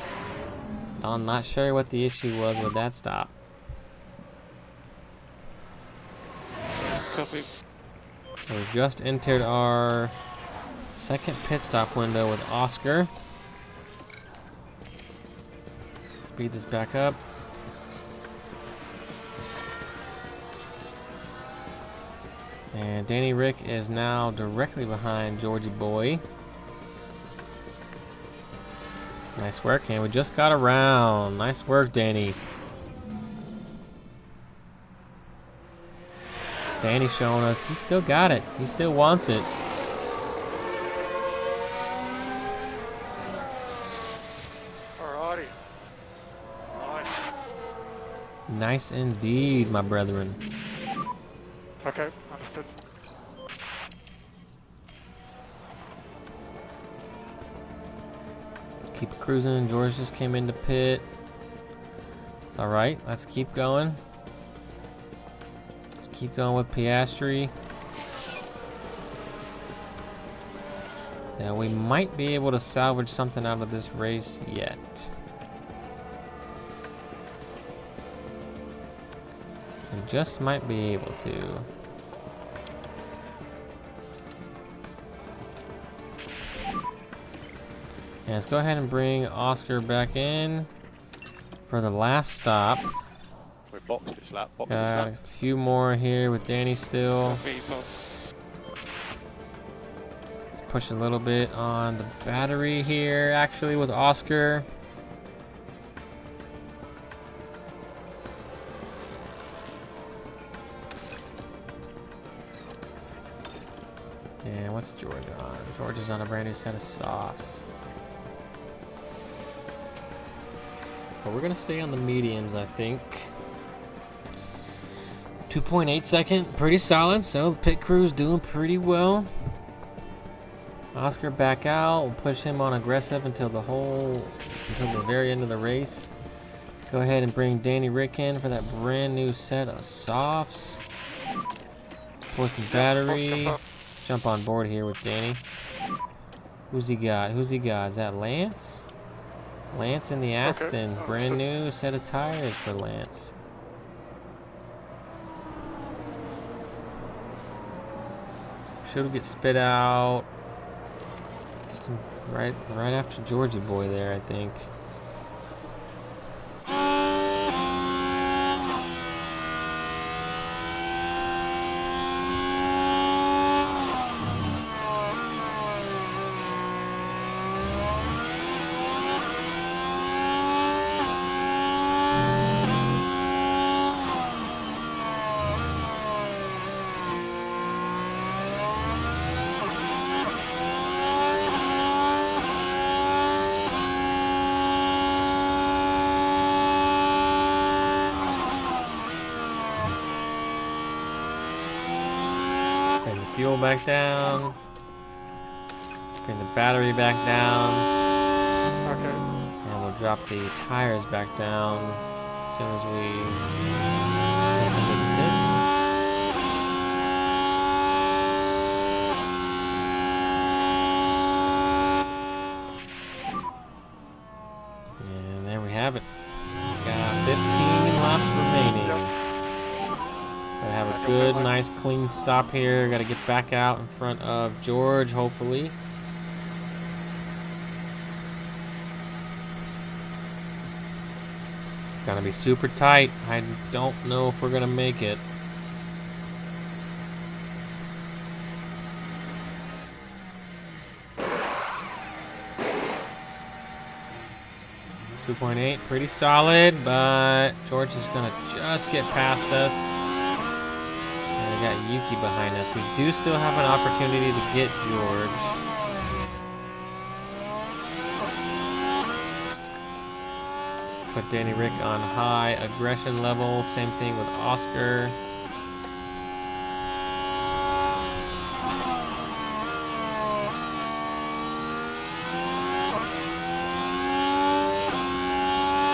Speaker 1: I'm not sure what the issue was with that stop.
Speaker 3: Copy.
Speaker 1: We've just entered our second pit stop window with Oscar. Speed this back up. And Danny Rick is now directly behind Georgie Boy. Nice work, and we just got around. Nice work, Danny. Danny showing us he still got it. He still wants it.
Speaker 2: Alrighty. Nice.
Speaker 1: Nice indeed, my brethren.
Speaker 2: Okay, understood.
Speaker 1: Keep cruising. George just came into pit. It's all right. Let's keep going. Keep going with Piastri. Now we might be able to salvage something out of this race yet. We just might be able to. Yeah, let's go ahead and bring Oscar back in for the last stop.
Speaker 4: We boxed this lap. Boxed this
Speaker 1: Got
Speaker 4: lap.
Speaker 1: a few more here with Danny still.
Speaker 3: V-box.
Speaker 1: Let's push a little bit on the battery here, actually, with Oscar. And what's George on? George is on a brand new set of softs. But we're gonna stay on the mediums, I think. 2.8 second, pretty solid. So the pit crew's doing pretty well. Oscar back out. We'll push him on aggressive until the very end of the race. Go ahead and bring Danny Rick in for that brand new set of softs. Pour some battery. Let's jump on board here with Danny. Who's he got? Who's he got? Is that Lance? Lance in the Aston.
Speaker 2: Okay.
Speaker 1: Brand new set of tires for Lance. Should get spit out just right after Georgie boy there, I think. Bring the fuel back down. Bring the battery back down.
Speaker 2: Okay.
Speaker 1: And we'll drop the tires back down as soon as we step into the pits. And there we have it. Got 15 laps remaining. Gotta have a good, nice, clean stop here. Gotta get back out in front of George, hopefully. Gonna be super tight. I don't know if we're gonna make it. .8, pretty solid, but George is gonna just get past us. And we got Yuki behind us. We do still have an opportunity to get George. Put Danny Rick on high aggression level. Same thing with Oscar.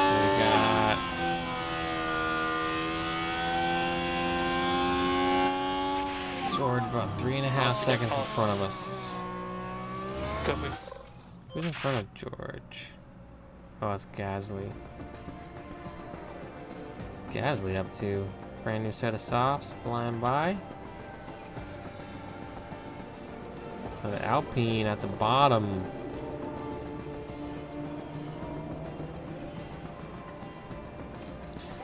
Speaker 1: We got George about 3.5 seconds in front of us.
Speaker 3: Copy.
Speaker 1: Who's in front of George? Oh, it's Gasly. What's Gasly up to? Brand new set of softs flying by. So the Alpine at the bottom.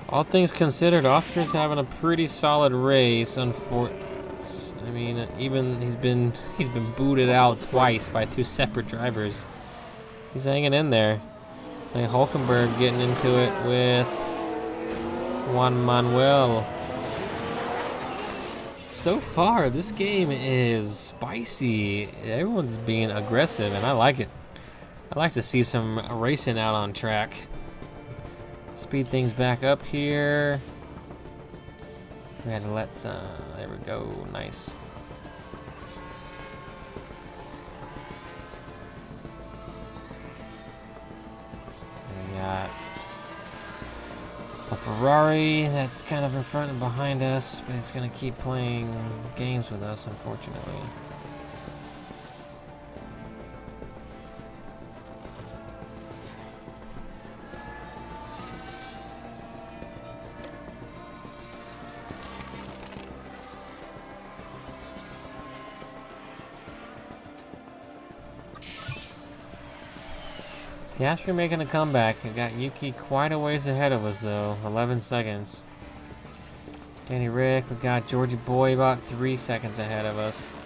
Speaker 1: All things considered, Oscar's having a pretty solid race. I mean, even he's been booted out twice by two separate drivers. He's hanging in there. So Hulkenberg getting into it with Juan Manuel. So far, this game is spicy. Everyone's being aggressive, and I like it. I like to see some racing out on track. Speed things back up here. We had to let some. There we go. Nice. We got a Ferrari that's kind of in front and behind us, but it's going to keep playing games with us, unfortunately. Piastri making a comeback. We got Yuki quite a ways ahead of us though. 11 seconds. Danny Rick, we got Georgie Boy about 3 seconds ahead of us.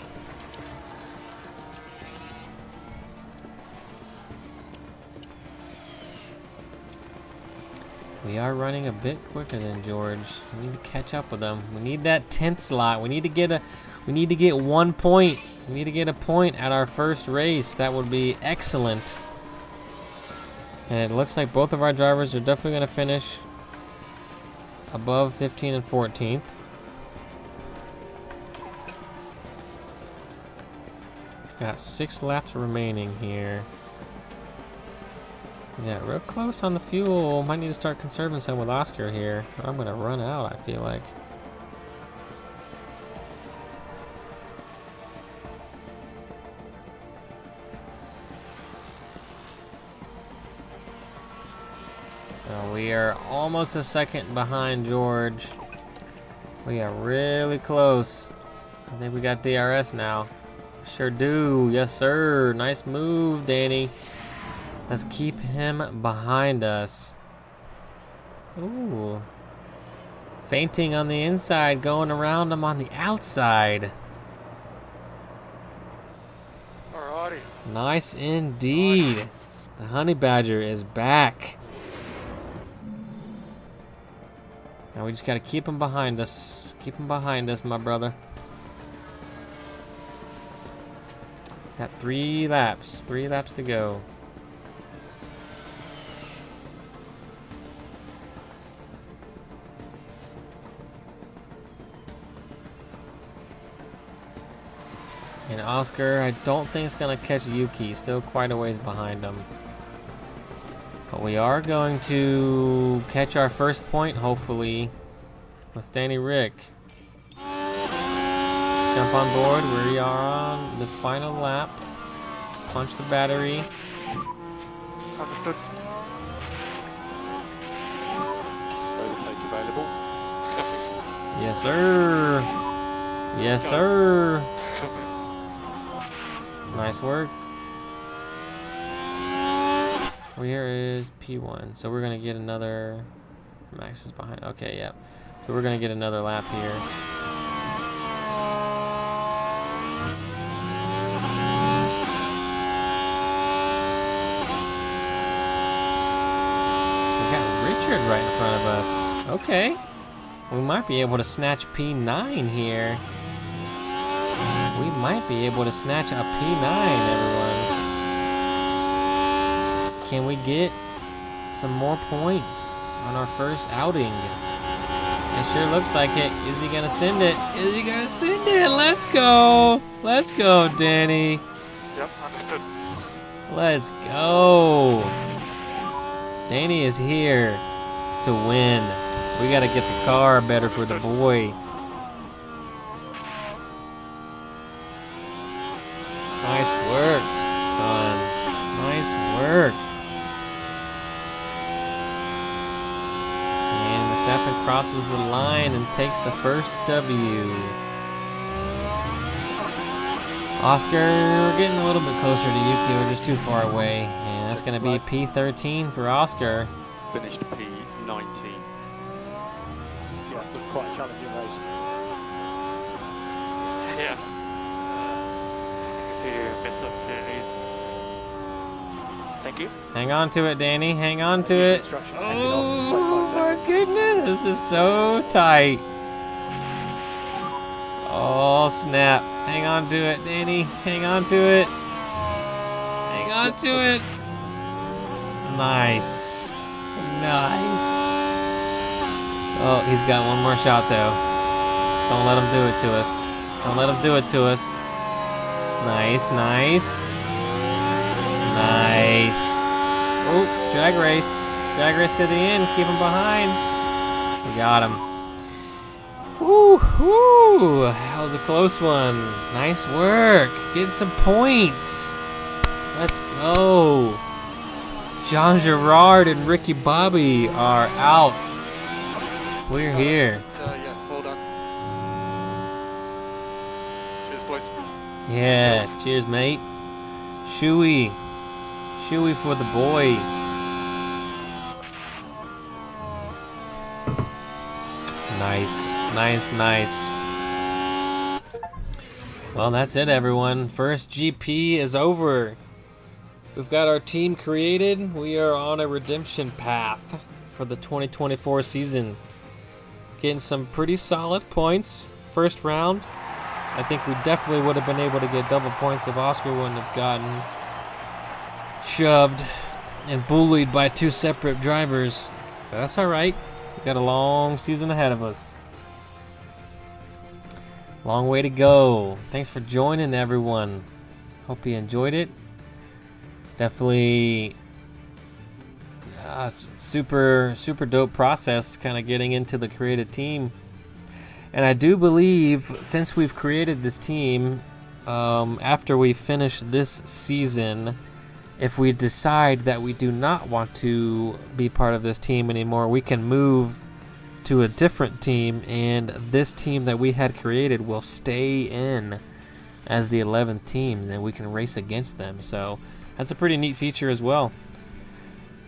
Speaker 1: We are running a bit quicker than George. We need to catch up with them. We need that 10th slot. We need to get 1 point. We need to get a point at our first race. That would be excellent. And it looks like both of our drivers are definitely going to finish above 15 and 14th. Got 6 laps remaining here. Yeah, real close on the fuel. Might need to start conserving some with Oscar here. I'm gonna run out, I feel like. We are almost a second behind George. We are really close. I think we got DRS now. Sure do. Yes, sir. Nice move, Danny. Let's keep him behind us. Ooh. Feinting on the inside, going around him on the outside.
Speaker 2: Alrighty.
Speaker 1: Nice indeed.
Speaker 2: Nice.
Speaker 1: The Honey Badger is back. Now we just gotta keep him behind us. Keep him behind us, my brother. Got 3 laps. 3 laps to go. And Oscar, I don't think it's gonna catch Yuki. Still quite a ways behind him. But we are going to catch our first point, hopefully, with Danny Rick. Jump on board. We are on the final lap. Punch the battery.
Speaker 2: Understood.
Speaker 4: Overtake available.
Speaker 1: Yes, sir. Yes, sir. Nice work. Where is P1? So we're gonna get another. Max is behind. Okay, yeah. So we're gonna get another lap here. We got Richard right in front of us. Okay. We might be able to snatch P9 here. We might be able to snatch a P9, everyone. Can we get some more points on our first outing? It sure looks like it. Is he gonna send it? Is he gonna send it? Let's go. Let's go, Danny.
Speaker 2: Yep, understood.
Speaker 1: Let's go. Danny is here to win. We gotta get the car better for the boy. Nice work, son. Nice work. And Verstappen crosses the line and takes the first W. Oscar, we're getting a little bit closer to Yuki. We're just too far away. And that's going to be P13 for Oscar.
Speaker 4: Finished P19.
Speaker 5: Yeah, it was quite a challenging race.
Speaker 3: Yeah. See you best opportunities. Thank you.
Speaker 1: Hang on to it, Danny. Hang on to it.
Speaker 5: Instructions
Speaker 1: Oh,
Speaker 5: ended
Speaker 1: my
Speaker 5: off 25 seconds.
Speaker 1: goodness. This is so tight. Oh, snap. Hang on to it, Danny. Hang on to it. Hang on to it. Nice. Nice. Oh, he's got one more shot, though. Don't let him do it to us. Don't let him do it to us. Nice, nice. Nice. Oh, drag race. Drag race to the end. Keep him behind. We got him. Woo, woo. That was a close one. Nice work. Getting some points. Let's go. Jean Girard and Ricky Bobby are out. We're here.
Speaker 2: Yeah, well done. Cheers, boys.
Speaker 1: Yeah, cheers, mate. Shuey. Chewy for the boy. Nice, nice, nice. Well, that's it, everyone. First GP is over. We've got our team created. We are on a redemption path for the 2024 season. Getting some pretty solid points. First round. I think we definitely would have been able to get double points if Oscar wouldn't have gotten shoved and bullied by two separate drivers. But that's alright. We've got a long season ahead of us. Long way to go. Thanks for joining, everyone. Hope you enjoyed it. Definitely super dope process kind of getting into the created team. And I do believe since we've created this team, after we finish this season, if we decide that we do not want to be part of this team anymore, we can move to a different team, and this team that we had created will stay in as the 11th team, and we can race against them. So that's a pretty neat feature as well.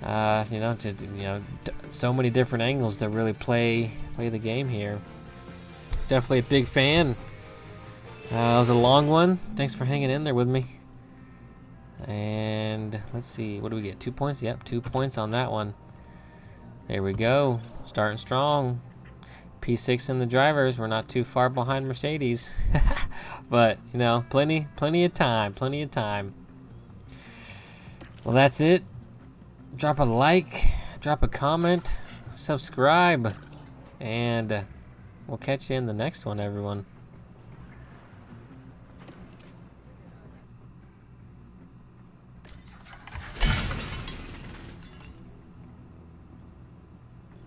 Speaker 1: So many different angles to really play the game here. Definitely a big fan. It was a long one. Thanks for hanging in there with me. And let's see, what do we get? 2 points? Yep, 2 points on that one. There we go. Starting strong. P6 in the drivers. We're not too far behind Mercedes. But, plenty of time. Well, that's it. Drop a like, drop a comment, subscribe, and we'll catch you in the next one, everyone.